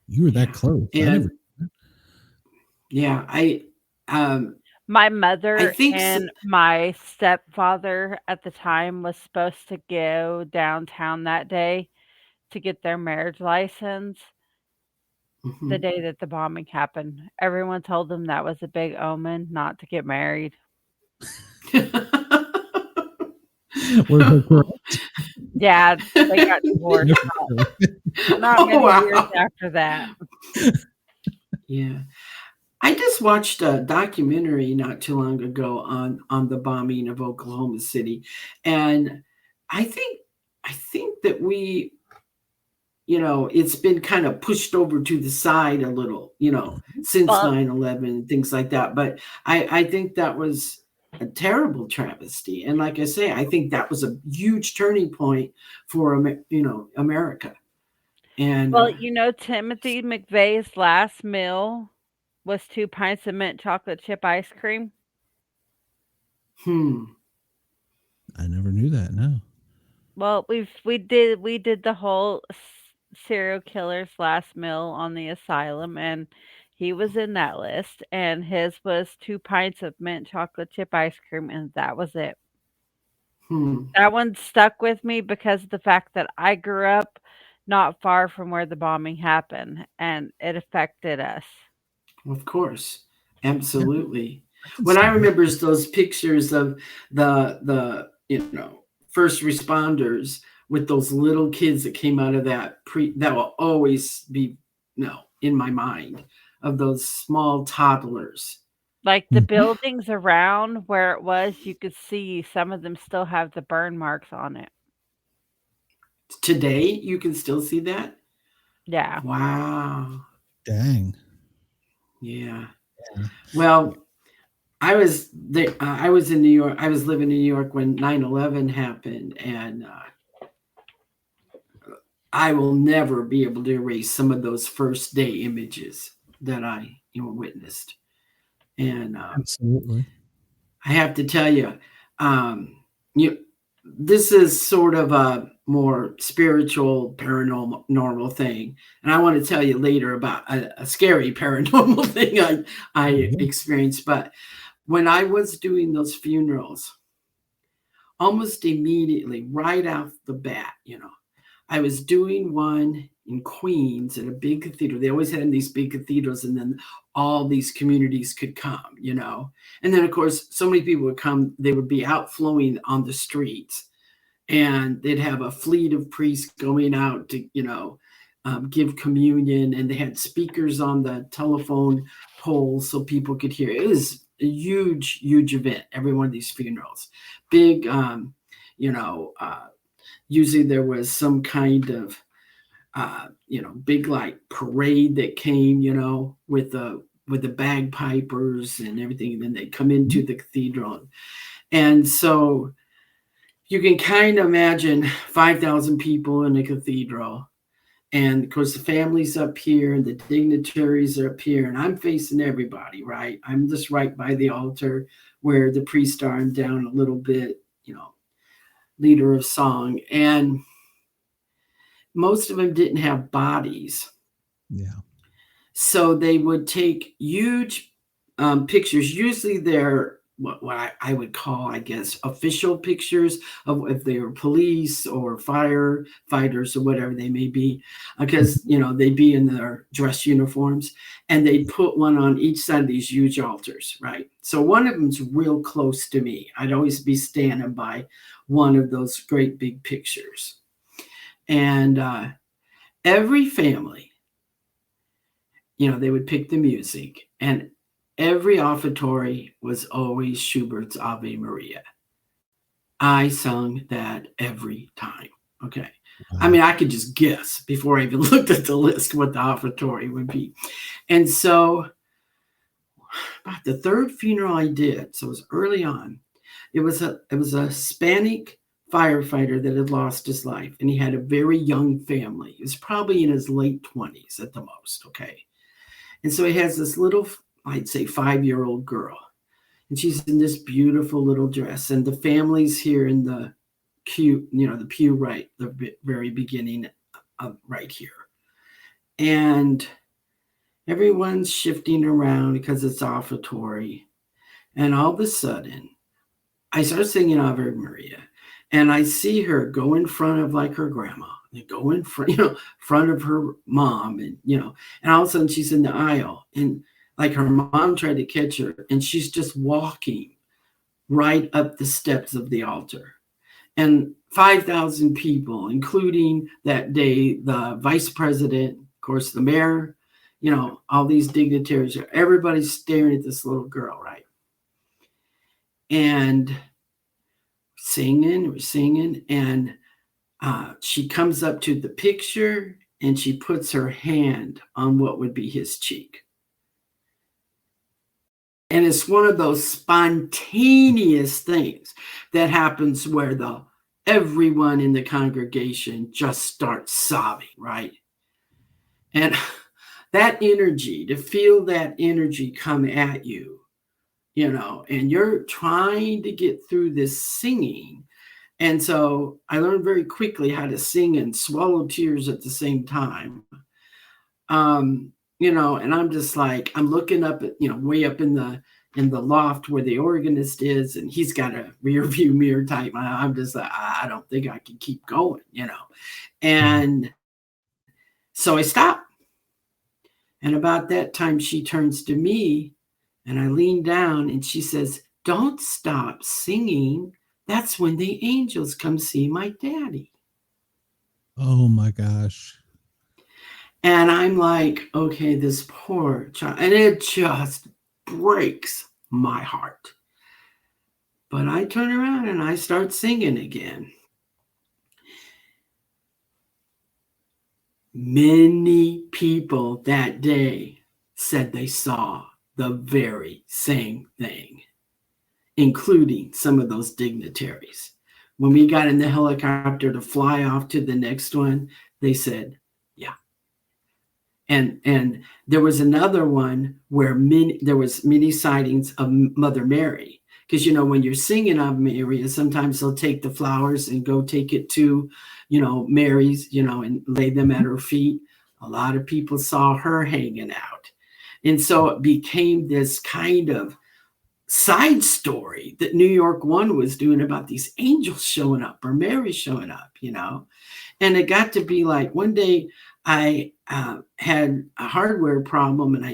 You were that close. And my mother and my stepfather at the time was supposed to go downtown that day to get their marriage license. The day that the bombing happened, everyone told them that was a big omen not to get married. Yeah, they got divorced. Not many years after that. Yeah. I just watched a documentary not too long ago on the bombing of Oklahoma City. And I think that we, it's been kind of pushed over to the side a little, since 9/11 and things like that. But I think that was a terrible travesty. And like I say, I think that was a huge turning point for, America. And Timothy McVeigh's last meal was 2 pints of mint chocolate chip ice cream. I never knew that. No. Well, we did the whole serial killer's last meal on the asylum, and he was in that list, and his was 2 pints of mint chocolate chip ice cream, and that was it. That one stuck with me because of the fact that I grew up not far from where the bombing happened, and it affected us. Of course, absolutely. What I remember is those pictures of the first responders with those little kids that came out of that will always be in my mind, of those small toddlers. Like the buildings around where it was, you could see some of them still have the burn marks on it. Today, you can still see that? Yeah. Wow. Dang. Yeah. Well, I was in New York. I was living in New York when 9/11 happened, and I will never be able to erase some of those first day images that I witnessed. And absolutely, I have to tell you, this is sort of a more spiritual, paranormal thing, and I want to tell you later about a scary paranormal thing I experienced. But when I was doing those funerals, almost immediately, right off the bat, I was doing one in Queens at a big cathedral. They always had these big cathedrals, and then all these communities could come, And then, of course, so many people would come. They would be outflowing on the streets, and they'd have a fleet of priests going out to, give communion, and they had speakers on the telephone poles so people could hear. It was a huge, huge event. Every one of these funerals, big, usually there was some kind of, big like parade that came, with the bagpipers and everything. And then they come into the cathedral. And so you can kind of imagine 5,000 people in a cathedral. And of course, the family's up here and the dignitaries are up here, and I'm facing everybody, right? I'm just right by the altar where the priests are, and down a little bit, leader of song. And most of them didn't have bodies. Yeah. So they would take huge pictures. Usually they're what I would call, I guess, official pictures of if they were police or firefighters or whatever they may be, because, they'd be in their dress uniforms, and they'd put one on each side of these huge altars, right? So one of them's real close to me. I'd always be standing by one of those great big pictures. And every family, they would pick the music, and every offertory was always Schubert's Ave Maria. I sung that every time. Okay. I mean, I could just guess before I even looked at the list what the offertory would be. And so about the third funeral I did, so it was early on, it was a Hispanic firefighter that had lost his life, and he had a very young family. He was probably in his late 20s at the most. Okay. And so he has this little, I'd say 5-year-old girl, and she's in this beautiful little dress, and the family's here in the pew, the pew right, the very beginning of right here. And everyone's shifting around because it's offertory. And all of a sudden, I start singing Ave Maria, and I see her go in front of like her grandma, and go in front, front of her mom, and and all of a sudden she's in the aisle, and like her mom tried to catch her, and she's just walking right up the steps of the altar. And 5,000 people, including that day, the vice president, of course, the mayor, all these dignitaries, everybody's staring at this little girl, right? And we're singing, and she comes up to the picture, and she puts her hand on what would be his cheek. And it's one of those spontaneous things that happens where everyone in the congregation just starts sobbing, right? And that energy, to feel that energy come at you, and you're trying to get through this singing, And so I learned very quickly how to sing and swallow tears at the same time. You know, and I'm just like, I'm looking up at, you know, way up in the loft where the organist is, and he's got a rear view mirror type. I'm just like, I don't think I can keep going, you know. And so I stopped. And about that time, she turns to me and I lean down and she says, "Don't stop singing. That's when the angels come see my daddy." Oh my gosh. And I'm like, okay, this poor child. And it just breaks my heart. But I turn around and I start singing again. Many people that day said they saw the very same thing, including some of those dignitaries. When we got in the helicopter to fly off to the next one, they said, yeah. And there was another one where there was many sightings of Mother Mary. Because, you know, when you're singing Ave Maria, sometimes they'll take the flowers and go take it to, you know, Mary's, you know, and lay them at her feet. A lot of people saw her hanging out. And so it became this kind of side story that New York One was doing about these angels showing up or Mary showing up, you know. And it got to be like one day I had a hardware problem and I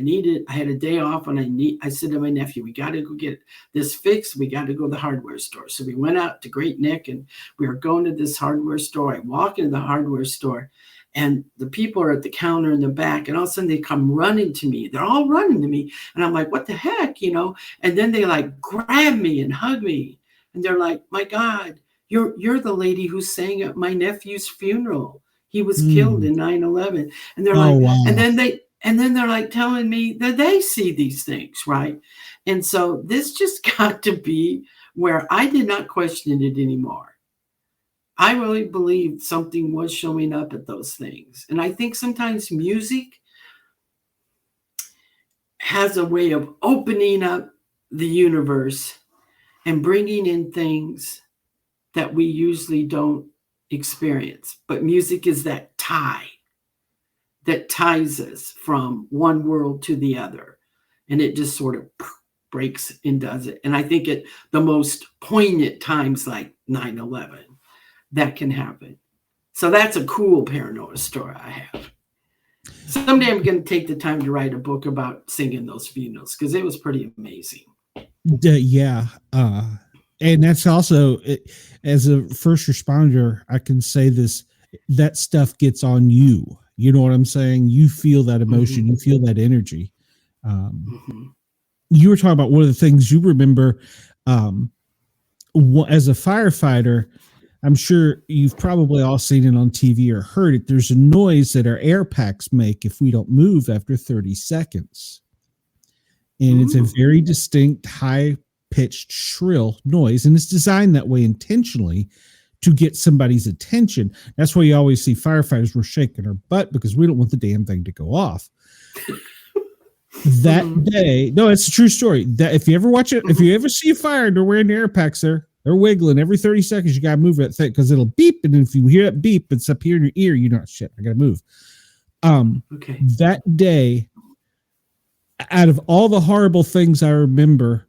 had a day off, and I said to my nephew, we got to go get this fixed. We got to go to the hardware store. So we went out to Great Neck and we were going to this hardware store. I walk into the hardware store and the people are at the counter in the back, and all of a sudden they come running to me. They're all running to me. And I'm like, what the heck, you know? And then they like grab me and hug me. And they're like, my God, you're the lady who sang at my nephew's funeral. He was killed in 9/11. And they're like, wow. and then they're like telling me that they see these things, right? And so this just got to be where I did not question it anymore. I really believed something was showing up at those things. And I think sometimes music has a way of opening up the universe and bringing in things that we usually don't experience. But music is that tie that ties us from one world to the other. And it just sort of breaks and does it. And I think at the most poignant times like 9/11, that can happen. So that's a cool paranormal story I have. Someday I'm going to take the time to write a book about singing those funerals because it was pretty amazing. Yeah. And that's also, as a first responder, I can say this, that stuff gets on you. You know what I'm saying? You feel that emotion. You feel that energy. You were talking about one of the things you remember as a firefighter. I'm sure you've probably all seen it on TV or heard it. There's a noise that our air packs make if we don't move after 30 seconds. And it's a very distinct, high-pitched, shrill noise. And it's designed that way intentionally to get somebody's attention. That's why you always see firefighters were shaking our butt because we don't want the damn thing to go off. That day, no, it's a true story. That if you ever watch it, if you ever see a fire and they're wearing the air packs there, they're wiggling every 30 seconds. You got to move that thing because it'll beep. And if you hear that beep, it's up here in your ear. You know, shit, I got to move. That day, out of all the horrible things I remember,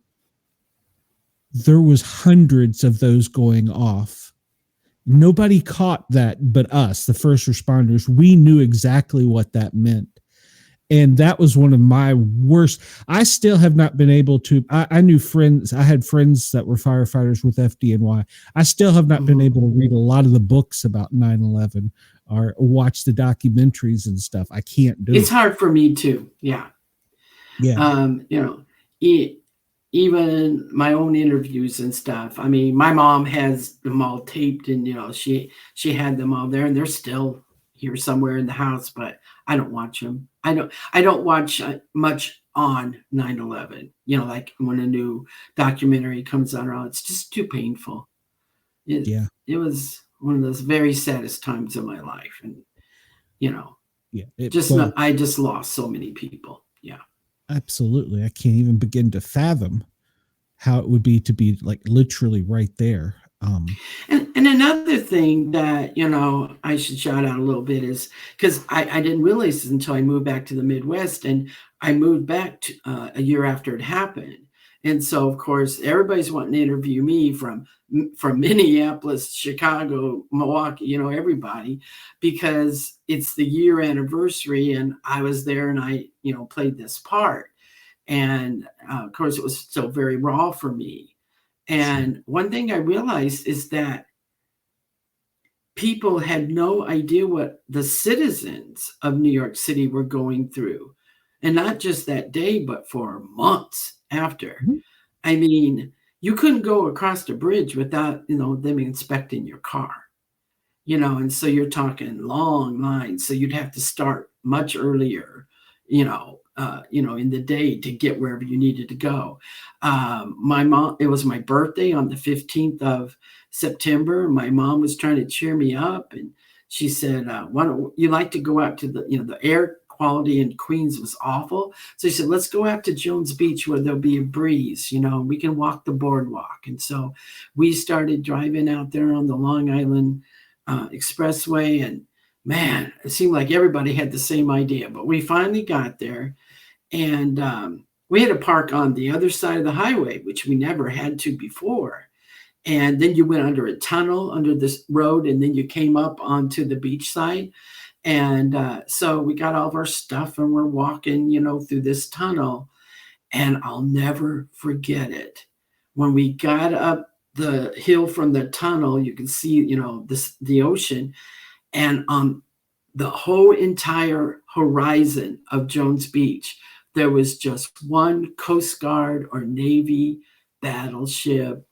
there was hundreds of those going off. Nobody caught that but us, the first responders. We knew exactly what that meant. And that was one of my worst. I still have not been able to. I knew friends. I had friends that were firefighters with FDNY. I still have not been able to read a lot of the books about 9/11 or watch the documentaries and stuff. I can't do it. It's hard for me too. Yeah. Yeah. You know, even my own interviews and stuff. I mean, my mom has them all taped, and you know, she had them all there, and they're still here somewhere in the house. But I don't watch them. I don't watch much on 9/11. You know, like when a new documentary comes out, it's just too painful. It was one of those very saddest times of my life, and you know, I just lost so many people. Yeah. Absolutely. I can't even begin to fathom how it would be to be like literally right there. And another thing that, I should shout out a little bit is because I didn't realize this until I moved back to the Midwest, and I moved back to, a year after it happened. And so, of course, everybody's wanting to interview me from Minneapolis, Chicago, Milwaukee, everybody, because it's the year anniversary and I was there and I, played this part. And of course, it was still very raw for me. And one thing I realized is that people had no idea what the citizens of New York City were going through. And not just that day, but for months after. Mm-hmm. I mean, you couldn't go across the bridge without, them inspecting your car, and so you're talking long lines. So you'd have to start much earlier, in the day to get wherever you needed to go. My mom, it was my birthday on the 15th of September. My mom was trying to cheer me up, and she said, why don't you like to go out to the air quality in Queens was awful. So she said, let's go out to Jones Beach where there'll be a breeze, we can walk the boardwalk. And so we started driving out there on the Long Island Expressway, and man, it seemed like everybody had the same idea, but we finally got there, and we had to park on the other side of the highway, which we never had to before. And then you went under a tunnel under this road, and then you came up onto the beach side. And so we got all of our stuff and we're walking, through this tunnel. And I'll never forget it. When we got up the hill from the tunnel, you can see, the ocean. And on the whole entire horizon of Jones Beach, there was just one Coast Guard or Navy battleship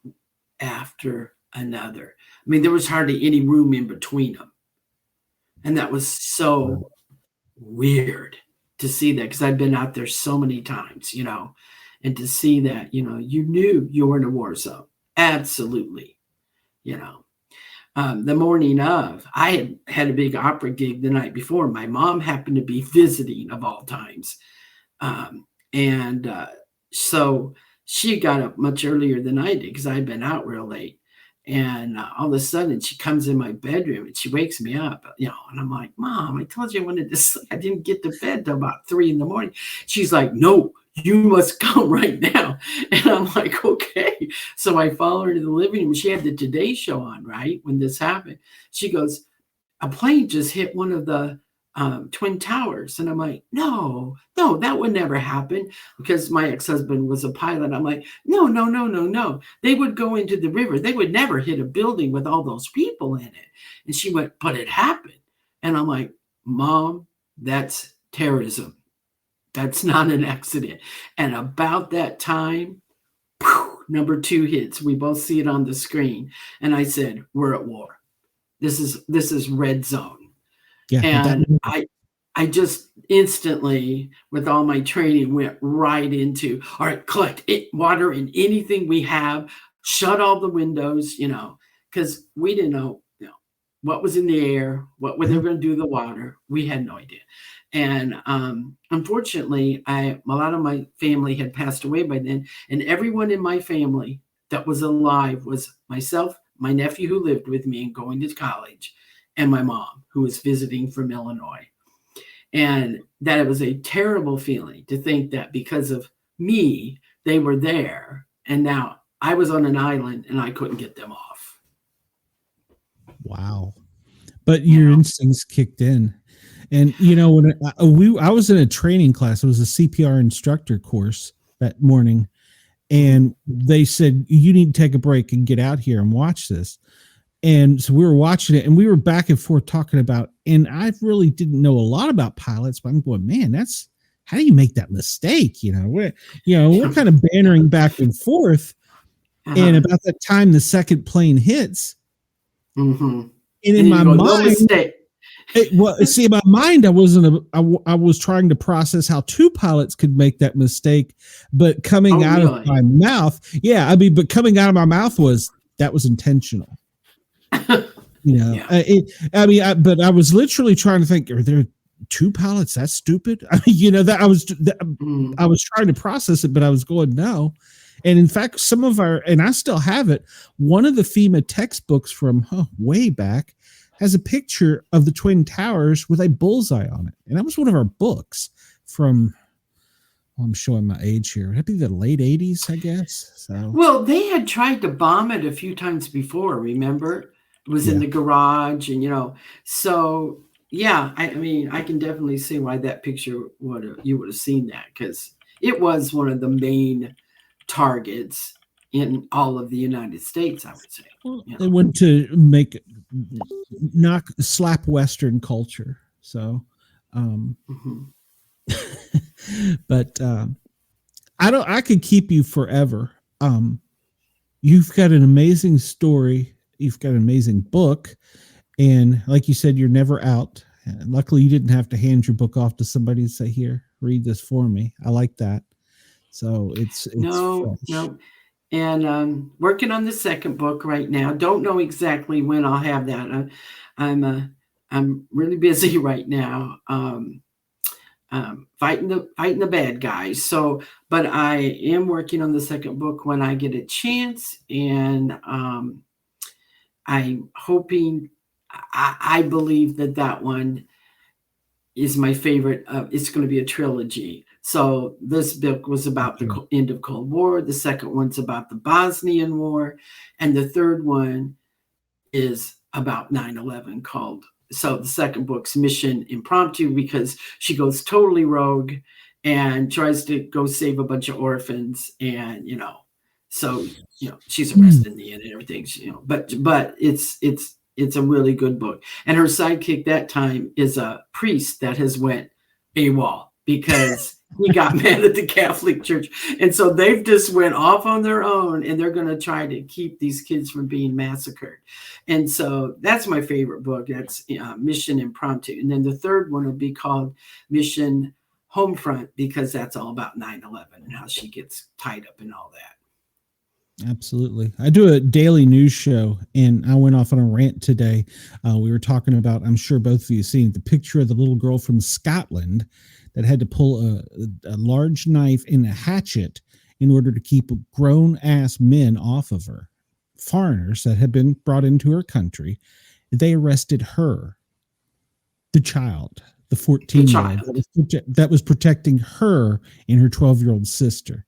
after another. I mean, there was hardly any room in between them. And that was so weird to see that, because I've been out there so many times, and to see that, you knew you were in a war zone. Absolutely. The morning of, I had a big opera gig the night before. My mom happened to be visiting of all times. So she got up much earlier than I did because I'd been out real late. And all of a sudden she comes in my bedroom and she wakes me up, and I'm like, Mom, I told you I wanted to sleep. I didn't get to bed till about 3 a.m. She's like, no, you must come right now. And I'm like, okay. So I follow her to the living room. She had the Today Show on, right? When this happened, she goes, a plane just hit one of the Twin Towers. And I'm like, no, that would never happen, because my ex-husband was a pilot. I'm like, no. They would go into the river. They would never hit a building with all those people in it. And she went, but it happened. And I'm like, Mom, that's terrorism. That's not an accident. And about that time, number 2 hits. We both see it on the screen. And I said, we're at war. This is red zone. Yeah, and I just instantly, with all my training, went right into, all right, collect water in anything we have, shut all the windows, because we didn't know, what was in the air, what were they going to do to the water. We had no idea. And unfortunately, a lot of my family had passed away by then, and everyone in my family that was alive was myself, my nephew who lived with me and going to college, and my mom, who was visiting from Illinois. And that it was a terrible feeling to think that because of me, they were there, and now I was on an island and I couldn't get them off. Wow. But your instincts kicked in. And, when I was in a training class, it was a CPR instructor course that morning, and they said, you need to take a break and get out here and watch this. And so we were watching it, and we were back and forth talking about, and I really didn't know a lot about pilots, but I'm going, man, how do you make that mistake? We're kind of bantering back and forth. And about that time, the second plane hits. Mm-hmm. And in my mind, in my mind, I was trying to process how 2 pilots could make that mistake, but coming out of my mouth, but coming out of my mouth was intentional. But I was literally trying to think, are there 2 pilots? That's stupid. I was trying to process it, but I was going, no. And in fact, some of our, and I still have it, one of the FEMA textbooks from way back has a picture of the Twin Towers with a bullseye on it. And that was one of our books from, well, I'm showing my age here. Would that be the late 80s, I guess? So. Well, they had tried to bomb it a few times before, remember? It was in the garage and, so yeah, I mean, I can definitely see why that picture you would have seen that, because it was one of the main targets in all of the United States, I would say. They went to slap Western culture. So, but I could keep you forever. You've got an amazing story. You've got an amazing book. And like you said, you're never out. And luckily, you didn't have to hand your book off to somebody and say, here, read this for me. I like that. So it's no. And working on the second book right now. Don't know exactly when I'll have that. I'm really busy right now. Fighting the bad guys. So, but I am working on the second book when I get a chance, and I'm hoping. I believe that one is my favorite. It's going to be a trilogy. So this book was about the end of Cold War. The second one's about the Bosnian War, and the third one is about 9/11. So the second book's Mission Impromptu, because she goes totally rogue and tries to go save a bunch of orphans, and so she's arrested in the end and everything. But it's a really good book. And her sidekick that time is a priest that has went AWOL because he got mad at the Catholic Church. And so they've just went off on their own, and they're going to try to keep these kids from being massacred. And so that's my favorite book. That's Mission Impromptu. And then the third one will be called Mission Homefront, because that's all about 9/11 and how she gets tied up in all that. Absolutely. I do a daily news show, and I went off on a rant today. We were talking about, I'm sure both of you have seen the picture of the little girl from Scotland that had to pull a large knife and a hatchet in order to keep grown ass men off of her. Foreigners that had been brought into her country. They arrested her, the child, the 14-year-old that was protecting her and her 12-year-old sister.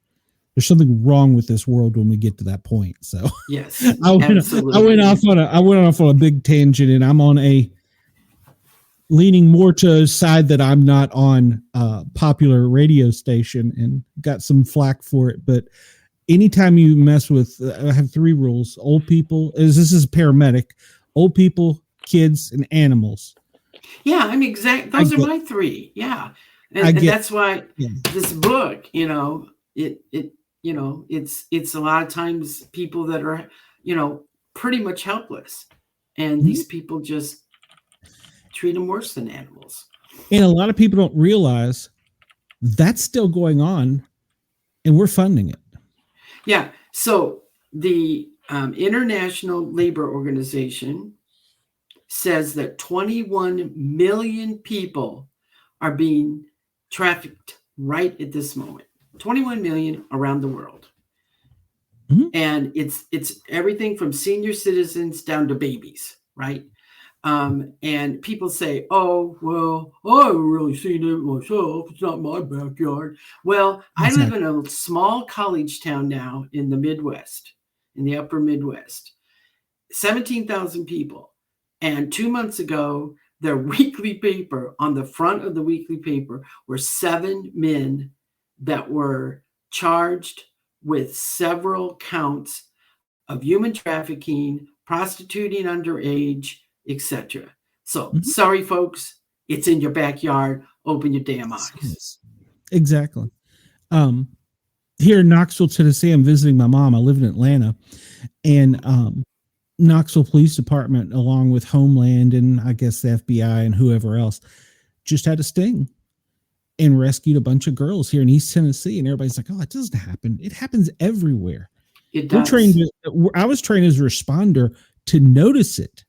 There's something wrong with this world when we get to that point. So yes, I went off on a big tangent, and I'm on leaning more to a side that I'm not on a popular radio station, and got some flack for it. But anytime you mess with, I have 3 rules: old people, this is a paramedic, old people, kids, and animals. Yeah, I mean, those are my 3. Yeah, and that's why this book, it's a lot of times people that are, pretty much helpless, and these people just treat them worse than animals. And a lot of people don't realize that's still going on, and we're funding it. Yeah. So the International Labor Organization says that 21 million people are being trafficked right at this moment. 21 million around the world. Mm-hmm. And it's everything from senior citizens down to babies, right? And people say, oh, well, I haven't really seen it myself. It's not my backyard. Well, I live in a small college town now in the Midwest, in the upper Midwest, 17,000 people. And 2 months ago, their weekly paper, on the front of the weekly paper, were 7 men that were charged with several counts of human trafficking, prostituting underage, etc. So, sorry, folks, it's in your backyard. Open your damn eyes. Exactly. Here in Knoxville, Tennessee, I'm visiting my mom. I live in Atlanta, and Knoxville Police Department, along with Homeland and I guess the FBI and whoever else, just had a sting and rescued a bunch of girls here in East Tennessee. And everybody's like, oh, it doesn't happen. It happens everywhere. It does. I was trained as a responder to notice it,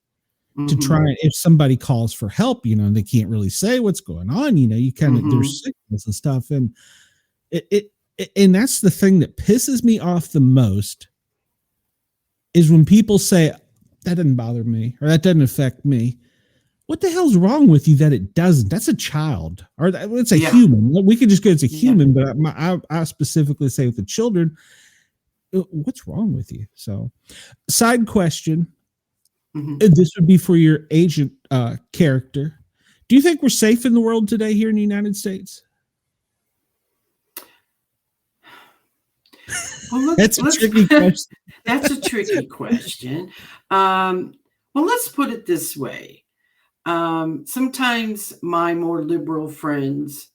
to try, if somebody calls for help, they can't really say what's going on, you kind of, there's sickness and stuff. And and that's the thing that pisses me off the most is when people say that doesn't bother me or that doesn't affect me. What the hell's wrong with you that it doesn't? That's a child, or it's a human. We could just go, it's a human, but I specifically say with the children, what's wrong with you? So, side question. This would be for your agent character. Do you think we're safe in the world today here in the United States? Well, that's a tricky question. That's a tricky question. Well, let's put it this way. Sometimes my more liberal friends,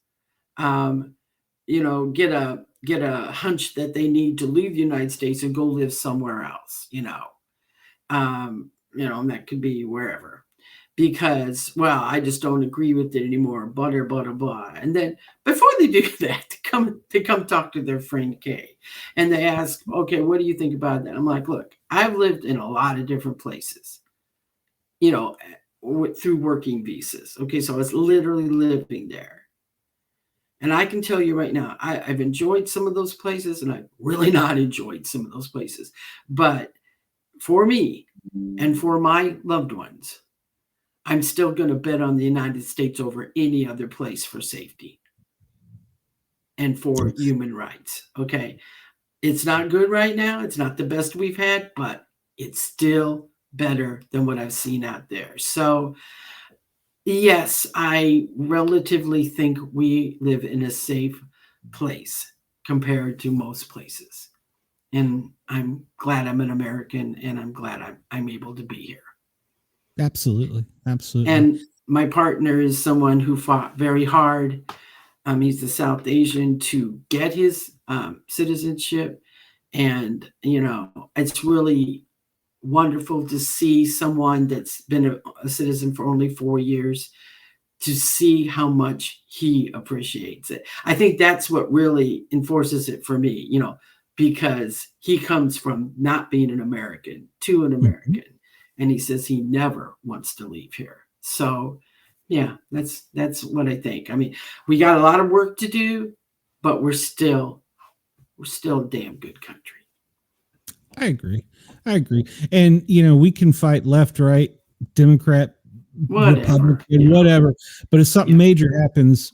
get a hunch that they need to leave the United States and go live somewhere else, and that could be wherever, because, well, I just don't agree with it anymore, blah, blah, blah. And then before they do that, they come talk to their friend Kay, and they ask, okay, what do you think about that? I'm like, look, I've lived in a lot of different places, through working visas. Okay, so I was literally living there. And I can tell you right now, I've enjoyed some of those places, and I've really not enjoyed some of those places. But for me and for my loved ones, I'm still going to bet on the United States over any other place for safety and for human rights. Okay, it's not good right now. It's not the best we've had, but it's still better than what I've seen out there. So yes, I relatively think we live in a safe place compared to most places. And I'm glad I'm an American, and I'm glad I'm able to be here. Absolutely. And my partner is someone who fought very hard. He's a South Asian to get his citizenship. And, it's really wonderful to see someone that's been a citizen for only 4 years, to see how much he appreciates it. I think that's what really enforces it for me, because he comes from not being an American to an American, and he says he never wants to leave here. So yeah, that's what I think. I mean, we got a lot of work to do, but we're still a damn good country. I agree. And, we can fight left, right, Democrat, Republican, whatever. But if something major happens,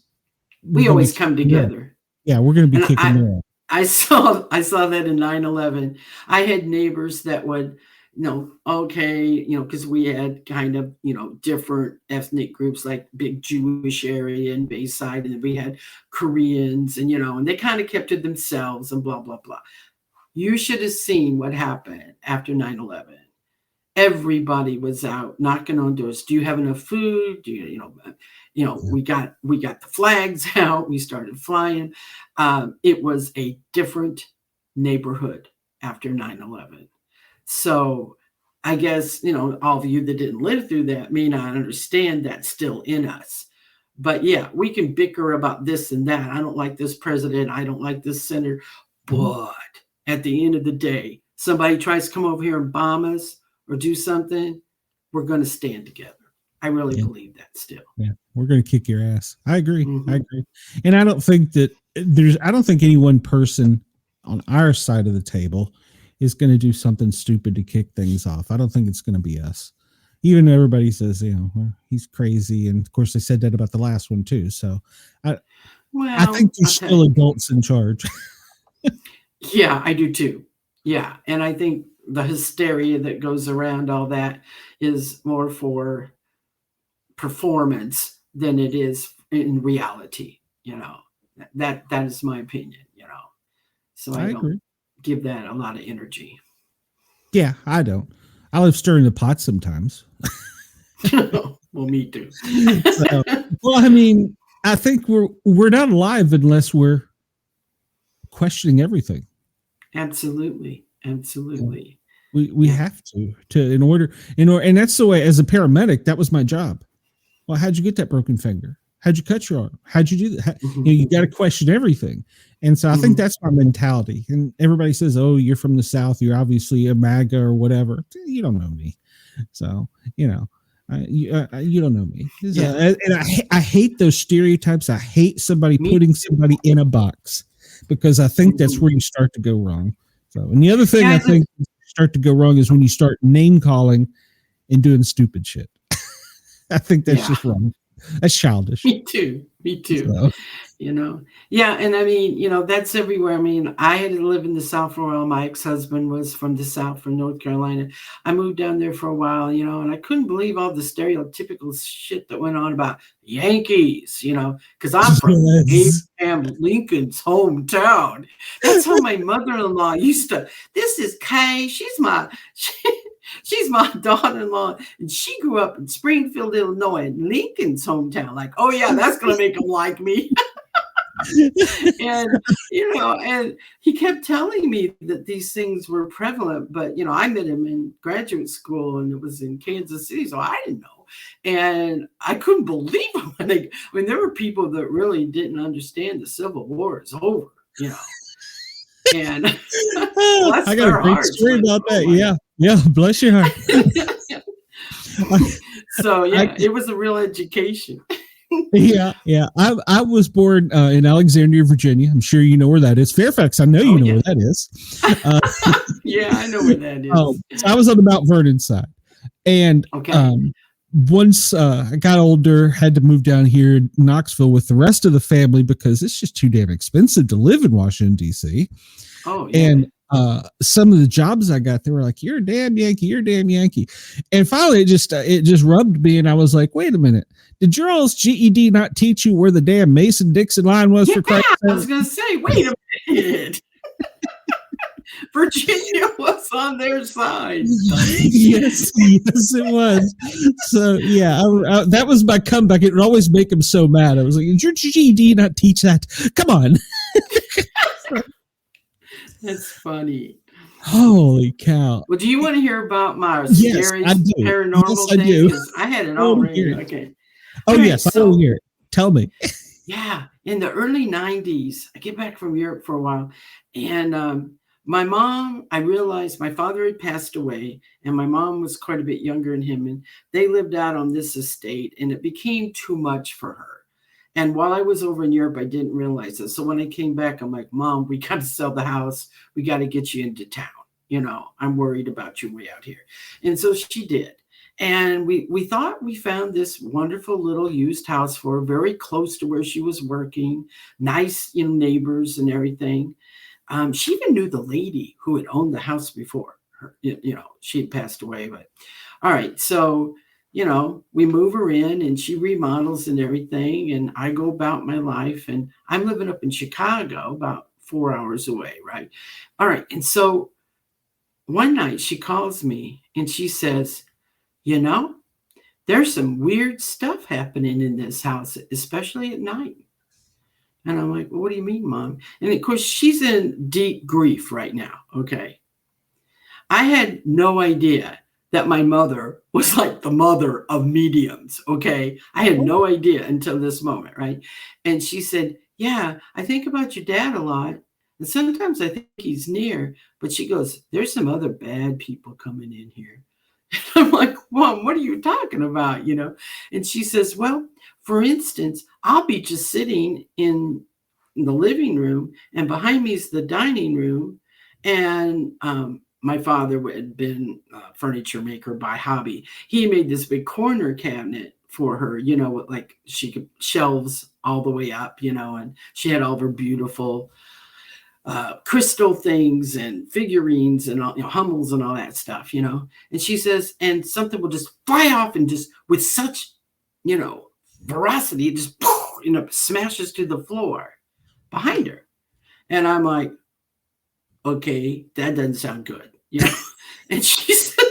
we always come together. Yeah, we're going to be kicking their ass. I saw that in 9/11. I had neighbors that would, because we had kind of, different ethnic groups, like big Jewish area in Bayside, and we had Koreans, and they kind of kept to themselves and blah, blah, blah. You should have seen what happened after 9/11. Everybody was out knocking on doors. Do you have enough food? Do we got the flags out. We started flying. It was a different neighborhood after 9/11. So I guess, all of you that didn't live through that may not understand that's still in us. But yeah, we can bicker about this and that. I don't like this president. I don't like this senator. But at the end of the day, somebody tries to come over here and bomb us or do something, we're going to stand together. I really believe that still. Yeah, we're going to kick your ass. I agree. And I don't think that I don't think any one person on our side of the table is going to do something stupid to kick things off. I don't think it's going to be us. Even though everybody says, he's crazy. And of course they said that about the last one too. So I think there's still adults in charge. Yeah, I do too. Yeah. And I think the hysteria that goes around all that is more for performance than it is in reality. That is my opinion, So I don't give that a lot of energy. Yeah, I don't. I live stirring the pot sometimes. Well, me too. I think we're not alive unless we're questioning everything. Absolutely. We have to in order, and that's the way. As a paramedic, that was my job. Well, how'd you get that broken finger? How'd you cut your arm? How'd you do that? You got to question everything. And so I think that's my mentality. And everybody says, "Oh, you're from the South. You're obviously a MAGA or whatever." You don't know me, so you don't know me. And I hate those stereotypes. I hate somebody putting somebody in a box, because I think that's where you start to go wrong. So, and the other thing I think you start to go wrong is when you start name calling and doing stupid shit. I think that's just wrong. That's childish. Me too. So. Yeah. And I mean, that's everywhere. I mean, I had to live in the South for a while. My ex-husband was from the South, from North Carolina. I moved down there for a while, and I couldn't believe all the stereotypical shit that went on about Yankees, because I'm from Abraham Lincoln's hometown. That's how my mother-in-law used to. This is Kay. She's my daughter-in-law, and she grew up in Springfield, Illinois, Lincoln's hometown. Like, oh yeah, that's gonna make them like me. And and he kept telling me that these things were prevalent, but I met him in graduate school, and it was in Kansas City, so I didn't know, and I couldn't believe him. When there were people that really didn't understand the Civil War is over, and I got a great story about that. Yeah, bless your heart. So it was a real education. Yeah. I was born in Alexandria, Virginia. I'm sure you know where that is. Fairfax, I know you know where that is. Yeah, I know where that is. So I was on the Mount Vernon side, and once I got older, had to move down here in Knoxville with the rest of the family because it's just too damn expensive to live in Washington, D.C. Oh, yeah. And some of the jobs I got, they were like, "You're a damn Yankee, you're a damn Yankee," and finally it just rubbed me, and I was like, "Wait a minute, did your all's GED not teach you where the damn Mason-Dixon line was for Christ's sake?" I was going to say, wait a minute. Virginia was on their side. yes, it was. So yeah, that was my comeback. It would always make him so mad. I was like, "Did your GED not teach that? Come on." That's funny. Holy cow. Well, do you want to hear about my scary paranormal thing? I do. I had it already. Okay. Oh, right, yes, I will hear it. Tell me. Yeah. In the early 90s, I get back from Europe for a while, and my mom, I realized my father had passed away, and my mom was quite a bit younger than him, and they lived out on this estate, and it became too much for her. And while I was over in Europe, I didn't realize it. So when I came back, I'm like, "Mom, we got to sell the house. We got to get you into town. I'm worried about you way out here." And so she did. And we thought we found this wonderful little used house for her, very close to where she was working, nice, neighbors and everything. She even knew the lady who had owned the house before her. She had passed away. But all right, so we move her in, and she remodels and everything, and I go about my life, and I'm living up in Chicago, about 4 hours away, right? All right, and so one night she calls me, and she says, "There's some weird stuff happening in this house, especially at night." And I'm like, "Well, what do you mean, Mom?" And of course, she's in deep grief right now, okay? I had no idea that my mother was like the mother of mediums, okay? I had no idea until this moment, right? And she said, "Yeah, I think about your dad a lot, and sometimes I think he's near." But she goes, "There's some other bad people coming in here." And I'm like, "Mom, what are you talking about?" And she says, "Well, for instance, I'll be just sitting in the living room, and behind me is the dining room, and my father had been a furniture maker by hobby. He made this big corner cabinet for her, like she could shelves all the way up, and she had all of her beautiful crystal things and figurines and all, Hummels and all that stuff, And she says, and something will just fly off and just with such, veracity, it just, smashes to the floor behind her. And I'm like, "Okay, that doesn't sound good." And she said,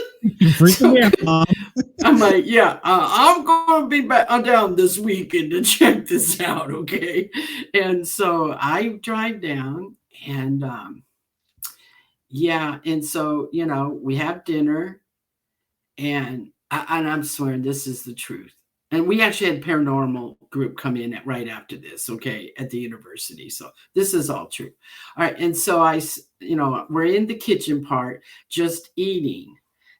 I'm like, "Yeah, I'm going to be back down this weekend to check this out." Okay. And so I drive down, and and so, we have dinner, and I'm swearing this is the truth. And we actually had paranormal group come in right after this, okay, at the university. So this is all true. All right. And so we're in the kitchen part, just eating,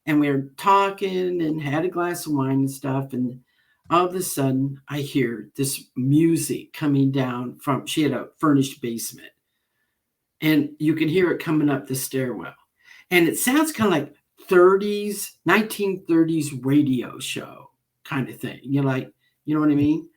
and we're talking and had a glass of wine and stuff. And all of a sudden I hear this music coming down she had a furnished basement. and you can hear it coming up the stairwell. And it sounds kind of like 1930s radio show kind of thing. You know what I mean?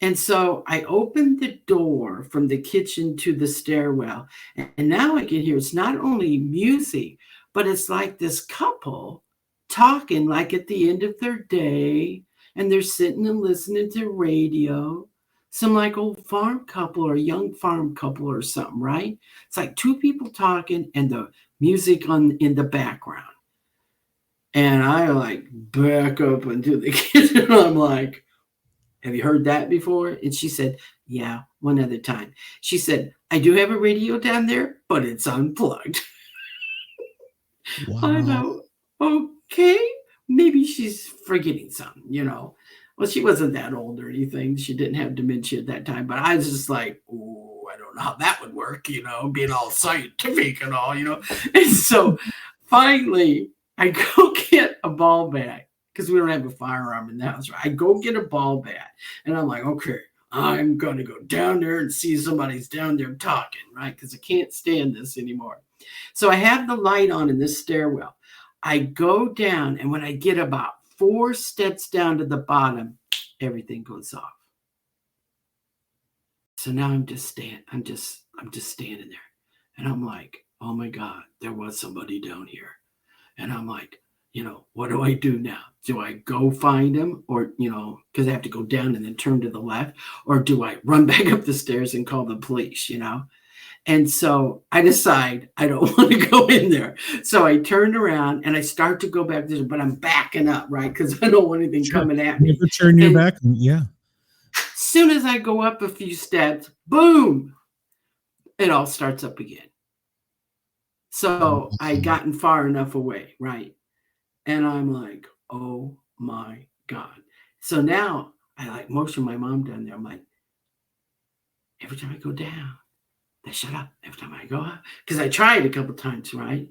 And so I opened the door from the kitchen to the stairwell, and now I can hear it's not only music, but it's like this couple talking like at the end of their day, and they're sitting and listening to radio. Some like old farm couple or young farm couple or something, right? It's like two people talking and the music in the background. And I like back up into the kitchen. And I'm like, have you heard that before? And she said, yeah, one other time. She said, I do have a radio down there, but it's unplugged. Wow. I know. Okay. Maybe she's forgetting something, you know. Well, she wasn't that old or anything. She didn't have dementia at that time. But I was just like, oh, I don't know how that would work, you know, being all scientific and all, you know. And so finally, I go get a ball bat because we don't have a firearm in the house. Right? I go get a ball bat. And I'm like, okay, I'm going to go down there and see somebody's down there talking, right? Because I can't stand this anymore. So I have the light on in this stairwell. I go down, and when I get about 4 steps down to the bottom, everything goes off. So now I'm just standing there. And I'm like, oh my God, there was somebody down here. And I'm like, you know, what do I do now? Do I go find him, or, you know, because I have to go down and then turn to the left, or do I run back up the stairs and call the police, you know? And so I decide I don't want to go in there. So I turned around and I start to go back there, but I'm backing up, right? Because I don't want anything coming at me. Never turn your back. Yeah. As soon as I go up a few steps, boom, it all starts up again. So I gotten far enough away, right? And I'm like, oh my God. So now I like motion my mom down there. I'm like, every time I go down, they shut up. Every time I go up, because I tried a couple times, right?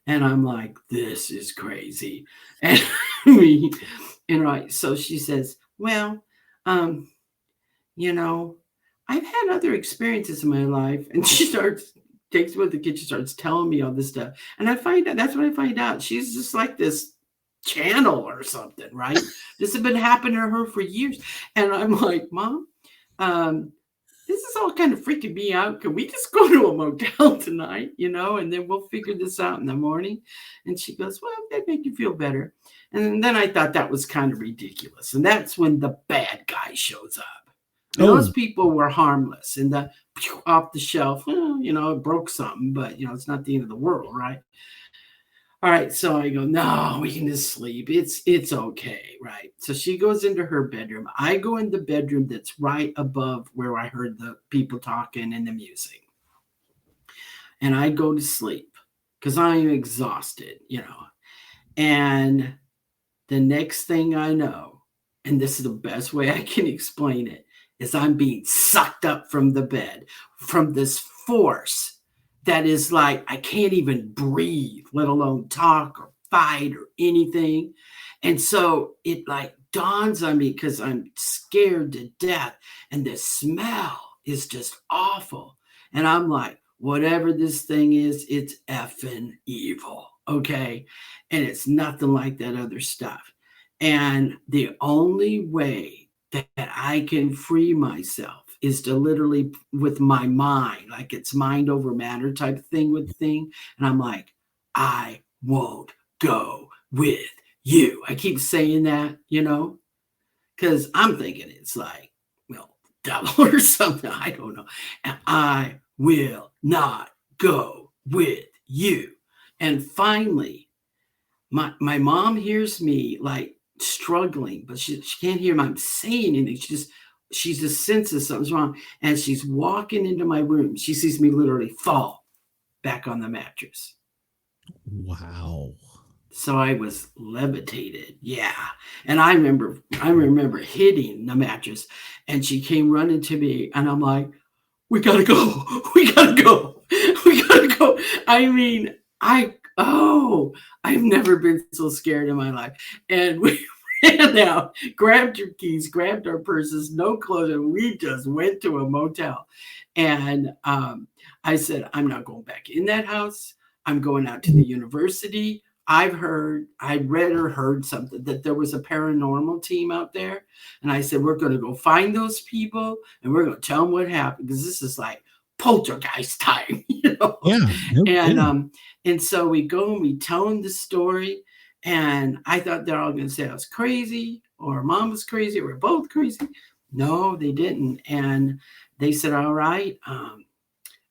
And I'm like, this is crazy. And right. So she says, well, you know, I've had other experiences in my life. And she takes me to the kitchen, starts telling me all this stuff. And I find out, that's what I find out. She's just like this channel or something, right? This has been happening to her for years. And I'm like, Mom, this is all kind of freaking me out. Can we just go to a motel tonight, you know, and then we'll figure this out in the morning? And she goes, well, that make you feel better. And then I thought that was kind of ridiculous. And that's when the bad guy shows up. And those people were harmless, and the off the shelf, well, you know, it broke something, but, you know, it's not the end of the world, right? All right, so I go, no, we can just sleep. It's okay, right? So she goes into her bedroom. I go in the bedroom that's right above where I heard the people talking and the music. And I go to sleep because I am exhausted, you know. And the next thing I know, and this is the best way I can explain it, is I'm being sucked up from the bed from this force that is like, I can't even breathe, let alone talk or fight or anything. And so it like dawns on me because I'm scared to death. And the smell is just awful. And I'm like, whatever this thing is, it's effing evil. Okay. And it's nothing like that other stuff. And the only way that I can free myself is to literally with my mind, like it's mind over matter type of thing with the thing. And I'm like, I won't go with you. I keep saying that, you know, because I'm thinking it's like, well, devil or something. I don't know. And I will not go with you. And finally, my mom hears me like struggling, but she can't hear me saying anything. She just senses something's wrong. And she's walking into my room. She sees me literally fall back on the mattress. Wow. So I was levitated. Yeah. And I remember hitting the mattress, and she came running to me, and I'm like, we gotta go. We gotta go. We gotta go. I mean, I've never been so scared in my life. And we ran out, grabbed your keys, grabbed our purses, no clothes, and we just went to a motel. And I said, I'm not going back in that house. I'm going out to the university. I read or heard something that there was a paranormal team out there. And I said, we're going to go find those people and we're going to tell them what happened, because this is like poltergeist time, you know? Yeah. And so we go and we tell them the story. And I thought they're all going to say I was crazy, or Mom was crazy, or we're both crazy. No, they didn't. And they said, all right,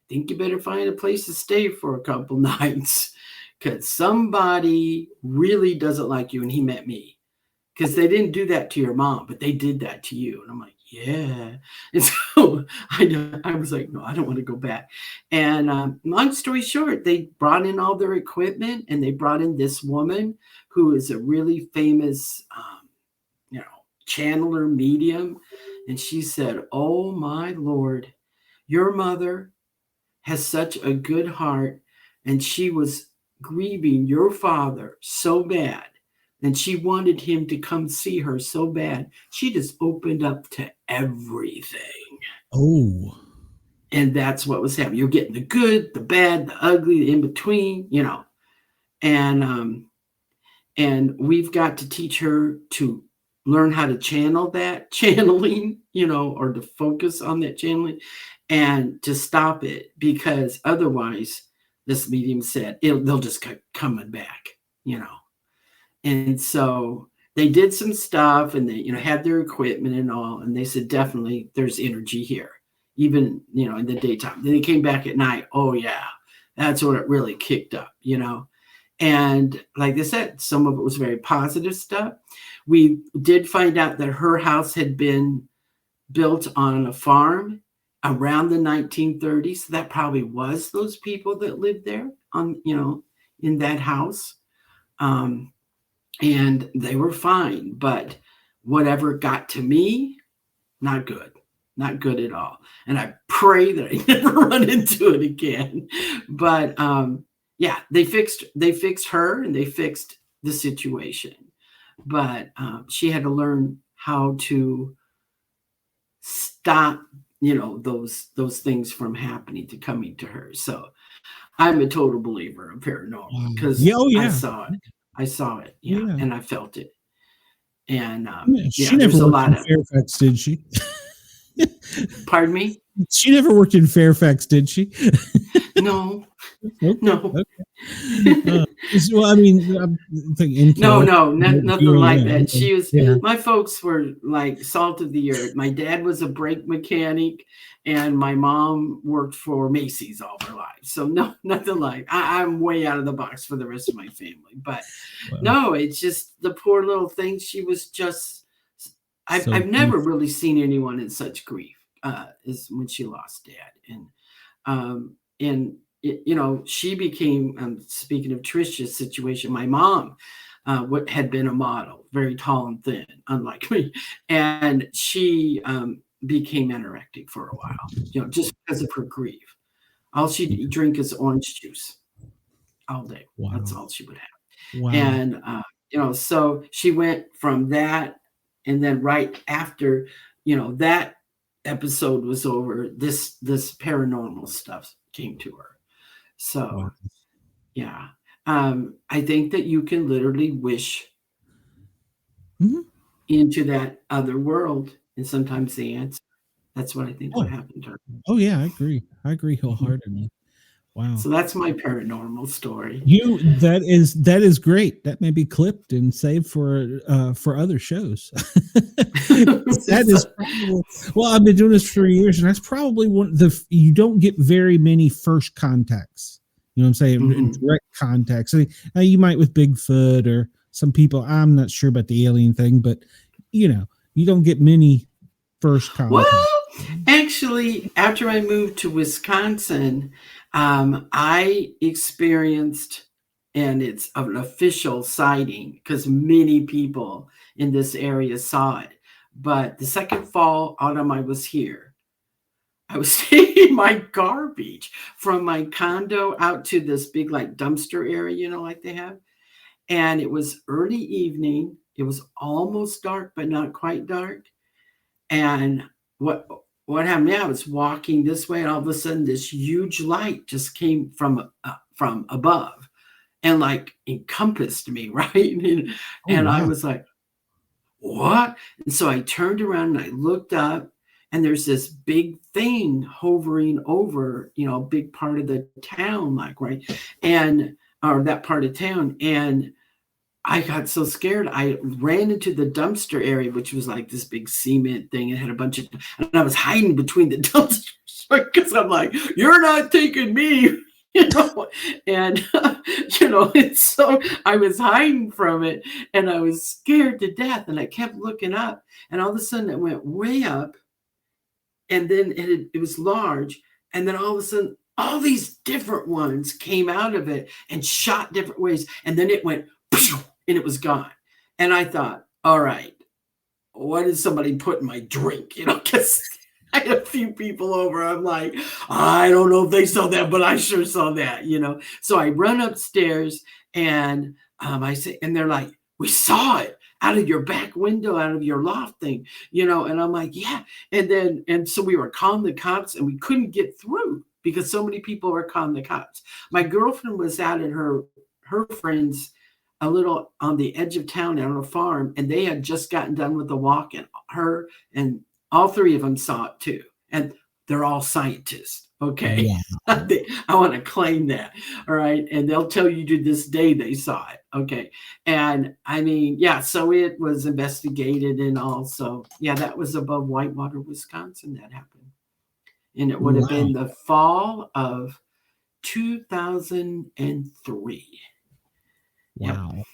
think you better find a place to stay for a couple nights, because somebody really doesn't like you. And he meant me, because they didn't do that to your mom, but they did that to you. And I'm like, yeah. And so I was like, no, I don't want to go back. And long story short, they brought in all their equipment, and they brought in this woman who is a really famous, channeler medium. And she said, oh my Lord, your mother has such a good heart, and she was grieving your father so bad, and she wanted him to come see her so bad. She just opened up to everything. Oh. And that's what was happening. You're getting the good, the bad, the ugly, the in between, you know. And we've got to teach her to learn how to channel that channeling, you know, or to focus on that channeling, and to stop it, because otherwise, this medium said, they'll just keep coming back, you know. And so they did some stuff, and they, you know, had their equipment and all, and they said, definitely there's energy here, even, you know, in the daytime. Then they came back at night. Oh yeah, that's when it really kicked up, you know. And like I said, some of it was very positive stuff. We did find out that her house had been built on a farm around the 1930s. So that probably was those people that lived there on, you know, in that house. And they were fine, but whatever got to me, not good at all. And I pray that I never run into it again. But yeah, they fixed her, and they fixed the situation. But she had to learn how to stop, you know, those things from happening, to coming to her. So I'm a total believer of paranormal, because I saw it, and I felt it. And she never worked in Fairfax, did she? Pardon me? She never worked in Fairfax, did she? No. Okay. No. Okay. Well, I mean, I'm thinking nothing like that. She was. My folks were like salt of the earth. My dad was a brake mechanic, and my mom worked for Macy's all her life. So no, nothing like. I'm way out of the box for the rest of my family. But no, it's just the poor little thing. She was just. I've never really seen anyone in such grief as when she lost Dad, and you know, she became, speaking of Tricia's situation, my mom had been a model, very tall and thin, unlike me. And she became anorectic for a while, you know, just because of her grief. All she'd drink is orange juice all day. Wow. That's all she would have. Wow. And, you know, so she went from that. And then right after, you know, that episode was over, this paranormal stuff came to her. So, yeah, I think that you can literally wish into that other world, and sometimes the answer. That's what I think would happen to her. Oh yeah, I agree wholeheartedly. Wow. So that's my paranormal story. That is great. That may be clipped and saved for other shows. That is probably, well, I've been doing this for years, and that's probably you don't get very many first contacts. You know what I'm saying? Direct contacts. I mean, you might with Bigfoot or some people. I'm not sure about the alien thing, but you know, you don't get many first contacts. Well, actually, after I moved to Wisconsin, I experienced, and it's an official sighting because many people in this area saw it. But the second fall autumn I was here, I was taking my garbage from my condo out to this big like dumpster area, you know, like they have. And it was early evening. It was almost dark, but not quite dark. And what what happened? Yeah, I was walking this way, and all of a sudden, this huge light just came from above, and like encompassed me, right? And I wow. was like, "What?" And so I turned around and I looked up, and there's this big thing hovering over, a big part of the town, like right, and or that part of town, and I got so scared. I ran into the dumpster area, which was like this big cement thing. It had a bunch of, and I was hiding between the dumpsters because I'm like, "You're not taking me," and and so I was hiding from it, and I was scared to death, and I kept looking up, and all of a sudden it went way up, and then it was large, and then all of a sudden all these different ones came out of it and shot different ways, and then it went. And it was gone. And I thought, all right, what did somebody put in my drink? Because I had a few people over. I'm like, I don't know if they saw that, but I sure saw that, So I run upstairs and I say, and they're like, we saw it out of your back window, out of your loft thing, and I'm like, yeah. And so we were calling the cops and we couldn't get through because so many people were calling the cops. My girlfriend was out at her friend's a little on the edge of town on a farm, and they had just gotten done with the walk, and her and all three of them saw it too, and they're all scientists. Okay. Yeah. I want to claim that. All right. And they'll tell you to this day they saw it. Okay. And I mean, yeah, so it was investigated, and also, yeah, that was above Whitewater, Wisconsin that happened, and it would have been the fall of 2003. Wow. Yep.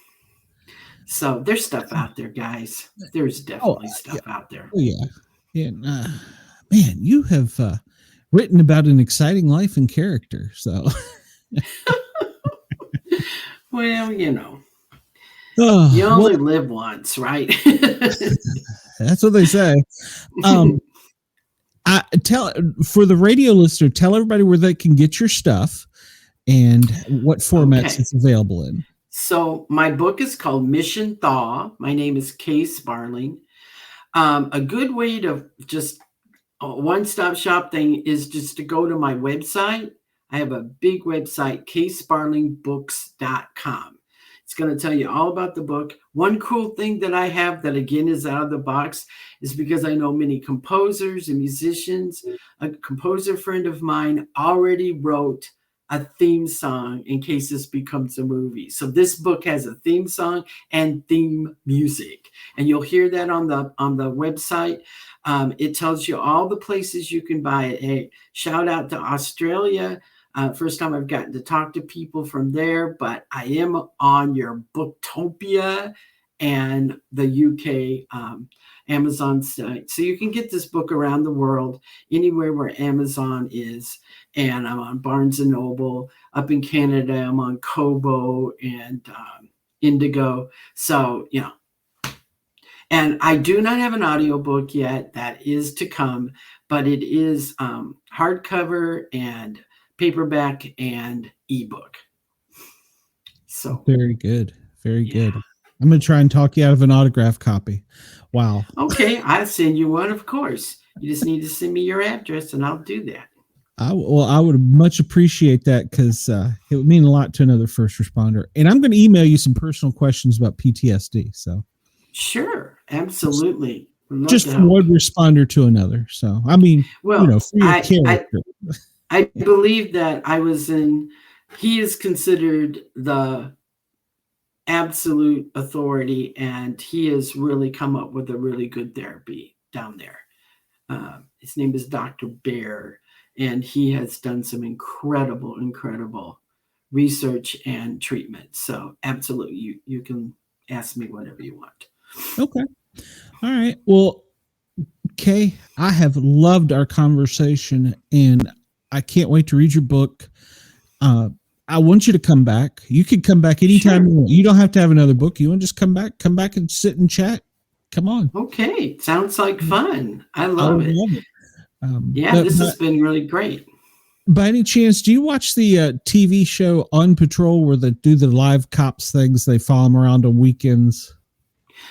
So there's stuff out there, guys. There's definitely stuff out there. Oh, yeah. Yeah. Man, you have written about an exciting life and character. So, well, you only live once, right? That's what they say. I tell for the radio listener, tell everybody where they can get your stuff and what formats it's available in. So my book is called Mission Thaw. My name is Kay Sparling. A good way to just a one-stop shop thing is just to go to my website. I have a big website, kaysparlingbooks.com. It's going to tell you all about the book. One cool thing that I have that, again, is out of the box is because I know many composers and musicians. A composer friend of mine already wrote a theme song in case this becomes a movie. So this book has a theme song and theme music, and you'll hear that on the website. It tells you all the places you can buy it. Hey, shout out to Australia. First time I've gotten to talk to people from there, but I am on your Booktopia and the UK Amazon site. So you can get this book around the world, anywhere where Amazon is. And I'm on Barnes & Noble. Up in Canada, I'm on Kobo and Indigo. So, and I do not have an audiobook yet. That is to come, but it is hardcover and paperback and ebook. So very good. Very good. I'm going to try and talk you out of an autograph copy. Wow. Okay. I'll send you one, of course. You just need to send me your address and I'll do that. I would much appreciate that because it would mean a lot to another first responder. And I'm going to email you some personal questions about PTSD. So sure, absolutely. Just from one responder to another. So I mean, well, I believe that he is considered the absolute authority, and he has really come up with a really good therapy down there. His name is Dr. Bear. And he has done some incredible research and treatment. So absolutely, you can ask me whatever you want. Okay. All right. Well, Kay, I have loved our conversation, and I can't wait to read your book. I want you to come back. You can come back anytime you want. You don't have to have another book. You want to just come back and sit and chat. Come on. Okay. Sounds like fun. I love it. This has been really great. By any chance, do you watch the TV show On Patrol where they do the live cops things? They follow them around on weekends.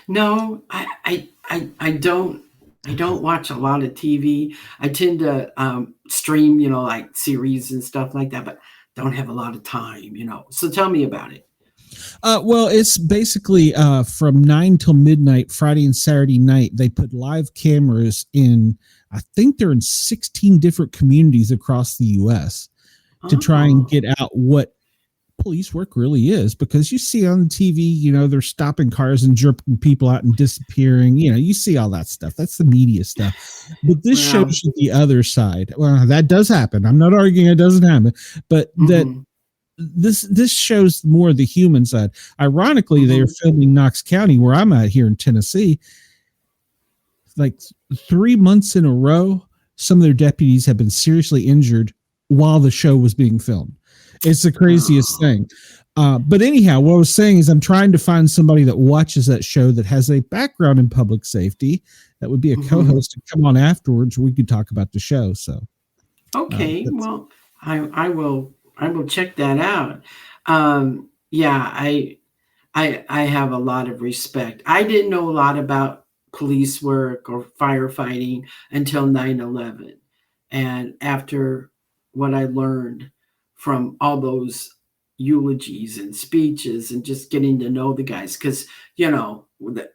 No, I don't. I don't watch a lot of TV. I tend to stream, like series and stuff like that, but don't have a lot of time, So tell me about it. Well, it's basically from 9 till midnight, Friday and Saturday night. They put live cameras in, I think they're in 16 different communities across the U.S. to try and get out what police work really is, because you see on the TV, they're stopping cars and jerking people out and disappearing. You see all that stuff. That's the media stuff. But this shows you the other side. Well, that does happen. I'm not arguing it doesn't happen, but that this shows more of the human side. Ironically, they are filming Knox County, where I'm at here in Tennessee. Like 3 months in a row, some of their deputies have been seriously injured while the show was being filmed. It's the craziest thing. But anyhow, what I was saying is I'm trying to find somebody that watches that show that has a background in public safety that would be a co-host and come on afterwards. We could talk about the show. So, okay. Well, I will check that out. I have a lot of respect. I didn't know a lot about police work or firefighting until 9/11. And after what I learned from all those eulogies and speeches and just getting to know the guys, because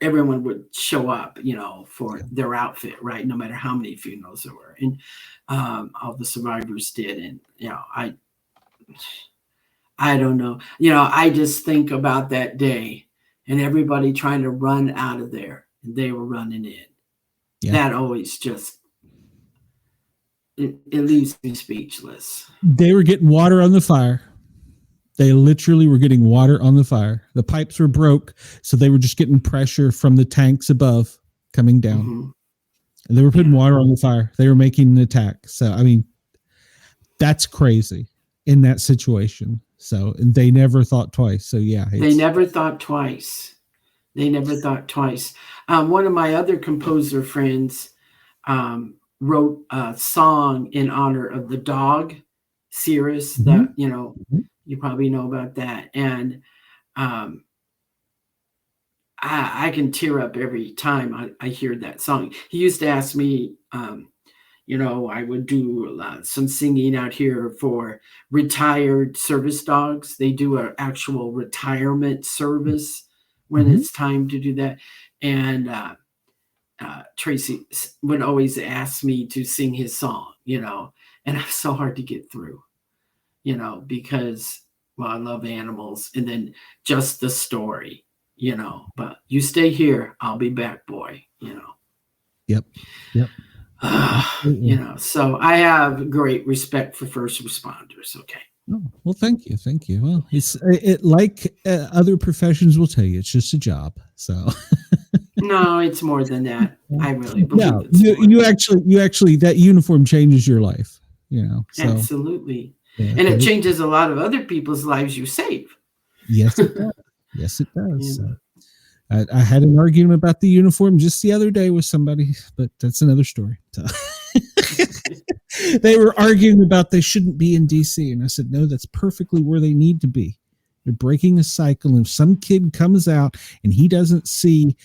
everyone would show up for their outfit, right, no matter how many funerals there were, and all the survivors did. And I don't know, I just think about that day and everybody trying to run out of there, and they were running in. That always just it leaves me speechless. They were getting water on the fire. They literally were getting water on the fire. The pipes were broke, so they were just getting pressure from the tanks above coming down. And they were putting water on the fire. They were making an attack. So, I mean, that's crazy in that situation. So, and they never thought twice. So, yeah. They never thought twice. One of my other composer friends wrote a song in honor of the dog, Cirrus, that, you probably know about that. And I can tear up every time I hear that song. He used to ask me, I would do some singing out here for retired service dogs. They do an actual retirement service when it's time to do that. And Tracy would always ask me to sing his song, and it's so hard to get through, because, well, I love animals, and then just the story, but you stay here, I'll be back, boy, Yep. So I have great respect for first responders. Okay. Oh, well, thank you. Well, it's like other professions will tell you, it's just a job. So no, it's more than that. I really believe you actually that uniform changes your life. So, absolutely, and it changes a lot of other people's lives you save. Yes, it does. Yes, it does. So, I had an argument about the uniform just the other day with somebody, but that's another story. So. They were arguing about they shouldn't be in DC, and I said, no, that's perfectly where they need to be. They're breaking a cycle. And if some kid comes out and he doesn't see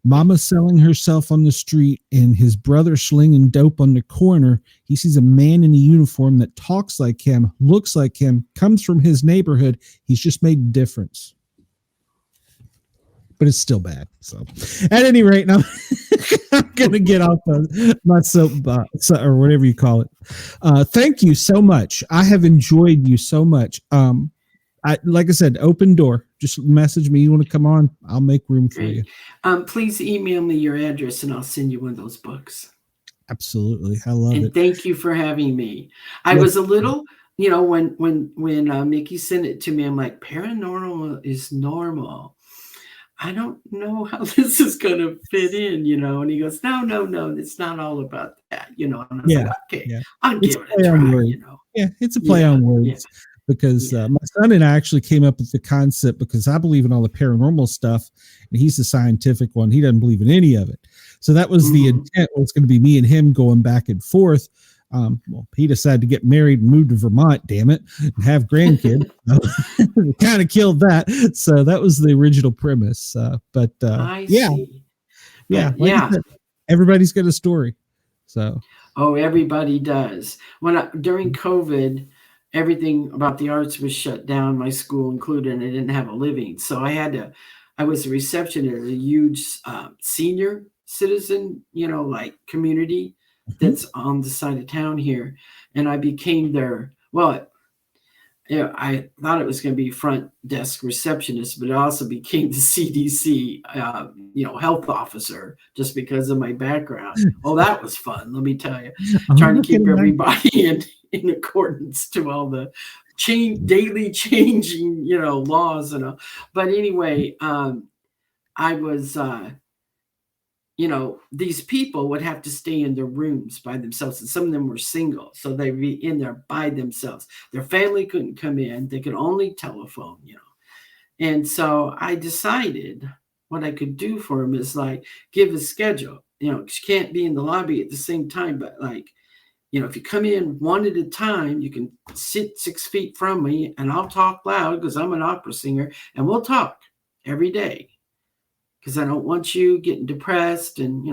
mama selling herself on the street and his brother slinging dope on the corner, he sees a man in a uniform that talks like him, looks like him, comes from his neighborhood. He's just made a difference. But it's still bad. So at any rate, I'm going to get off of my soapbox or whatever you call it. Thank you so much. I have enjoyed you so much. Like I said, open door. Just message me. You want to come on? I'll make room for you. Please email me your address and I'll send you one of those books. Absolutely. I love it. And thank you for having me. I was a little, when Mickey sent it to me, I'm like, paranormal is normal. I don't know how this is going to fit in, and he goes, no, it's not all about that, and I was like, okay, I'll give it a try, Yeah, it's a play on words because my son and I actually came up with the concept because I believe in all the paranormal stuff and he's the scientific one. He doesn't believe in any of it. So that was the intent. It's going to be me and him going back and forth. Well, he decided to get married and move to Vermont, damn it, and have grandkids. Kind of killed that. So that was the original premise. I see. Yeah. everybody's got a story. So, oh, everybody does. During COVID, everything about the arts was shut down, my school included, and I didn't have a living. So I was a receptionist at a huge senior citizen, like community that's on the side of town here. And I became I thought it was going to be front desk receptionist, but it also became the CDC, health officer, just because of my background. Oh, that was fun. Let me tell you, trying to keep everybody in accordance to all the daily changing, laws and all. But anyway, I was, these people would have to stay in their rooms by themselves, and some of them were single, so they'd be in there by themselves. Their family couldn't come in; they could only telephone, And so I decided what I could do for them is like give a schedule. You can't be in the lobby at the same time, but if you come in one at a time, you can sit 6 feet from me, and I'll talk loud because I'm an opera singer, and we'll talk every day. Because I don't want you getting depressed, and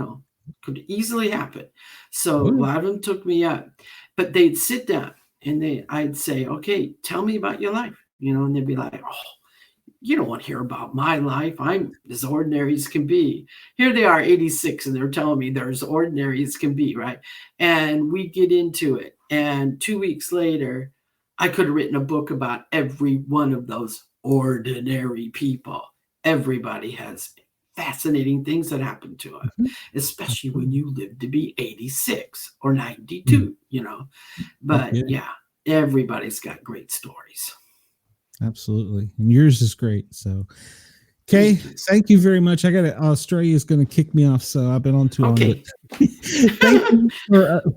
could easily happen. So a lot of them took me up, but they'd sit down and I'd say, okay, tell me about your life, and they'd be like, oh, you don't want to hear about my life. I'm as ordinary as can be. Here they are, 86, and they're telling me they're as ordinary as can be, right? And we get into it. And 2 weeks later, I could have written a book about every one of those ordinary people. Everybody has fascinating things that happen to us, especially when you live to be 86 or 92, But yeah, everybody's got great stories. Absolutely. And yours is great. So, Kay, thank you very much. Australia is going to kick me off, so I've been on too long. Okay.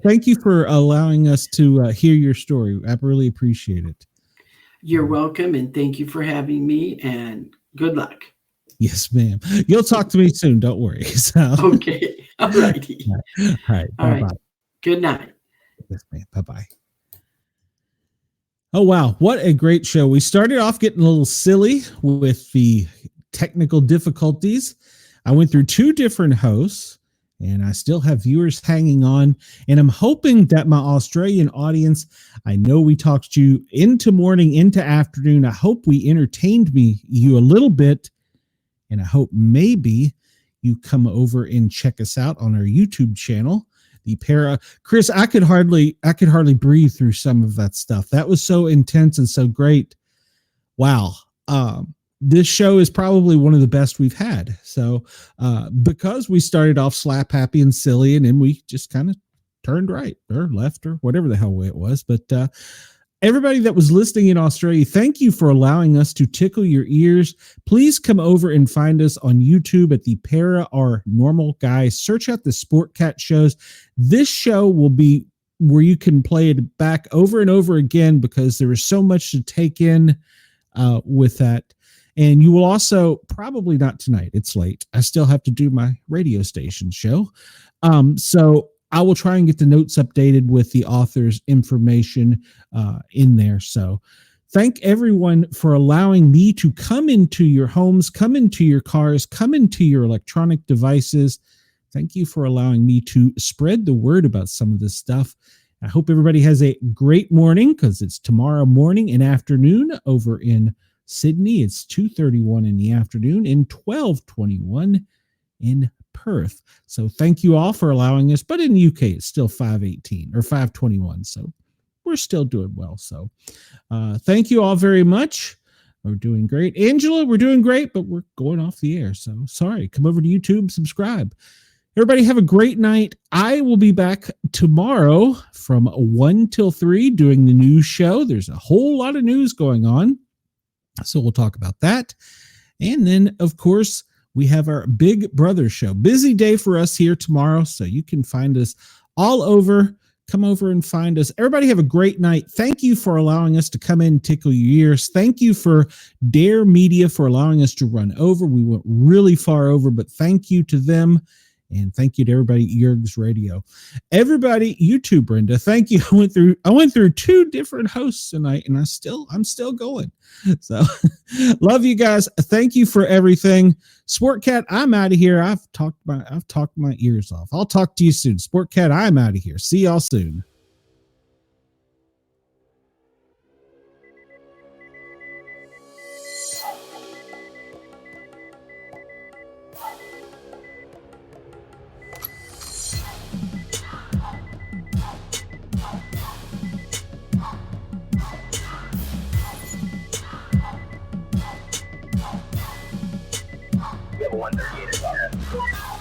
Thank you for allowing us to hear your story. I really appreciate it. You're welcome, and thank you for having me, and good luck. Yes, ma'am. You'll talk to me soon. Don't worry. So. Okay. All righty. All right. Bye-bye. Right. Good night. Yes, ma'am. Bye-bye. Oh, wow. What a great show. We started off getting a little silly with the technical difficulties. I went through 2 different hosts, and I still have viewers hanging on. And I'm hoping that my Australian audience, I know we talked to you into morning, into afternoon. I hope we entertained you a little bit. And I hope maybe you come over and check us out on our YouTube channel, the Chris, I could hardly breathe through some of that stuff. That was so intense and so great. Wow. This show is probably one of the best we've had. So, because we started off slap happy and silly, and then we just kind of turned right or left or whatever the hell way it was. But, everybody that was listening in Australia, thank you for allowing us to tickle your ears. Please come over and find us on YouTube at the Para OR Normal Guyz. Search out the Sport Cat shows. This show will be where you can play it back over and over again because there is so much to take in with that. And you will also, probably not tonight, it's late. I still have to do my radio station show. So I will try and get the notes updated with the author's information in there. So thank everyone for allowing me to come into your homes, come into your cars, come into your electronic devices. Thank you for allowing me to spread the word about some of this stuff. I hope everybody has a great morning because it's tomorrow morning and afternoon over in Sydney. It's 2:31 in the afternoon and 12:21 in Perth. So thank you all for allowing us. But in the UK, it's still 5:18 or 5:21. So we're still doing well. So thank you all very much. We're doing great. Angela, we're doing great, but we're going off the air. So sorry. Come over to YouTube, subscribe. Everybody have a great night. I will be back tomorrow from 1 till 3 doing the news show. There's a whole lot of news going on. So we'll talk about that. And then, of course, we have our Big Brother show. Busy day for us here tomorrow. So you can find us all over. Come over and find us. Everybody have a great night. Thank you for allowing us to come in and tickle your ears. Thank you for Dare Media for allowing us to run over. We went really far over, but thank you to them. And thank you to everybody at Yerg's Radio. Everybody, you too, Brenda. Thank you. I went through 2 different hosts tonight, and I'm still going. So love you guys. Thank you for everything. Sport Cat, I'm out of here. I've talked my ears off. I'll talk to you soon. Sport Cat, I'm out of here. See y'all soon. Level 138 is on.